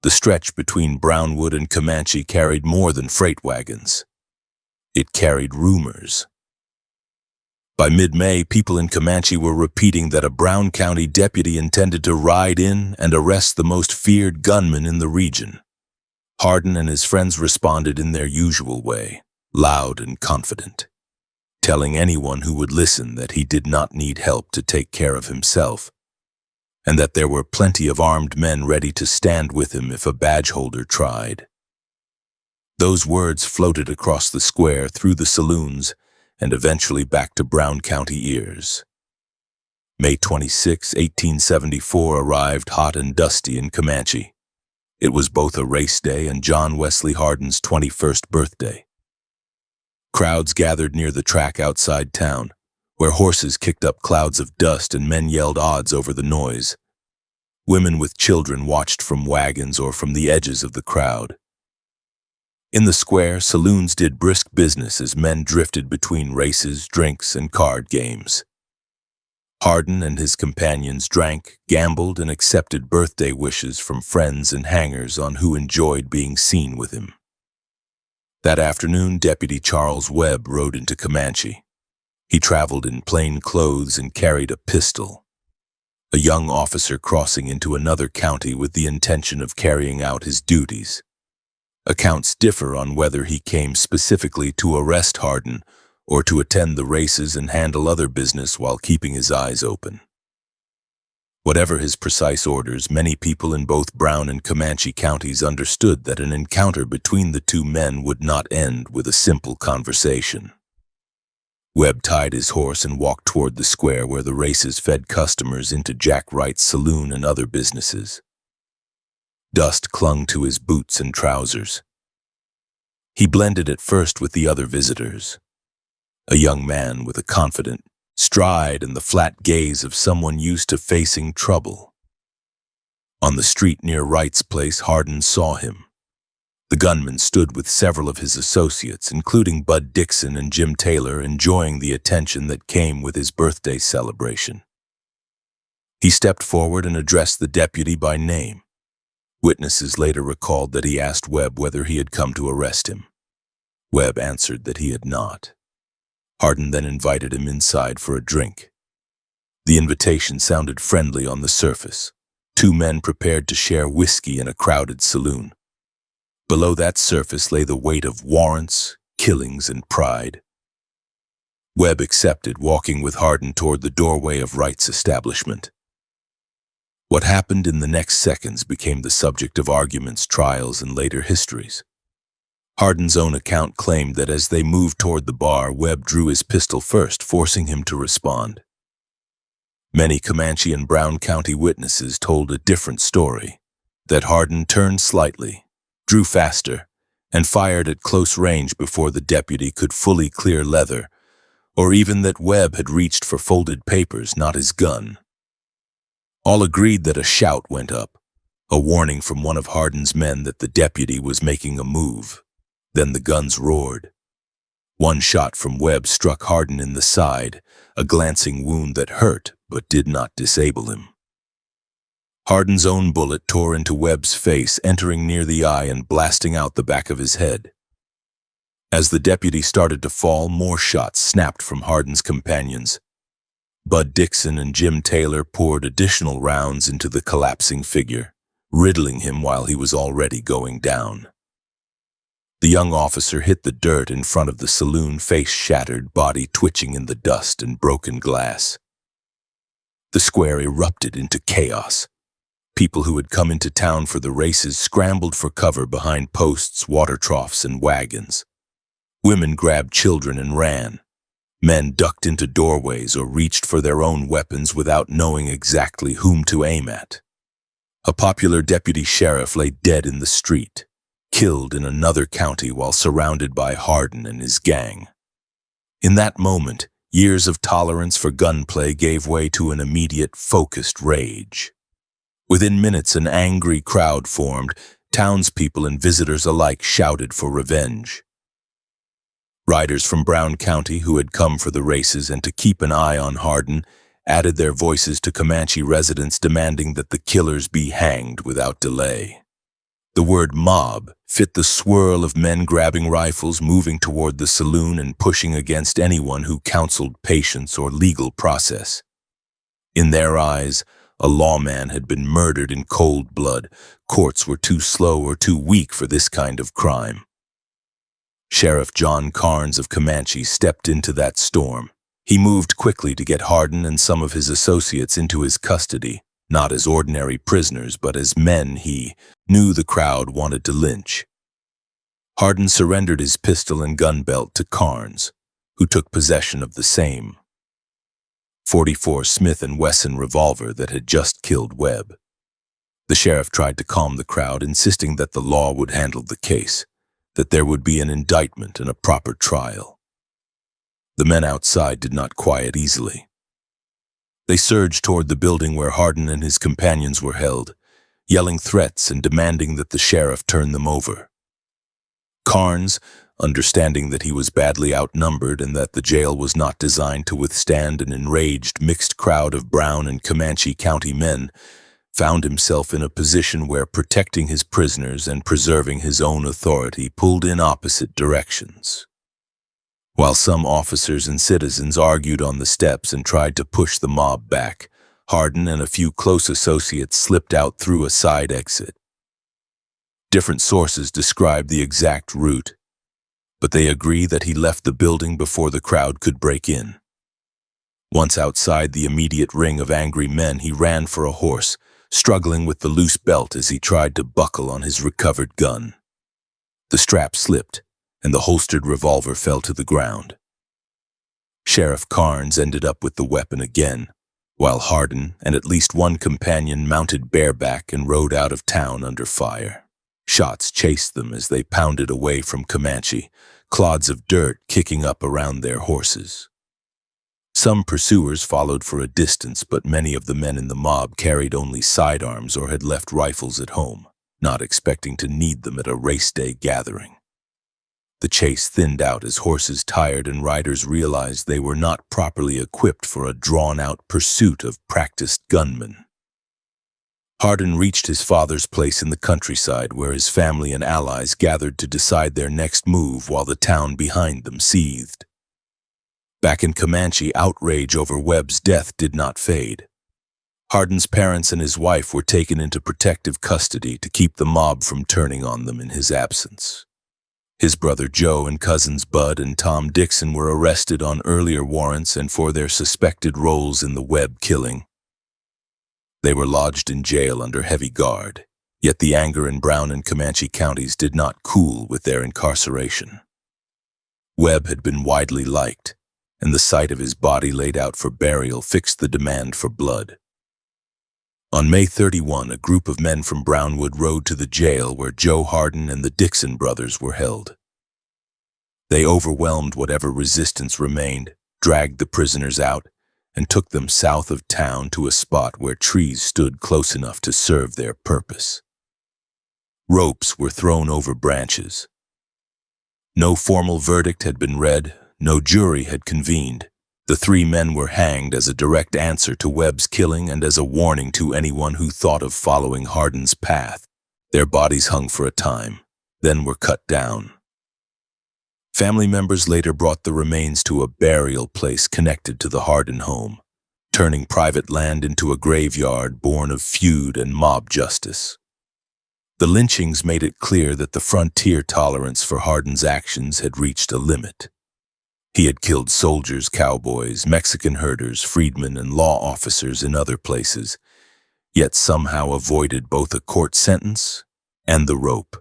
Speaker 1: The stretch between Brownwood and Comanche carried more than freight wagons. It carried rumors. By mid-May, people in Comanche were repeating that a Brown County deputy intended to ride in and arrest the most feared gunman in the region. Hardin and his friends responded in their usual way, loud and confident, telling anyone who would listen that he did not need help to take care of himself, and that there were plenty of armed men ready to stand with him if a badge holder tried. Those words floated across the square, through the saloons, and eventually back to Brown County ears. May 26, 1874 arrived hot and dusty in Comanche. It was both a race day and John Wesley Hardin's 21st birthday. Crowds gathered near the track outside town. where horses kicked up clouds of dust and men yelled odds over the noise. Women with children watched from wagons or from the edges of the crowd. In the square, saloons did brisk business as men drifted between races, drinks, and card games. Hardin and his companions drank, gambled, and accepted birthday wishes from friends and hangers-on who enjoyed being seen with him. That afternoon, Deputy Charles Webb rode into Comanche. He traveled in plain clothes and carried a pistol. A young officer crossing into another county with the intention of carrying out his duties. Accounts differ on whether he came specifically to arrest Hardin or to attend the races and handle other business while keeping his eyes open. Whatever his precise orders, many people in both Brown and Comanche counties understood that an encounter between the two men would not end with a simple conversation. Webb tied his horse and walked toward the square where the races fed customers into Jack Wright's saloon and other businesses. Dust clung to his boots and trousers. He blended at first with the other visitors. A young man with a confident stride and the flat gaze of someone used to facing trouble. On the street near Wright's place, Hardin saw him. The gunman stood with several of his associates, including Bud Dixon and Jim Taylor, enjoying the attention that came with his birthday celebration. He stepped forward and addressed the deputy by name. Witnesses later recalled that he asked Webb whether he had come to arrest him. Webb answered that he had not. Hardin then invited him inside for a drink. The invitation sounded friendly on the surface. Two men prepared to share whiskey in a crowded saloon. Below that surface lay the weight of warrants, killings, and pride. Webb accepted, walking with Hardin toward the doorway of Wright's establishment. What happened in the next seconds became the subject of arguments, trials, and later histories. Hardin's own account claimed that as they moved toward the bar, Webb drew his pistol first, forcing him to respond. Many Comanche and Brown County witnesses told a different story, that Hardin turned slightly, drew faster, and fired at close range before the deputy could fully clear leather, or even that Webb had reached for folded papers, not his gun. All agreed that a shout went up, a warning from one of Hardin's men that the deputy was making a move. Then the guns roared. One shot from Webb struck Hardin in the side, a glancing wound that hurt but did not disable him. Hardin's own bullet tore into Webb's face, entering near the eye and blasting out the back of his head. As the deputy started to fall, more shots snapped from Hardin's companions. Bud Dixon and Jim Taylor poured additional rounds into the collapsing figure, riddling him while he was already going down. The young officer hit the dirt in front of the saloon, face shattered, body twitching in the dust and broken glass. The square erupted into chaos. People who had come into town for the races scrambled for cover behind posts, water troughs, and wagons. Women grabbed children and ran. Men ducked into doorways or reached for their own weapons without knowing exactly whom to aim at. A popular deputy sheriff lay dead in the street, killed in another county while surrounded by Hardin and his gang. In that moment, years of tolerance for gunplay gave way to an immediate, focused rage. Within minutes, an angry crowd formed. Townspeople and visitors alike shouted for revenge. Riders from Brown County who had come for the races and to keep an eye on Hardin added their voices to Comanche residents demanding that the killers be hanged without delay. The word mob fit the swirl of men grabbing rifles, moving toward the saloon and pushing against anyone who counseled patience or legal process. In their eyes, a lawman had been murdered in cold blood. Courts were too slow or too weak for this kind of crime. Sheriff John Carnes of Comanche stepped into that storm. He moved quickly to get Hardin and some of his associates into his custody, not as ordinary prisoners, but as men he knew the crowd wanted to lynch. Hardin surrendered his pistol and gun belt to Carnes, who took possession of the same .44 Smith & Wesson revolver that had just killed Webb. The sheriff tried to calm the crowd, insisting that the law would handle the case, that there would be an indictment and a proper trial. The men outside did not quiet easily. They surged toward the building where Hardin and his companions were held, yelling threats and demanding that the sheriff turn them over. Carnes, understanding that he was badly outnumbered and that the jail was not designed to withstand an enraged mixed crowd of Brown and Comanche County men, found himself in a position where protecting his prisoners and preserving his own authority pulled in opposite directions. While some officers and citizens argued on the steps and tried to push the mob back, Hardin and a few close associates slipped out through a side exit. Different sources describe the exact route, but they agree that he left the building before the crowd could break in. Once outside the immediate ring of angry men, he ran for a horse, struggling with the loose belt as he tried to buckle on his recovered gun. The strap slipped, and the holstered revolver fell to the ground. Sheriff Carnes ended up with the weapon again, while Hardin and at least one companion mounted bareback and rode out of town under fire. Shots chased them as they pounded away from Comanche, clods of dirt kicking up around their horses. Some pursuers followed for a distance, but many of the men in the mob carried only sidearms or had left rifles at home, not expecting to need them at a race day gathering. The chase thinned out as horses tired and riders realized they were not properly equipped for a drawn-out pursuit of practiced gunmen. Hardin reached his father's place in the countryside where his family and allies gathered to decide their next move while the town behind them seethed. Back in Comanche, outrage over Webb's death did not fade. Hardin's parents and his wife were taken into protective custody to keep the mob from turning on them in his absence. His brother Joe and cousins Bud and Tom Dixon were arrested on earlier warrants and for their suspected roles in the Webb killing. They were lodged in jail under heavy guard, yet the anger in Brown and Comanche counties did not cool with their incarceration. Webb had been widely liked, and the sight of his body laid out for burial fixed the demand for blood. On May 31, a group of men from Brownwood rode to the jail where Joe Hardin and the Dixon brothers were held. They overwhelmed whatever resistance remained, dragged the prisoners out, and took them south of town to a spot where trees stood close enough to serve their purpose. Ropes were thrown over branches. No formal verdict had been read, no jury had convened. The three men were hanged as a direct answer to Webb's killing and as a warning to anyone who thought of following Hardin's path. Their bodies hung for a time, then were cut down. Family members later brought the remains to a burial place connected to the Hardin home, turning private land into a graveyard born of feud and mob justice. The lynchings made it clear that the frontier tolerance for Hardin's actions had reached a limit. He had killed soldiers, cowboys, Mexican herders, freedmen, and law officers in other places, yet somehow avoided both a court sentence and the rope.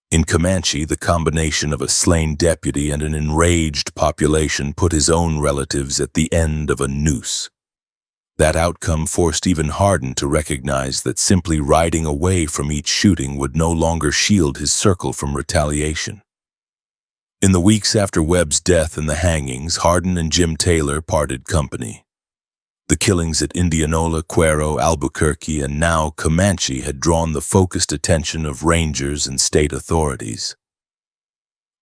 Speaker 1: In Comanche, the combination of a slain deputy and an enraged population put his own relatives at the end of a noose. That outcome forced even Hardin to recognize that simply riding away from each shooting would no longer shield his circle from retaliation. In the weeks after Webb's death and the hangings, Hardin and Jim Taylor parted company. The killings at Indianola, Cuero, Albuquerque, and now Comanche had drawn the focused attention of rangers and state authorities.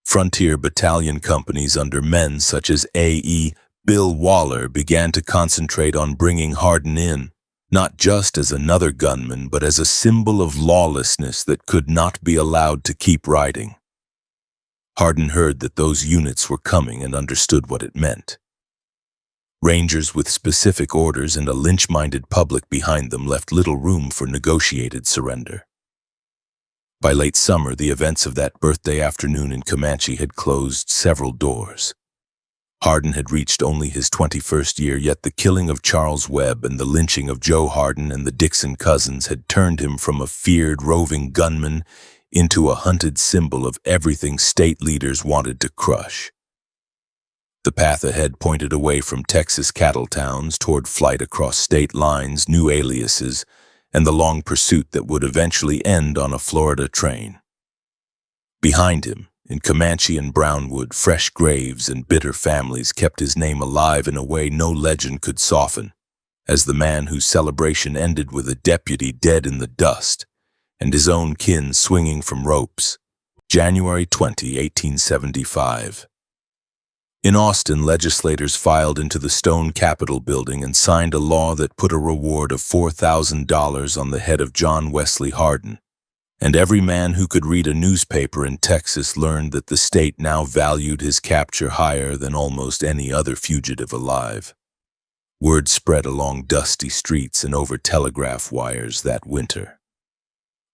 Speaker 1: Frontier battalion companies under men such as A.E. Bill Waller began to concentrate on bringing Hardin in, not just as another gunman, but as a symbol of lawlessness that could not be allowed to keep riding. Hardin heard that those units were coming and understood what it meant. Rangers with specific orders and a lynch-minded public behind them left little room for negotiated surrender. By late summer, the events of that birthday afternoon in Comanche had closed several doors. Hardin had reached only his 21st year, yet the killing of Charles Webb and the lynching of Joe Hardin and the Dixon cousins had turned him from a feared roving gunman into a hunted symbol of everything state leaders wanted to crush. The path ahead pointed away from Texas cattle towns toward flight across state lines, new aliases, and the long pursuit that would eventually end on a Florida train. Behind him, In Comanche and Brownwood, fresh graves and bitter families kept his name alive in a way no legend could soften, as the man whose celebration ended with a deputy dead in the dust and his own kin swinging from ropes. January 20, 1875. In Austin, legislators filed into the stone Capitol building and signed a law that put a reward of $4,000 on the head of John Wesley Hardin, and every man who could read a newspaper in Texas learned that the state now valued his capture higher than almost any other fugitive alive. Word spread along dusty streets and over telegraph wires that winter.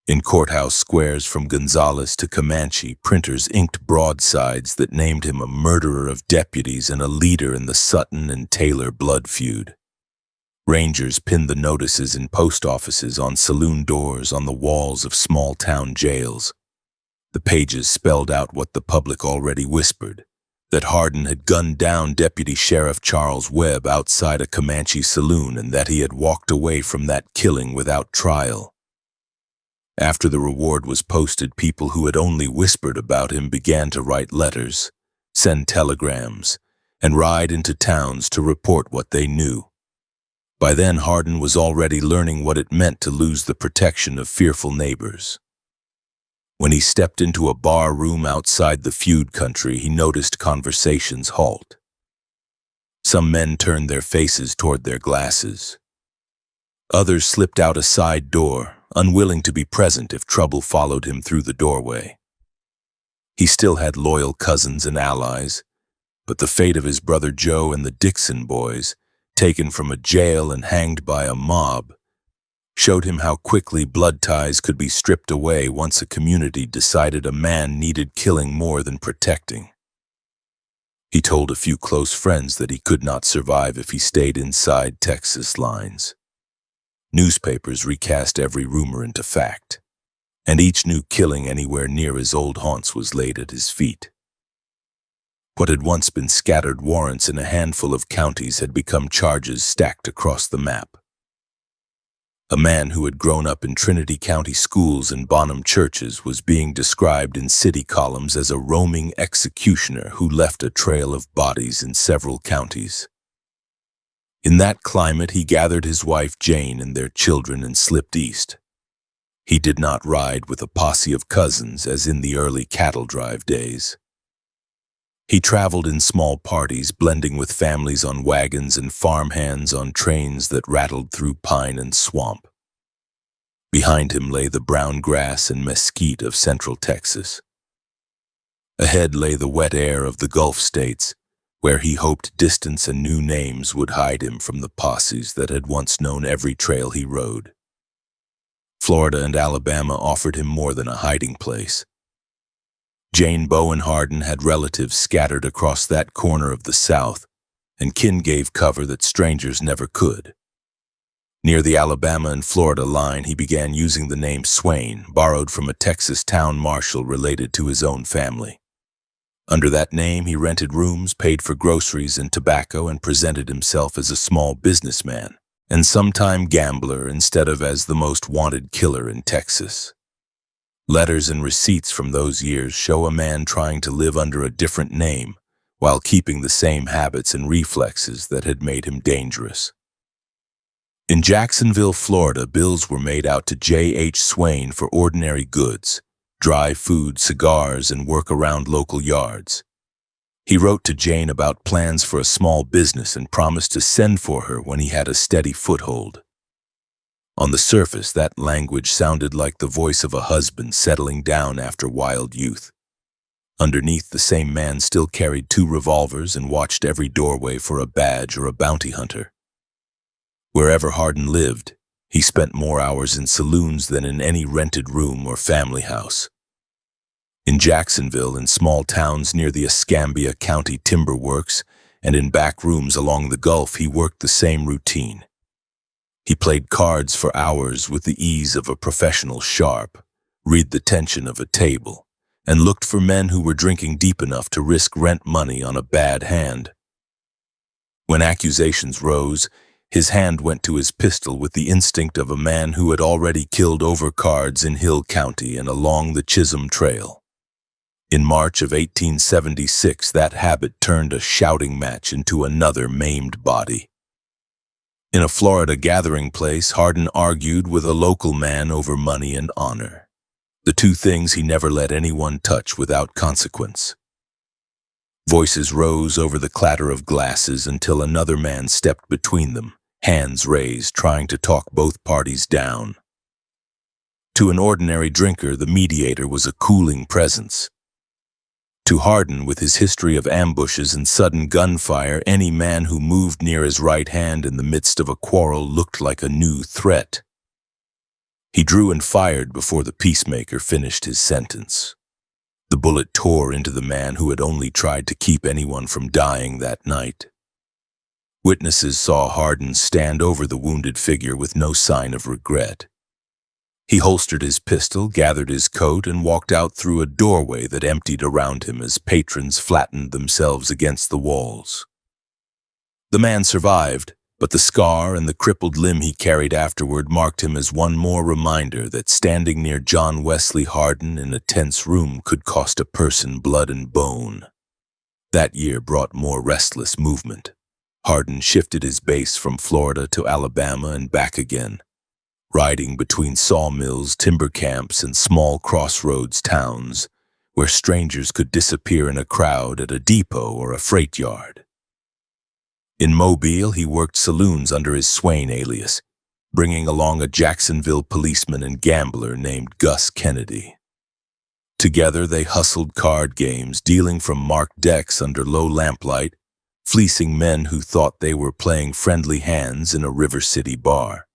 Speaker 1: In courthouse squares from Gonzales to Comanche, printers inked broadsides that named him a murderer of deputies and a leader in the Sutton and Taylor blood feud. Rangers pinned the notices in post offices, on saloon doors, on the walls of small-town jails. The pages spelled out what the public already whispered, that Hardin had gunned down Deputy Sheriff Charles Webb outside a Comanche saloon and that he had walked away from that killing without trial. After the reward was posted, people who had only whispered about him began to write letters, send telegrams, and ride into towns to report what they knew. By then, Hardin was already learning what it meant to lose the protection of fearful neighbors. When he stepped into a bar room outside the feud country, he noticed conversations halt. Some men turned their faces toward their glasses. Others slipped out a side door, unwilling to be present if trouble followed him through the doorway. He still had loyal cousins and allies, but the fate of his brother Joe and the Dixon boys, taken from a jail and hanged by a mob, showed him how quickly blood ties could be stripped away once a community decided a man needed killing more than protecting. He told a few close friends that he could not survive if he stayed inside Texas lines. Newspapers recast every rumor into fact, and each new killing anywhere near his old haunts was laid at his feet. What had once been scattered warrants in a handful of counties had become charges stacked across the map. A man who had grown up in Trinity County schools and Bonham churches was being described in city columns as a roaming executioner who left a trail of bodies in several counties. In that climate, he gathered his wife Jane and their children and slipped east. He did not ride with a posse of cousins as in the early cattle drive days. He traveled in small parties, blending with families on wagons and farmhands on trains that rattled through pine and swamp. Behind him lay the brown grass and mesquite of central Texas. Ahead lay the wet air of the Gulf states, where he hoped distance and new names would hide him from the posses that had once known every trail he rode. Florida and Alabama offered him more than a hiding place. Jane Bowen Hardin had relatives scattered across that corner of the South, and kin gave cover that strangers never could. Near the Alabama and Florida line, he began using the name Swain, borrowed from a Texas town marshal related to his own family. Under that name, he rented rooms, paid for groceries and tobacco, and presented himself as a small businessman, and sometime gambler instead of as the most wanted killer in Texas. Letters and receipts from those years show a man trying to live under a different name while keeping the same habits and reflexes that had made him dangerous. In Jacksonville, Florida, bills were made out to J.H. Swain for ordinary goods, dry food, cigars, and work around local yards. He wrote to Jane about plans for a small business and promised to send for her when he had a steady foothold. On the surface, that language sounded like the voice of a husband settling down after wild youth. Underneath, the same man still carried 2 revolvers and watched every doorway for a badge or a bounty hunter. Wherever Hardin lived, he spent more hours in saloons than in any rented room or family house. In Jacksonville, in small towns near the Escambia County Timber Works, and in back rooms along the Gulf, he worked the same routine. He played cards for hours with the ease of a professional sharp, read the tension of a table, and looked for men who were drinking deep enough to risk rent money on a bad hand. When accusations rose, his hand went to his pistol with the instinct of a man who had already killed over cards in Hill County and along the Chisholm Trail. In March of 1876, that habit turned a shouting match into another maimed body. In a Florida gathering place, Hardin argued with a local man over money and honor, the two things he never let anyone touch without consequence. Voices rose over the clatter of glasses until another man stepped between them, hands raised, trying to talk both parties down. To an ordinary drinker, the mediator was a cooling presence. To Hardin, with his history of ambushes and sudden gunfire, any man who moved near his right hand in the midst of a quarrel looked like a new threat. He drew and fired before the peacemaker finished his sentence. The bullet tore into the man who had only tried to keep anyone from dying that night. Witnesses saw Hardin stand over the wounded figure with no sign of regret. He holstered his pistol, gathered his coat, and walked out through a doorway that emptied around him as patrons flattened themselves against the walls. The man survived, but the scar and the crippled limb he carried afterward marked him as one more reminder that standing near John Wesley Hardin in a tense room could cost a person blood and bone. That year brought more restless movement. Hardin shifted his base from Florida to Alabama and back again, riding between sawmills, timber camps, and small crossroads towns where strangers could disappear in a crowd at a depot or a freight yard. In Mobile, he worked saloons under his Swain alias, bringing along a Jacksonville policeman and gambler named Gus Kennedy. Together, they hustled card games, dealing from marked decks under low lamplight, fleecing men who thought they were playing friendly hands in a River City bar.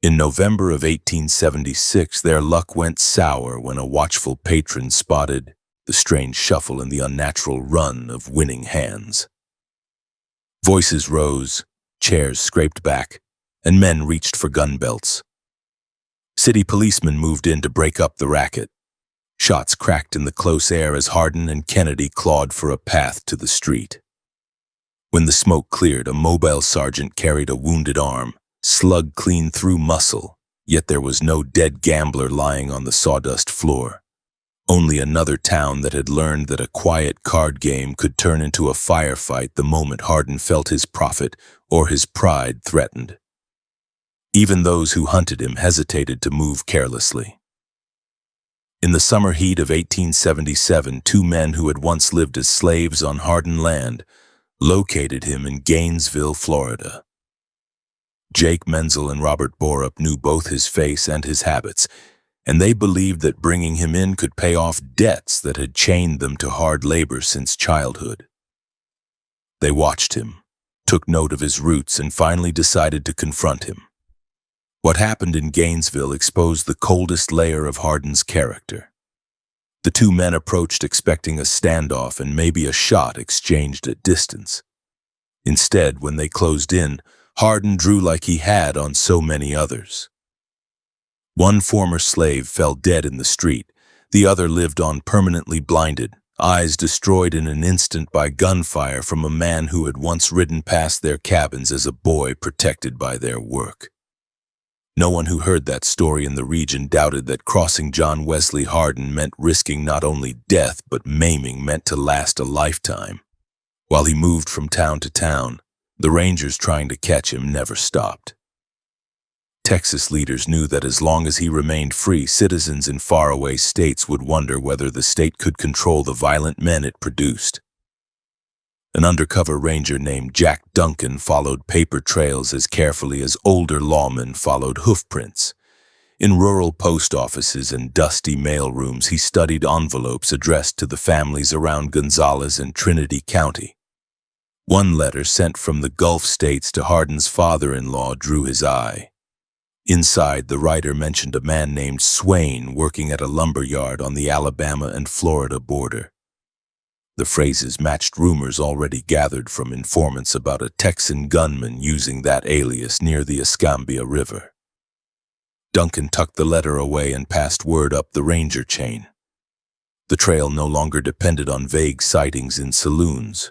Speaker 1: In November of 1876, their luck went sour when a watchful patron spotted the strange shuffle and the unnatural run of winning hands. Voices rose, chairs scraped back, and men reached for gun belts. City policemen moved in to break up the racket. Shots cracked in the close air as Hardin and Kennedy clawed for a path to the street. When the smoke cleared, a mobile sergeant carried a wounded arm, slug clean through muscle, yet there was no dead gambler lying on the sawdust floor. Only another town that had learned that a quiet card game could turn into a firefight the moment Hardin felt his profit or his pride threatened. Even those who hunted him hesitated to move carelessly. In the summer heat of 1877, two men who had once lived as slaves on Hardin land located him in Gainesville, Florida. Jake Menzel and Robert Borup knew both his face and his habits, and they believed that bringing him in could pay off debts that had chained them to hard labor since childhood. They watched him, took note of his roots, and finally decided to confront him. What happened in Gainesville exposed the coldest layer of Hardin's character. The two men approached expecting a standoff and maybe a shot exchanged at distance. Instead, when they closed in, Hardin drew like he had on so many others. One former slave fell dead in the street. The other lived on permanently blinded, eyes destroyed in an instant by gunfire from a man who had once ridden past their cabins as a boy protected by their work. No one who heard that story in the region doubted that crossing John Wesley Hardin meant risking not only death but maiming meant to last a lifetime. While he moved from town to town, the Rangers trying to catch him never stopped. Texas leaders knew that as long as he remained free, citizens in faraway states would wonder whether the state could control the violent men it produced. An undercover ranger named Jack Duncan followed paper trails as carefully as older lawmen followed hoofprints. In rural post offices and dusty mail rooms, he studied envelopes addressed to the families around Gonzales and Trinity County. One letter sent from the Gulf states to Hardin's father-in-law drew his eye. Inside, the writer mentioned a man named Swain working at a lumber yard on the Alabama and Florida border. The phrases matched rumors already gathered from informants about a Texan gunman using that alias near the Escambia River. Duncan tucked the letter away and passed word up the ranger chain. The trail no longer depended on vague sightings in saloons.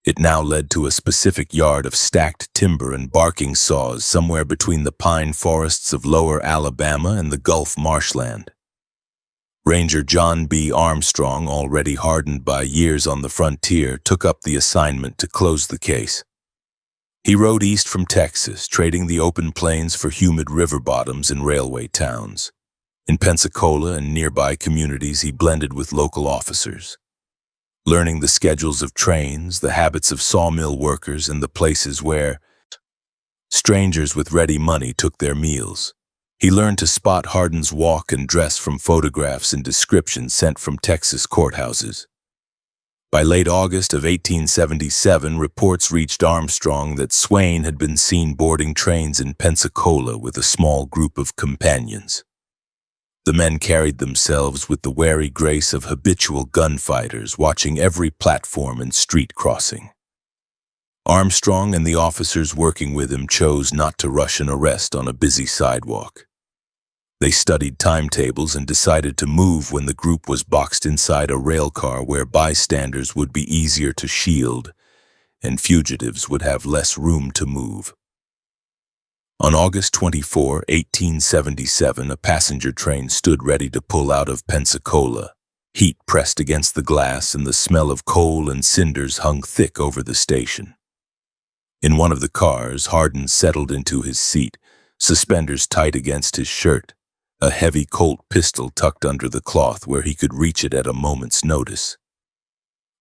Speaker 1: It now led to a specific yard of stacked timber and barking saws somewhere between the pine forests of lower Alabama and the Gulf marshland. Ranger John B. Armstrong, already hardened by years on the frontier, took up the assignment to close the case. He rode east from Texas, trading the open plains for humid river bottoms and railway towns. In Pensacola and nearby communities, he blended with local officers, learning the schedules of trains, the habits of sawmill workers, and the places where strangers with ready money took their meals. He learned to spot Hardin's walk and dress from photographs and descriptions sent from Texas courthouses. By late August of 1877, reports reached Armstrong that Swain had been seen boarding trains in Pensacola with a small group of companions. The men carried themselves with the wary grace of habitual gunfighters, watching every platform and street crossing. Armstrong and the officers working with him chose not to rush an arrest on a busy sidewalk. They studied timetables and decided to move when the group was boxed inside a rail car where bystanders would be easier to shield and fugitives would have less room to move. On August 24, 1877, a passenger train stood ready to pull out of Pensacola. Heat pressed against the glass and the smell of coal and cinders hung thick over the station. In one of the cars, Hardin settled into his seat, suspenders tight against his shirt, a heavy Colt pistol tucked under the cloth where he could reach it at a moment's notice.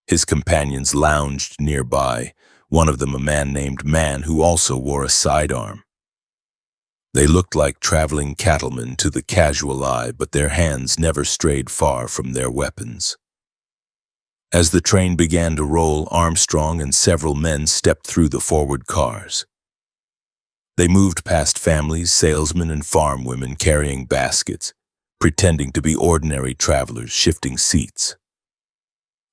Speaker 1: His companions lounged nearby, one of them a man named Man who also wore a sidearm. They looked like traveling cattlemen to the casual eye, but their hands never strayed far from their weapons. As the train began to roll, Armstrong and several men stepped through the forward cars. They moved past families, salesmen, and farm women carrying baskets, pretending to be ordinary travelers shifting seats.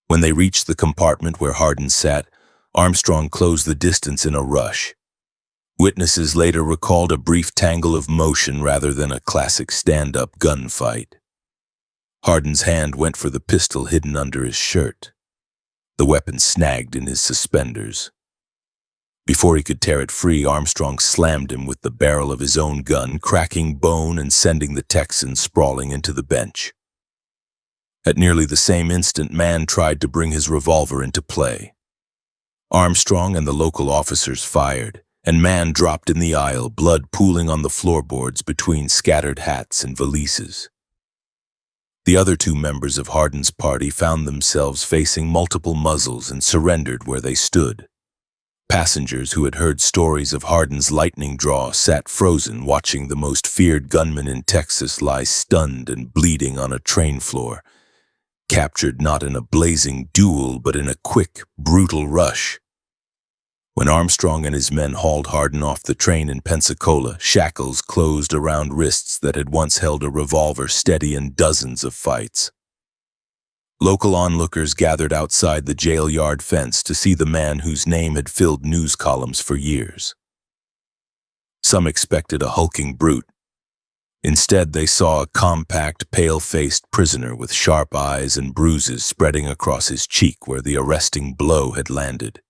Speaker 1: When they reached the compartment where Hardin sat, Armstrong closed the distance in a rush. Witnesses later recalled a brief tangle of motion rather than a classic stand-up gunfight. Hardin's hand went for the pistol hidden under his shirt. The weapon snagged in his suspenders. Before he could tear it free, Armstrong slammed him with the barrel of his own gun, cracking bone and sending the Texan sprawling into the bench. At nearly the same instant, Man tried to bring his revolver into play. Armstrong and the local officers fired, and Man dropped in the aisle, blood pooling on the floorboards between scattered hats and valises. The other two members of Hardin's party found themselves facing multiple muzzles and surrendered where they stood. Passengers who had heard stories of Hardin's lightning draw sat frozen, watching the most feared gunman in Texas lie stunned and bleeding on a train floor, captured not in a blazing duel but in a quick, brutal rush. When Armstrong and his men hauled Hardin off the train in Pensacola, shackles closed around wrists that had once held a revolver steady in dozens of fights. Local onlookers gathered outside the jail yard fence to see the man whose name had filled news columns for years. Some expected a hulking brute. Instead, they saw a compact, pale-faced prisoner with sharp eyes and bruises spreading across his cheek where the arresting blow had landed.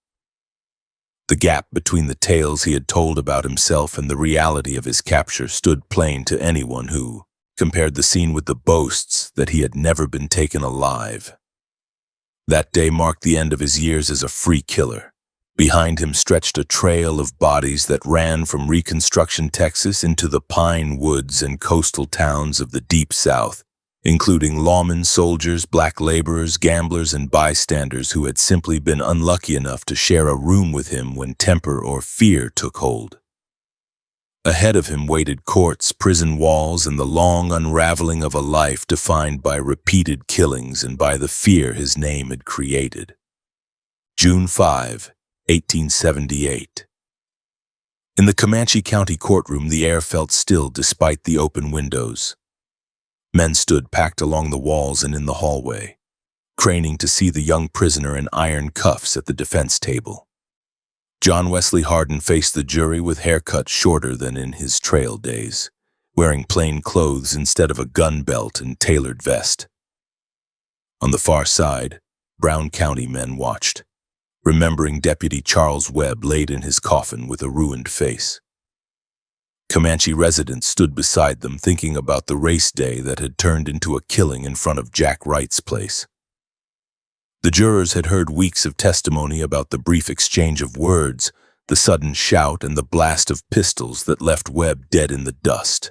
Speaker 1: The gap between the tales he had told about himself and the reality of his capture stood plain to anyone who compared the scene with the boasts that he had never been taken alive. That day marked the end of his years as a free killer. Behind him stretched a trail of bodies that ran from Reconstruction, Texas into the pine woods and coastal towns of the Deep South, including lawmen, soldiers, black laborers, gamblers, and bystanders who had simply been unlucky enough to share a room with him when temper or fear took hold. Ahead of him waited courts, prison walls, and the long unraveling of a life defined by repeated killings and by the fear his name had created. June 5, 1878. In the Comanche County courtroom, the air felt still despite the open windows. Men stood packed along the walls and in the hallway, craning to see the young prisoner in iron cuffs at the defense table. John Wesley Hardin faced the jury with hair cut shorter than in his trail days, wearing plain clothes instead of a gun belt and tailored vest. On the far side, Brown County men watched, remembering Deputy Charles Webb laid in his coffin with a ruined face. Comanche residents stood beside them thinking about the race day that had turned into a killing in front of Jack Wright's place. The jurors had heard weeks of testimony about the brief exchange of words, the sudden shout, and the blast of pistols that left Webb dead in the dust.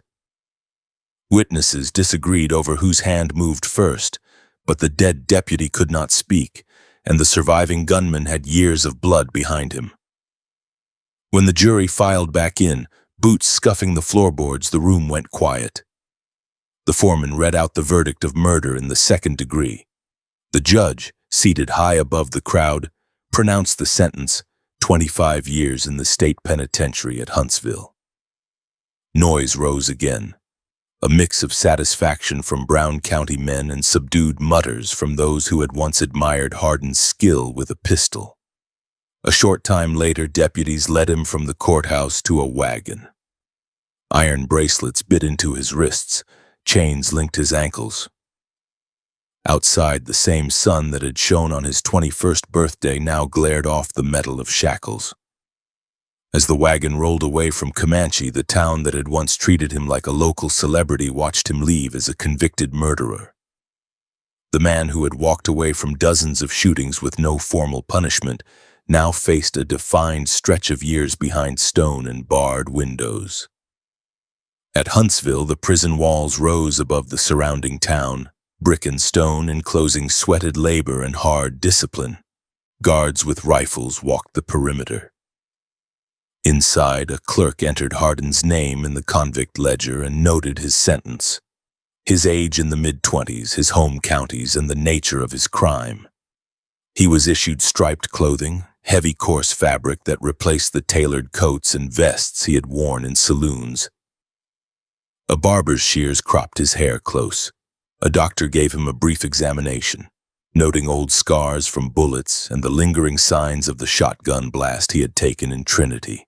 Speaker 1: Witnesses disagreed over whose hand moved first, but the dead deputy could not speak, and the surviving gunman had years of blood behind him. When the jury filed back in, boots scuffing the floorboards, the room went quiet. The foreman read out the verdict of murder in the second degree. The judge, seated high above the crowd, pronounced the sentence, 25 years in the state penitentiary at Huntsville. Noise rose again, a mix of satisfaction from Brown County men and subdued mutters from those who had once admired Hardin's skill with a pistol. A short time later, deputies led him from the courthouse to a wagon. Iron bracelets bit into his wrists, chains linked his ankles. Outside, the same sun that had shone on his 21st birthday now glared off the metal of shackles. As the wagon rolled away from Comanche, the town that had once treated him like a local celebrity watched him leave as a convicted murderer. The man who had walked away from dozens of shootings with no formal punishment now faced a defined stretch of years behind stone and barred windows. At Huntsville, the prison walls rose above the surrounding town, brick and stone enclosing sweated labor and hard discipline. Guards with rifles walked the perimeter. Inside, a clerk entered Hardin's name in the convict ledger and noted his sentence, his age in the mid-20s, his home counties, and the nature of his crime. He was issued striped clothing, heavy coarse fabric that replaced the tailored coats and vests he had worn in saloons. A barber's shears cropped his hair close. A doctor gave him a brief examination, noting old scars from bullets and the lingering signs of the shotgun blast he had taken in Trinity.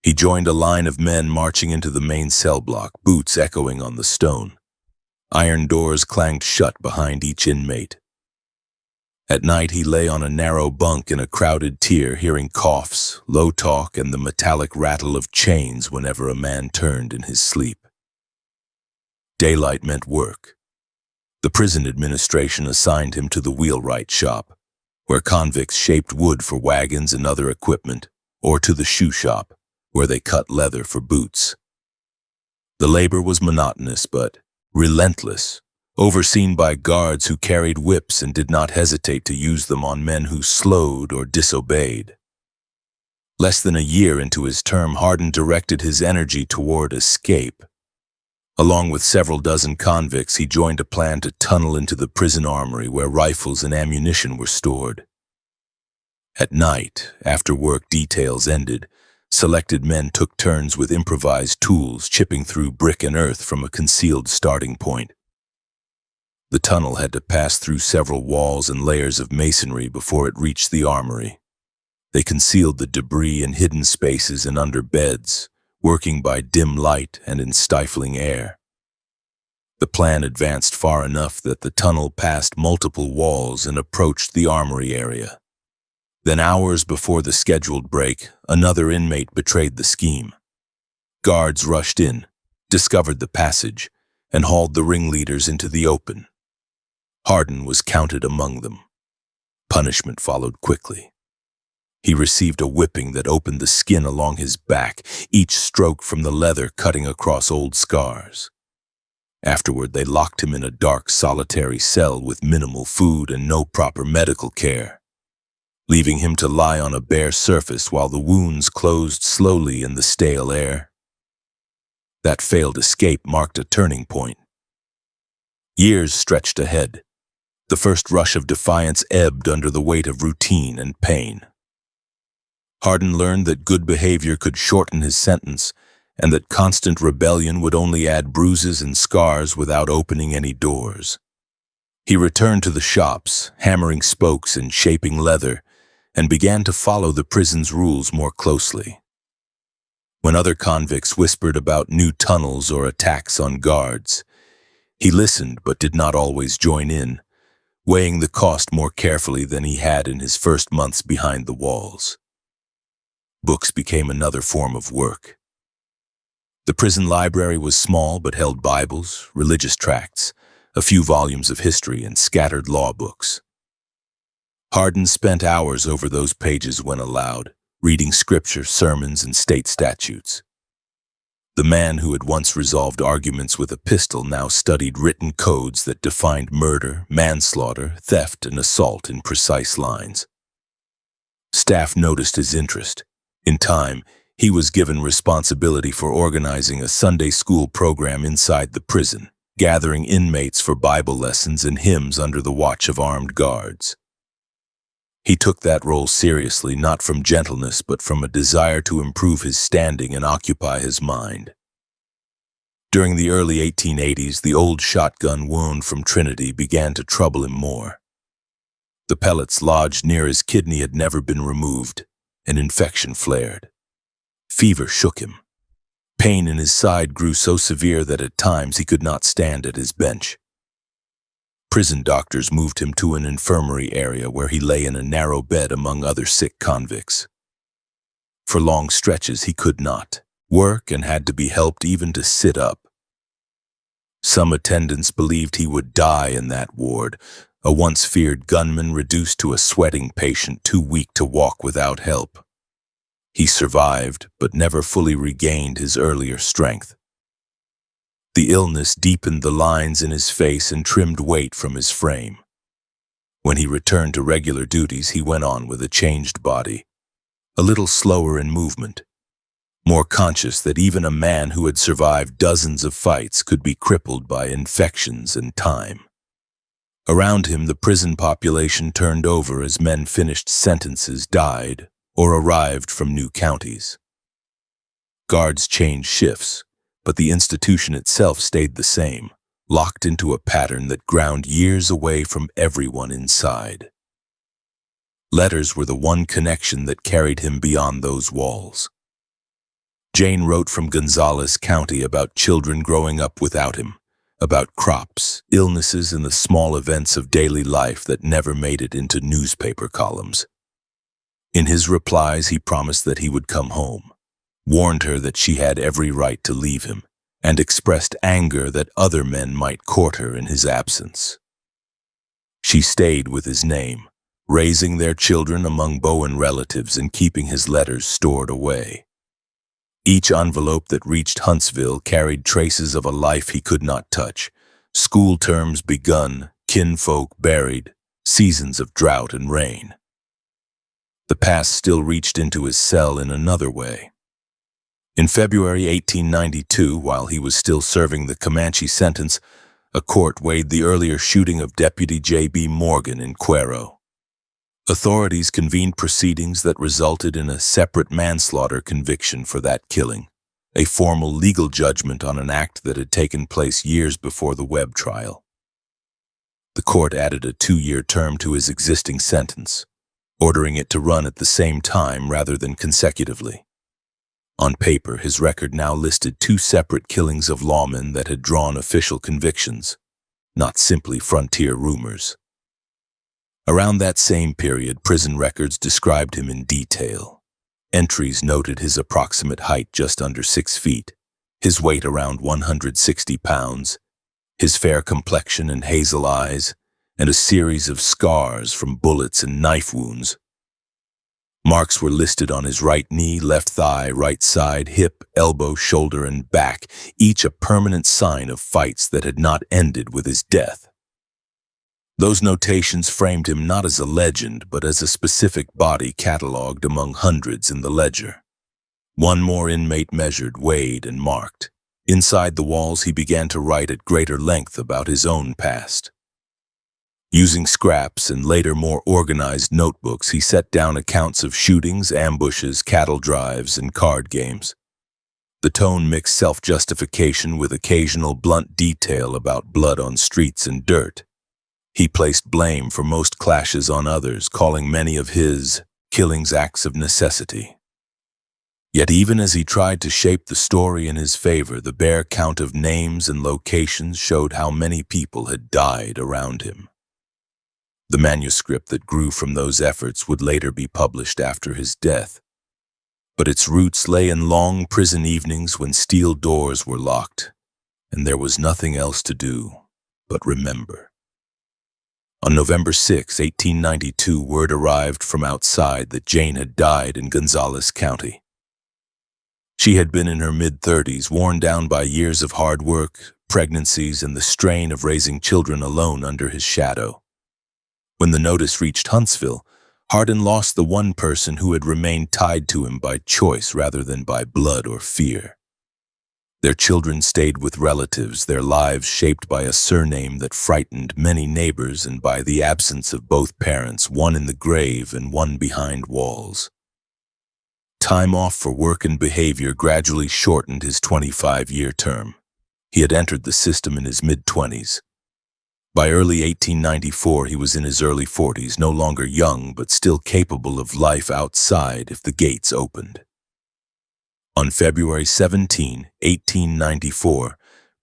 Speaker 1: He joined a line of men marching into the main cell block, boots echoing on the stone. Iron doors clanged shut behind each inmate. At night, he lay on a narrow bunk in a crowded tier, hearing coughs, low talk, and the metallic rattle of chains whenever a man turned in his sleep. Daylight meant work. The prison administration assigned him to the wheelwright shop, where convicts shaped wood for wagons and other equipment, or to the shoe shop, where they cut leather for boots. The labor was monotonous but relentless, overseen by guards who carried whips and did not hesitate to use them on men who slowed or disobeyed. Less than a year into his term, Hardin directed his energy toward escape. Along with several dozen convicts, he joined a plan to tunnel into the prison armory where rifles and ammunition were stored. At night, after work details ended, selected men took turns with improvised tools, chipping through brick and earth from a concealed starting point. The tunnel had to pass through several walls and layers of masonry before it reached the armory. They concealed the debris in hidden spaces and under beds, working by dim light and in stifling air. The plan advanced far enough that the tunnel passed multiple walls and approached the armory area. Then, hours before the scheduled break, another inmate betrayed the scheme. Guards rushed in, discovered the passage, and hauled the ringleaders into the open. Hardin was counted among them. Punishment followed quickly. He received a whipping that opened the skin along his back, each stroke from the leather cutting across old scars. Afterward, they locked him in a dark, solitary cell with minimal food and no proper medical care, leaving him to lie on a bare surface while the wounds closed slowly in the stale air. That failed escape marked a turning point. Years stretched ahead. The first rush of defiance ebbed under the weight of routine and pain. Hardin learned that good behavior could shorten his sentence, and that constant rebellion would only add bruises and scars without opening any doors. He returned to the shops, hammering spokes and shaping leather, and began to follow the prison's rules more closely. When other convicts whispered about new tunnels or attacks on guards, he listened but did not always join in, weighing the cost more carefully than he had in his first months behind the walls. Books became another form of work. The prison library was small but held Bibles, religious tracts, a few volumes of history, and scattered law books. Hardin spent hours over those pages when allowed, reading scripture, sermons, and state statutes. The man who had once resolved arguments with a pistol now studied written codes that defined murder, manslaughter, theft, and assault in precise lines. Staff noticed his interest. In time, he was given responsibility for organizing a Sunday school program inside the prison, gathering inmates for Bible lessons and hymns under the watch of armed guards. He took that role seriously, not from gentleness, but from a desire to improve his standing and occupy his mind. During the early 1880s, the old shotgun wound from Trinity began to trouble him more. The pellets lodged near his kidney had never been removed. An infection flared. Fever shook him. Pain in his side grew so severe that at times he could not stand at his bench. Prison doctors moved him to an infirmary area where he lay in a narrow bed among other sick convicts. For long stretches he could not work and had to be helped even to sit up. Some attendants believed he would die in that ward, a once feared gunman reduced to a sweating patient too weak to walk without help. He survived, but never fully regained his earlier strength. The illness deepened the lines in his face and trimmed weight from his frame. When he returned to regular duties, he went on with a changed body, a little slower in movement, more conscious that even a man who had survived dozens of fights could be crippled by infections and time. Around him, the prison population turned over as men finished sentences, died, or arrived from new counties. Guards changed shifts, but the institution itself stayed the same, locked into a pattern that ground years away from everyone inside. Letters were the one connection that carried him beyond those walls. Jane wrote from Gonzales County about children growing up without him, about crops, illnesses, and the small events of daily life that never made it into newspaper columns. In his replies, he promised that he would come home, warned her that she had every right to leave him, and expressed anger that other men might court her in his absence. She stayed with his name, raising their children among Bowen relatives and keeping his letters stored away. Each envelope that reached Huntsville carried traces of a life he could not touch, school terms begun, kinfolk buried, seasons of drought and rain. The past still reached into his cell in another way. In February 1892, while he was still serving the Comanche sentence, a court weighed the earlier shooting of Deputy J.B. Morgan in Cuero. Authorities convened proceedings that resulted in a separate manslaughter conviction for that killing, a formal legal judgment on an act that had taken place years before the Webb trial. The court added a 2-year term to his existing sentence, ordering it to run at the same time rather than consecutively. On paper, his record now listed 2 separate killings of lawmen that had drawn official convictions, not simply frontier rumors. Around that same period, prison records described him in detail. Entries noted his approximate height just under 6 feet, his weight around 160 pounds, his fair complexion and hazel eyes, and a series of scars from bullets and knife wounds. Marks were listed on his right knee, left thigh, right side, hip, elbow, shoulder, and back, each a permanent sign of fights that had not ended with his death. Those notations framed him not as a legend, but as a specific body catalogued among hundreds in the ledger. One more inmate measured, weighed, and marked. Inside the walls, he began to write at greater length about his own past. Using scraps and later more organized notebooks, he set down accounts of shootings, ambushes, cattle drives, and card games. The tone mixed self-justification with occasional blunt detail about blood on streets and dirt. He placed blame for most clashes on others, calling many of his killings acts of necessity. Yet even as he tried to shape the story in his favor, the bare count of names and locations showed how many people had died around him. The manuscript that grew from those efforts would later be published after his death. but its roots lay in long prison evenings when steel doors were locked, and there was nothing else to do but remember. On November 6, 1892, word arrived from outside that Jane had died in Gonzales County. She had been in her mid-30s, worn down by years of hard work, pregnancies, and the strain of raising children alone under his shadow. When the notice reached Huntsville, Hardin lost the one person who had remained tied to him by choice rather than by blood or fear. Their children stayed with relatives, their lives shaped by a surname that frightened many neighbors and by the absence of both parents, one in the grave and one behind walls. Time off for work and behavior gradually shortened his 25-year term. He had entered the system in his mid-20s. By early 1894, he was in his early 40s, no longer young but still capable of life outside if the gates opened. On February 17, 1894,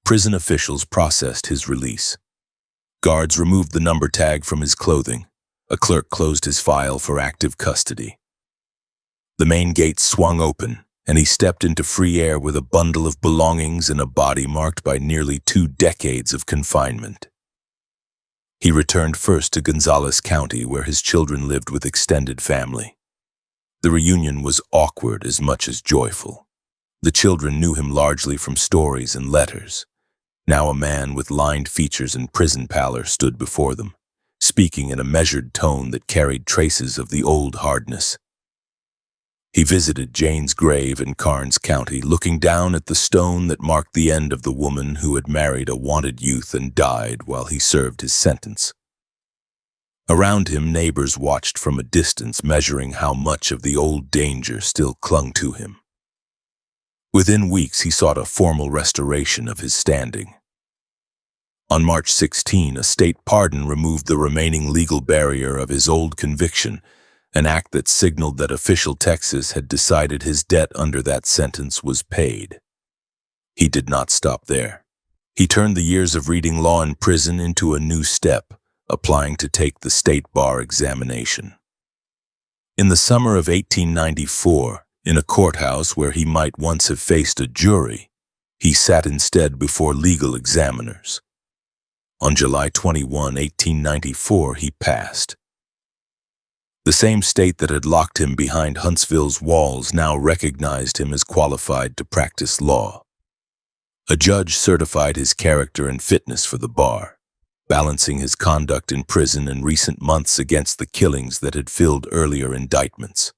Speaker 1: prison officials processed his release. Guards removed the number tag from his clothing. A clerk closed his file for active custody. The main gates swung open, and he stepped into free air with a bundle of belongings and a body marked by nearly 2 decades of confinement. He returned first to Gonzales County, where his children lived with extended family. The reunion was awkward as much as joyful. The children knew him largely from stories and letters. Now a man with lined features and prison pallor stood before them, speaking in a measured tone that carried traces of the old hardness. He visited Jane's grave in Karnes County, looking down at the stone that marked the end of the woman who had married a wanted youth and died while he served his sentence. Around him, neighbors watched from a distance, measuring how much of the old danger still clung to him. Within weeks, he sought a formal restoration of his standing. On March 16, a state pardon removed the remaining legal barrier of his old conviction, an act that signaled that official Texas had decided his debt under that sentence was paid. He did not stop there. He turned the years of reading law in prison into a new step, applying to take the state bar examination. In the summer of 1894, in a courthouse where he might once have faced a jury, he sat instead before legal examiners. On July 21, 1894, he passed. The same state that had locked him behind Huntsville's walls now recognized him as qualified to practice law. A judge certified his character and fitness for the bar, balancing his conduct in prison in recent months against the killings that had filled earlier indictments.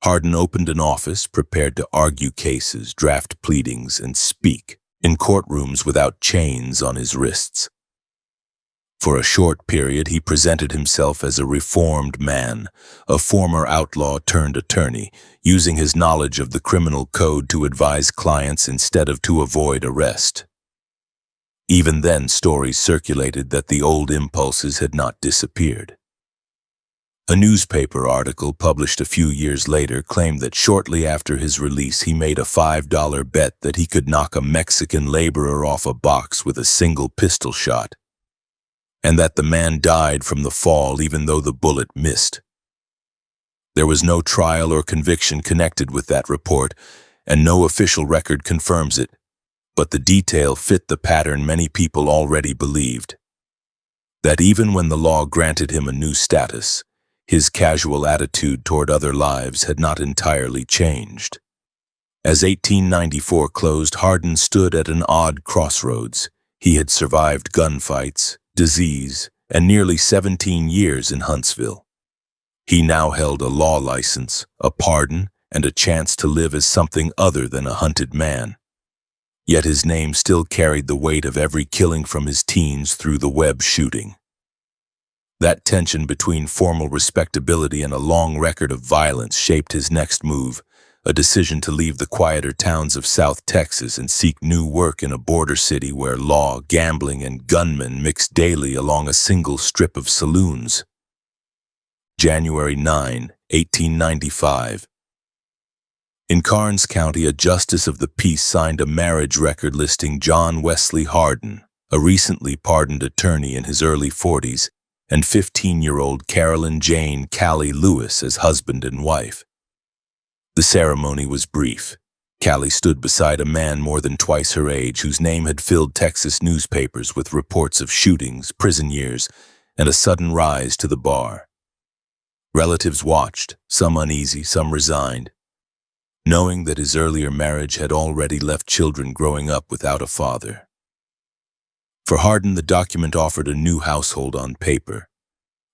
Speaker 1: Hardin opened an office prepared to argue cases, draft pleadings, and speak in courtrooms without chains on his wrists. For a short period, he presented himself as a reformed man, a former outlaw turned attorney, using his knowledge of the criminal code to advise clients instead of to avoid arrest. Even then, stories circulated that the old impulses had not disappeared. A newspaper article published a few years later claimed that shortly after his release he made a $5 bet that he could knock a Mexican laborer off a box with a single pistol shot, and that the man died from the fall even though the bullet missed. There was no trial or conviction connected with that report, and no official record confirms it, but the detail fit the pattern many people already believed. That even when the law granted him a new status, his casual attitude toward other lives had not entirely changed. As 1894 closed, Hardin stood at an odd crossroads. He had survived gunfights, disease, and nearly 17 years in Huntsville. He now held a law license, a pardon, and a chance to live as something other than a hunted man. Yet his name still carried the weight of every killing from his teens through the Webb shooting. That tension between formal respectability and a long record of violence shaped his next move, a decision to leave the quieter towns of South Texas and seek new work in a border city where law, gambling, and gunmen mixed daily along a single strip of saloons. January 9, 1895. In Karnes County, a justice of the peace signed a marriage record listing John Wesley Hardin, a recently pardoned attorney in his early 40s, and 15-year-old Carolyn Jane Callie Lewis as husband and wife. The ceremony was brief. Callie stood beside a man more than twice her age whose name had filled Texas newspapers with reports of shootings, prison years, and a sudden rise to the bar. Relatives watched, some uneasy, some resigned, knowing that his earlier marriage had already left children growing up without a father. For Hardin, the document offered a new household on paper,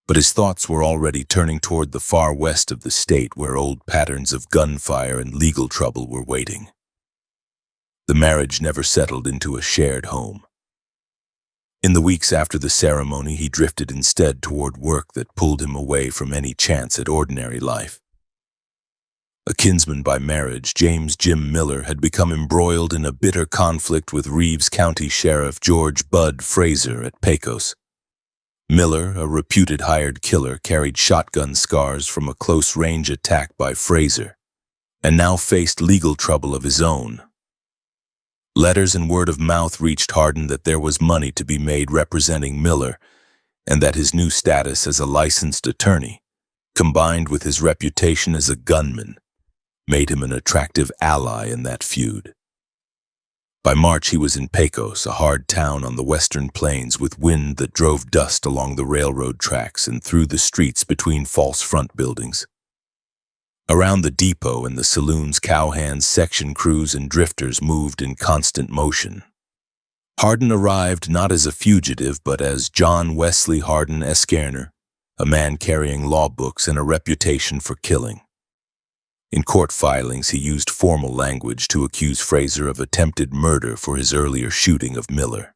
Speaker 1: but his thoughts were already turning toward the far west of the state where old patterns of gunfire and legal trouble were waiting. The marriage never settled into a shared home. In the weeks after the ceremony, he drifted instead toward work that pulled him away from any chance at ordinary life. A kinsman by marriage, James Jim Miller had become embroiled in a bitter conflict with Reeves County Sheriff George Bud Fraser at Pecos. Miller, a reputed hired killer, carried shotgun scars from a close-range attack by Fraser, and now faced legal trouble of his own. Letters and word of mouth reached Hardin that there was money to be made representing Miller, and that his new status as a licensed attorney, combined with his reputation as a gunman, made him an attractive ally in that feud. By March, he was in Pecos, a hard town on the western plains with wind that drove dust along the railroad tracks and through the streets between false front buildings. Around the depot and the saloons, cowhands, section crews, and drifters moved in constant motion. Hardin arrived not as a fugitive, but as John Wesley Hardin Esquerner, a man carrying law books and a reputation for killing. In court filings, he used formal language to accuse Fraser of attempted murder for his earlier shooting of Miller.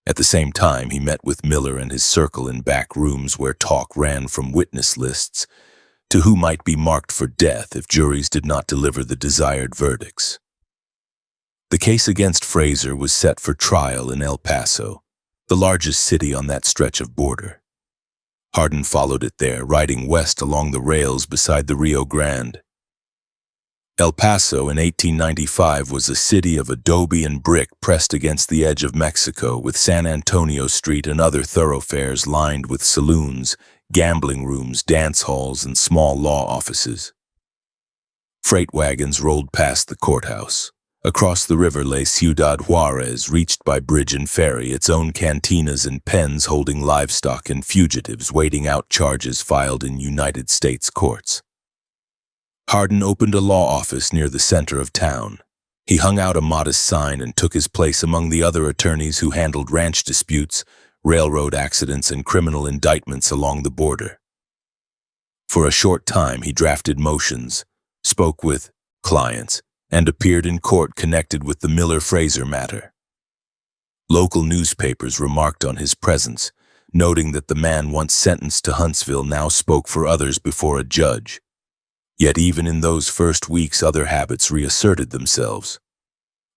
Speaker 1: At the same time, he met with Miller and his circle in back rooms where talk ran from witness lists to who might be marked for death if juries did not deliver the desired verdicts. The case against Fraser was set for trial in El Paso, the largest city on that stretch of border. Hardin followed it there, riding west along the rails beside the Rio Grande. El Paso in 1895 was a city of adobe and brick pressed against the edge of Mexico, with San Antonio Street and other thoroughfares lined with saloons, gambling rooms, dance halls, and small law offices. Freight wagons rolled past the courthouse. Across the river lay Ciudad Juarez, reached by bridge and ferry, its own cantinas and pens holding livestock and fugitives waiting out charges filed in United States courts. Hardin opened a law office near the center of town. He hung out a modest sign and took his place among the other attorneys who handled ranch disputes, railroad accidents, and criminal indictments along the border. For a short time, he drafted motions, spoke with clients, and appeared in court connected with the Miller-Fraser matter. Local newspapers remarked on his presence, noting that the man once sentenced to Huntsville now spoke for others before a judge. Yet even in those first weeks, other habits reasserted themselves.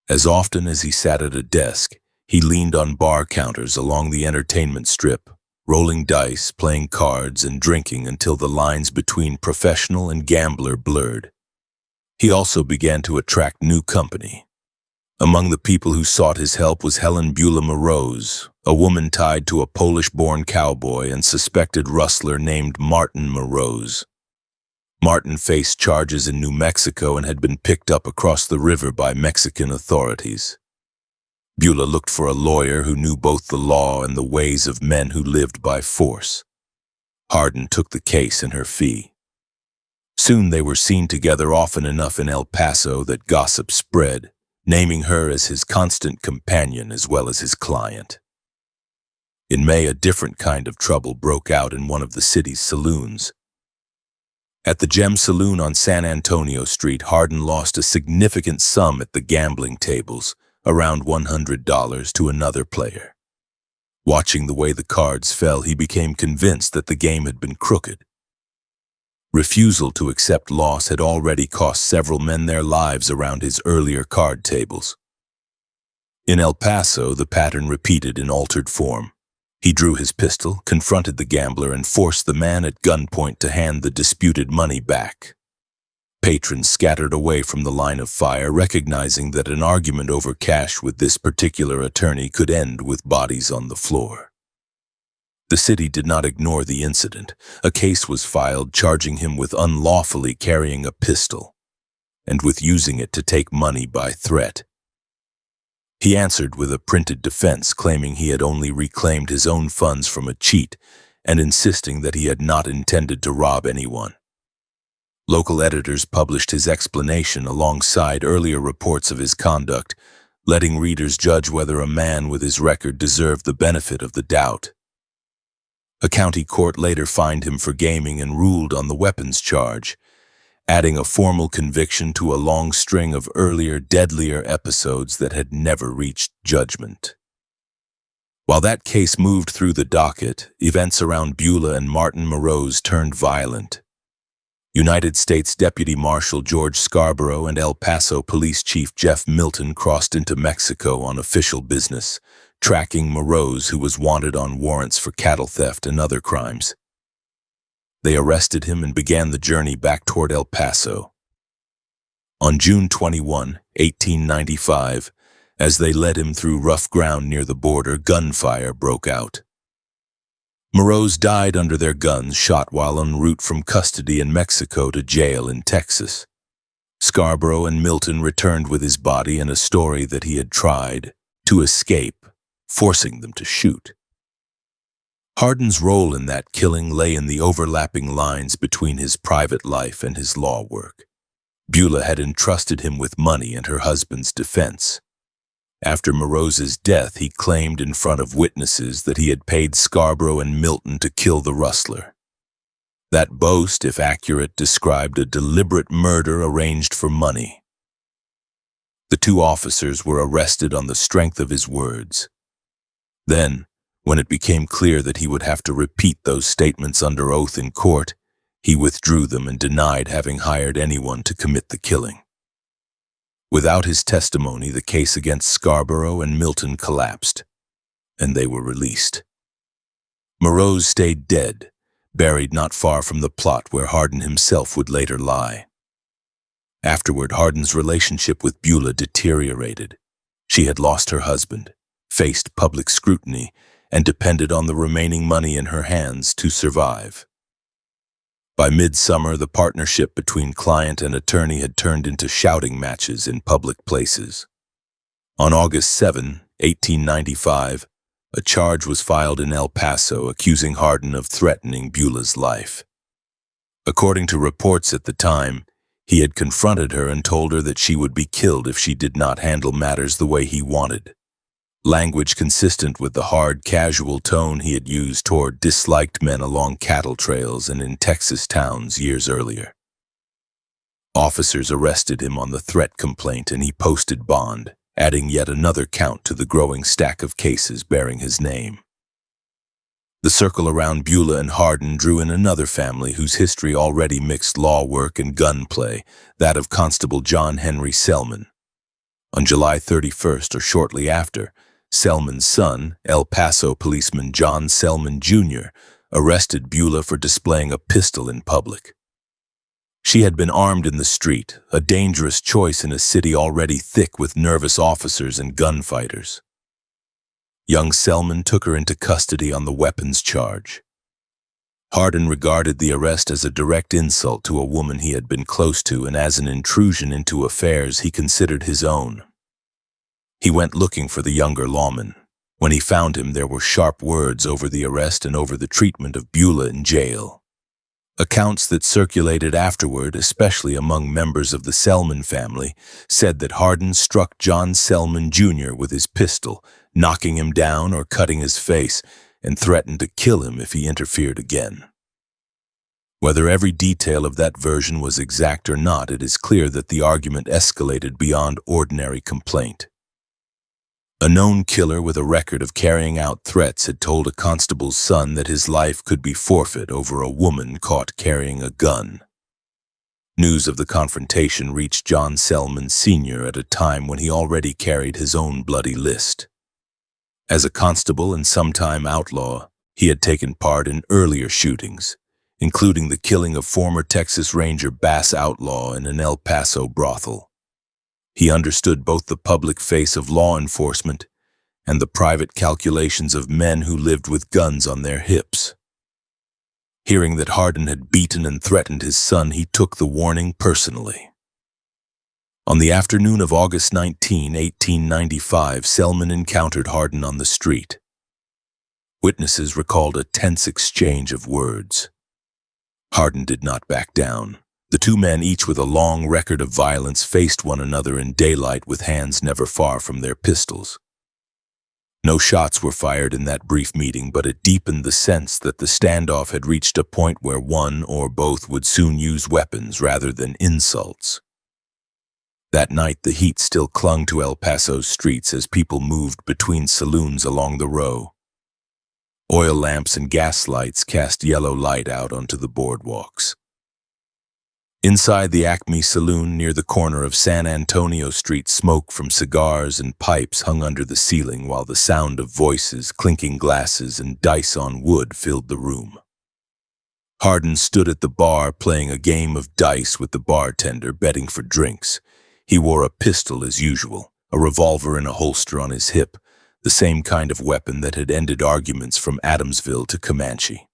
Speaker 1: As often as he sat at a desk, he leaned on bar counters along the entertainment strip, rolling dice, playing cards, and drinking until the lines between professional and gambler blurred. He also began to attract new company. Among the people who sought his help was Helen Beulah Moroz, a woman tied to a Polish-born cowboy and suspected rustler named Martin Moroz. Martin faced charges in New Mexico and had been picked up across the river by Mexican authorities. Beulah looked for a lawyer who knew both the law and the ways of men who lived by force. Hardin took the case and her fee. Soon they were seen together often enough in El Paso that gossip spread, naming her as his constant companion as well as his client. In May, a different kind of trouble broke out in one of the city's saloons. At the Gem Saloon on San Antonio Street, Hardin lost a significant sum at the gambling tables, around $100, to another player. Watching the way the cards fell, he became convinced that the game had been crooked. Refusal to accept loss had already cost several men their lives around his earlier card tables. In El Paso, the pattern repeated in altered form. He drew his pistol, confronted the gambler, and forced the man at gunpoint to hand the disputed money back. Patrons scattered away from the line of fire, recognizing that an argument over cash with this particular attorney could end with bodies on the floor. The city did not ignore the incident. A case was filed charging him with unlawfully carrying a pistol. and with using it to take money by threat. He answered with a printed defense, claiming he had only reclaimed his own funds from a cheat and insisting that he had not intended to rob anyone. Local editors published his explanation alongside earlier reports of his conduct, letting readers judge whether a man with his record deserved the benefit of the doubt. A county court later fined him for gaming and ruled on the weapons charge, adding a formal conviction to a long string of earlier, deadlier episodes that had never reached judgment. While that case moved through the docket, events around Beulah and Martin Moreau's turned violent. United States Deputy Marshal George Scarborough and El Paso Police Chief Jeff Milton crossed into Mexico on official business, tracking Moreau's, who was wanted on warrants for cattle theft and other crimes. They arrested him and began the journey back toward El Paso. On June 21, 1895, as they led him through rough ground near the border, gunfire broke out. Moreau's died under their guns, shot while en route from custody in Mexico to jail in Texas. Scarborough and Milton returned with his body and a story that he had tried to escape, forcing them to shoot. Hardin's role in that killing lay in the overlapping lines between his private life and his law work. Beulah had entrusted him with money and her husband's defense. After Moreau's death, he claimed in front of witnesses that he had paid Scarborough and Milton to kill the rustler. That boast, if accurate, described a deliberate murder arranged for money. The two officers were arrested on the strength of his words. Then, when it became clear that he would have to repeat those statements under oath in court, he withdrew them and denied having hired anyone to commit the killing. Without his testimony, the case against Scarborough and Milton collapsed, and they were released. Moreau stayed dead, buried not far from the plot where Hardin himself would later lie. Afterward, Hardin's relationship with Beulah deteriorated. She had lost her husband, faced public scrutiny, and depended on the remaining money in her hands to survive. By midsummer, the partnership between client and attorney had turned into shouting matches in public places. On August 7, 1895, a charge was filed in El Paso accusing Hardin of threatening Beulah's life. According to reports at the time, he had confronted her and told her that she would be killed if she did not handle matters the way he wanted. Language consistent with the hard, casual tone he had used toward disliked men along cattle trails and in Texas towns years earlier. Officers arrested him on the threat complaint and he posted bond, adding yet another count to the growing stack of cases bearing his name. The circle around Beulah and Hardin drew in another family whose history already mixed law work and gunplay, that of Constable John Henry Selman. On July 31st, or shortly after, Selman's son, El Paso policeman John Selman Jr., arrested Beulah for displaying a pistol in public. She had been armed in the street, a dangerous choice in a city already thick with nervous officers and gunfighters. Young Selman took her into custody on the weapons charge. Hardin regarded the arrest as a direct insult to a woman he had been close to and as an intrusion into affairs he considered his own. He went looking for the younger lawman. When he found him, there were sharp words over the arrest and over the treatment of Beulah in jail. Accounts that circulated afterward, especially among members of the Selman family, said that Hardin struck John Selman Jr. with his pistol, knocking him down or cutting his face, and threatened to kill him if he interfered again. Whether every detail of that version was exact or not, it is clear that the argument escalated beyond ordinary complaint. A known killer with a record of carrying out threats had told a constable's son that his life could be forfeit over a woman caught carrying a gun. News of the confrontation reached John Selman Sr. at a time when he already carried his own bloody list. As a constable and sometime outlaw, he had taken part in earlier shootings, including the killing of former Texas Ranger Bass Outlaw in an El Paso brothel. He understood both the public face of law enforcement and the private calculations of men who lived with guns on their hips. Hearing that Hardin had beaten and threatened his son, he took the warning personally. On the afternoon of August 19, 1895, Selman encountered Hardin on the street. Witnesses recalled a tense exchange of words. Hardin did not back down. The two men, each with a long record of violence, faced one another in daylight with hands never far from their pistols. No shots were fired in that brief meeting, but it deepened the sense that the standoff had reached a point where one or both would soon use weapons rather than insults. That night, the heat still clung to El Paso's streets as people moved between saloons along the row. Oil lamps and gas lights cast yellow light out onto the boardwalks. Inside the Acme Saloon near the corner of San Antonio Street, smoke from cigars and pipes hung under the ceiling while the sound of voices, clinking glasses, and dice on wood filled the room. Hardin stood at the bar playing a game of dice with the bartender, betting for drinks. He wore a pistol as usual, a revolver in a holster on his hip, the same kind of weapon that had ended arguments from Adamsville to Comanche.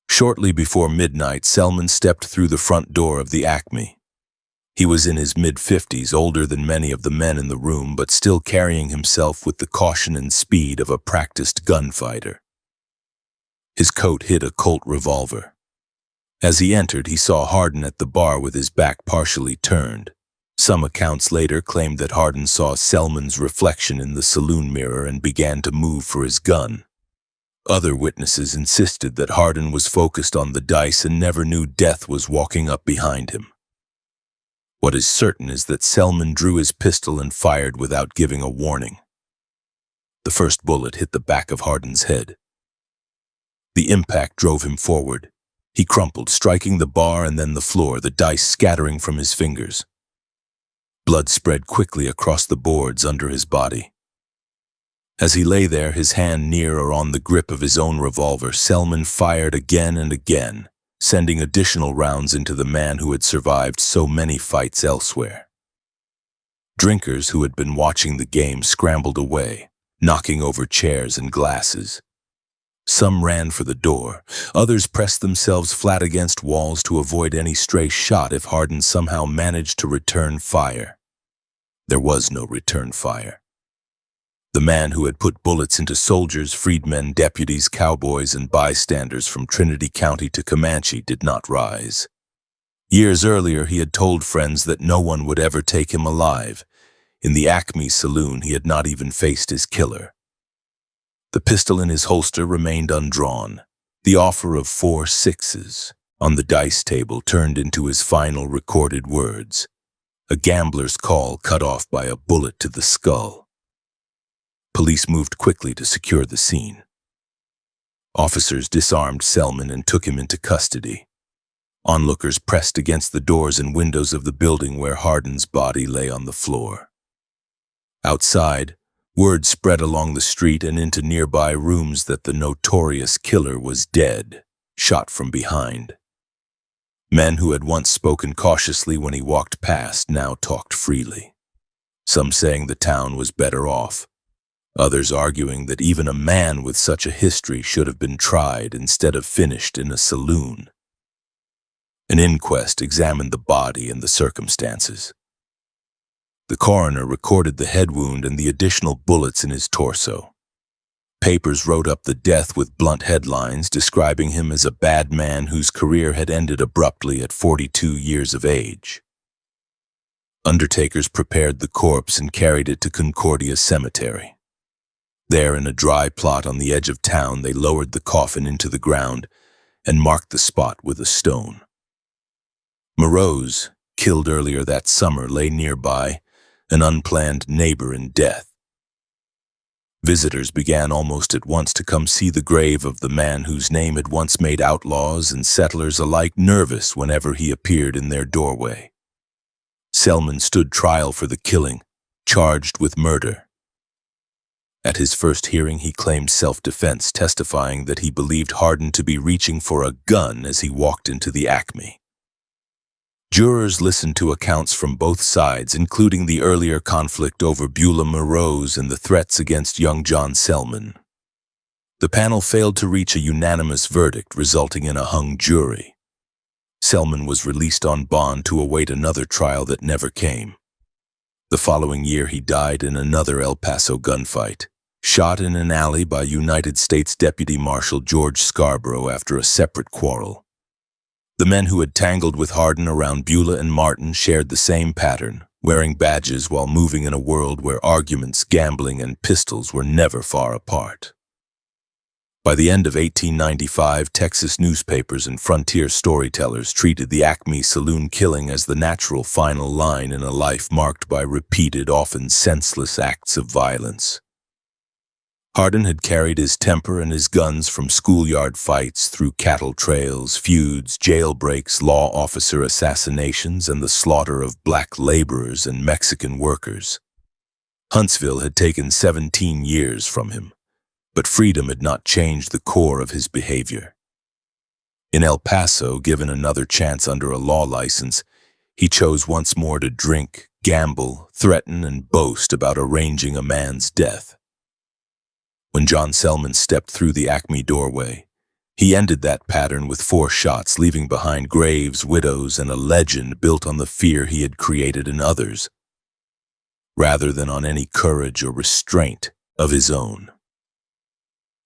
Speaker 1: Shortly before midnight, Selman stepped through the front door of the Acme. He was in his mid-50s, older than many of the men in the room, but still carrying himself with the caution and speed of a practiced gunfighter. His coat hid a Colt revolver. As he entered, he saw Hardin at the bar with his back partially turned. Some accounts later claimed that Hardin saw Selman's reflection in the saloon mirror and began to move for his gun. Other witnesses insisted that Hardin was focused on the dice and never knew death was walking up behind him. What is certain is that Selman drew his pistol and fired without giving a warning. The first bullet hit the back of Hardin's head. The impact drove him forward. He crumpled, striking the bar and then the floor, the dice scattering from his fingers. Blood spread quickly across the boards under his body. As he lay there, his hand near or on the grip of his own revolver, Selman fired again and again, sending additional rounds into the man who had survived so many fights elsewhere. Drinkers who had been watching the game scrambled away, knocking over chairs and glasses. Some ran for the door. Others pressed themselves flat against walls to avoid any stray shot if Hardin somehow managed to return fire. There was no return fire. The man who had put bullets into soldiers, freedmen, deputies, cowboys, and bystanders from Trinity County to Comanche did not rise. Years earlier, he had told friends that no one would ever take him alive. In the Acme Saloon, he had not even faced his killer. The pistol in his holster remained undrawn. The offer of 4 sixes on the dice table turned into his final recorded words, a gambler's call cut off by a bullet to the skull. Police moved quickly to secure the scene. Officers disarmed Selman and took him into custody. Onlookers pressed against the doors and windows of the building where Hardin's body lay on the floor. Outside, word spread along the street and into nearby rooms that the notorious killer was dead, shot from behind. Men who had once spoken cautiously when he walked past now talked freely, some saying the town was better off, others arguing that even a man with such a history should have been tried instead of finished in a saloon. An inquest examined the body and the circumstances. The coroner recorded the head wound and the additional bullets in his torso. Papers wrote up the death with blunt headlines describing him as a bad man whose career had ended abruptly at 42 years of age. Undertakers prepared the corpse and carried it to Concordia Cemetery. There, in a dry plot on the edge of town, they lowered the coffin into the ground and marked the spot with a stone. Moroz, killed earlier that summer, lay nearby, an unplanned neighbor in death. Visitors began almost at once to come see the grave of the man whose name had once made outlaws and settlers alike nervous whenever he appeared in their doorway. Selman stood trial for the killing, charged with murder. At his first hearing, he claimed self-defense, testifying that he believed Hardin to be reaching for a gun as he walked into the Acme. Jurors listened to accounts from both sides, including the earlier conflict over Beulah Moroz and the threats against young John Selman. The panel failed to reach a unanimous verdict, resulting in a hung jury. Selman was released on bond to await another trial that never came. The following year, he died in another El Paso gunfight, shot in an alley by United States Deputy Marshal George Scarborough after a separate quarrel. The men who had tangled with Hardin around Beulah and Martin shared the same pattern, wearing badges while moving in a world where arguments, gambling, and pistols were never far apart. By the end of 1895, Texas newspapers and frontier storytellers treated the Acme Saloon killing as the natural final line in a life marked by repeated, often senseless acts of violence. Hardin had carried his temper and his guns from schoolyard fights through cattle trails, feuds, jailbreaks, law officer assassinations, and the slaughter of black laborers and Mexican workers. Huntsville had taken 17 years from him, but freedom had not changed the core of his behavior. In El Paso, given another chance under a law license, he chose once more to drink, gamble, threaten, and boast about arranging a man's death. When John Selman stepped through the Acme doorway, he ended that pattern with 4 shots, leaving behind graves, widows, and a legend built on the fear he had created in others, rather than on any courage or restraint of his own.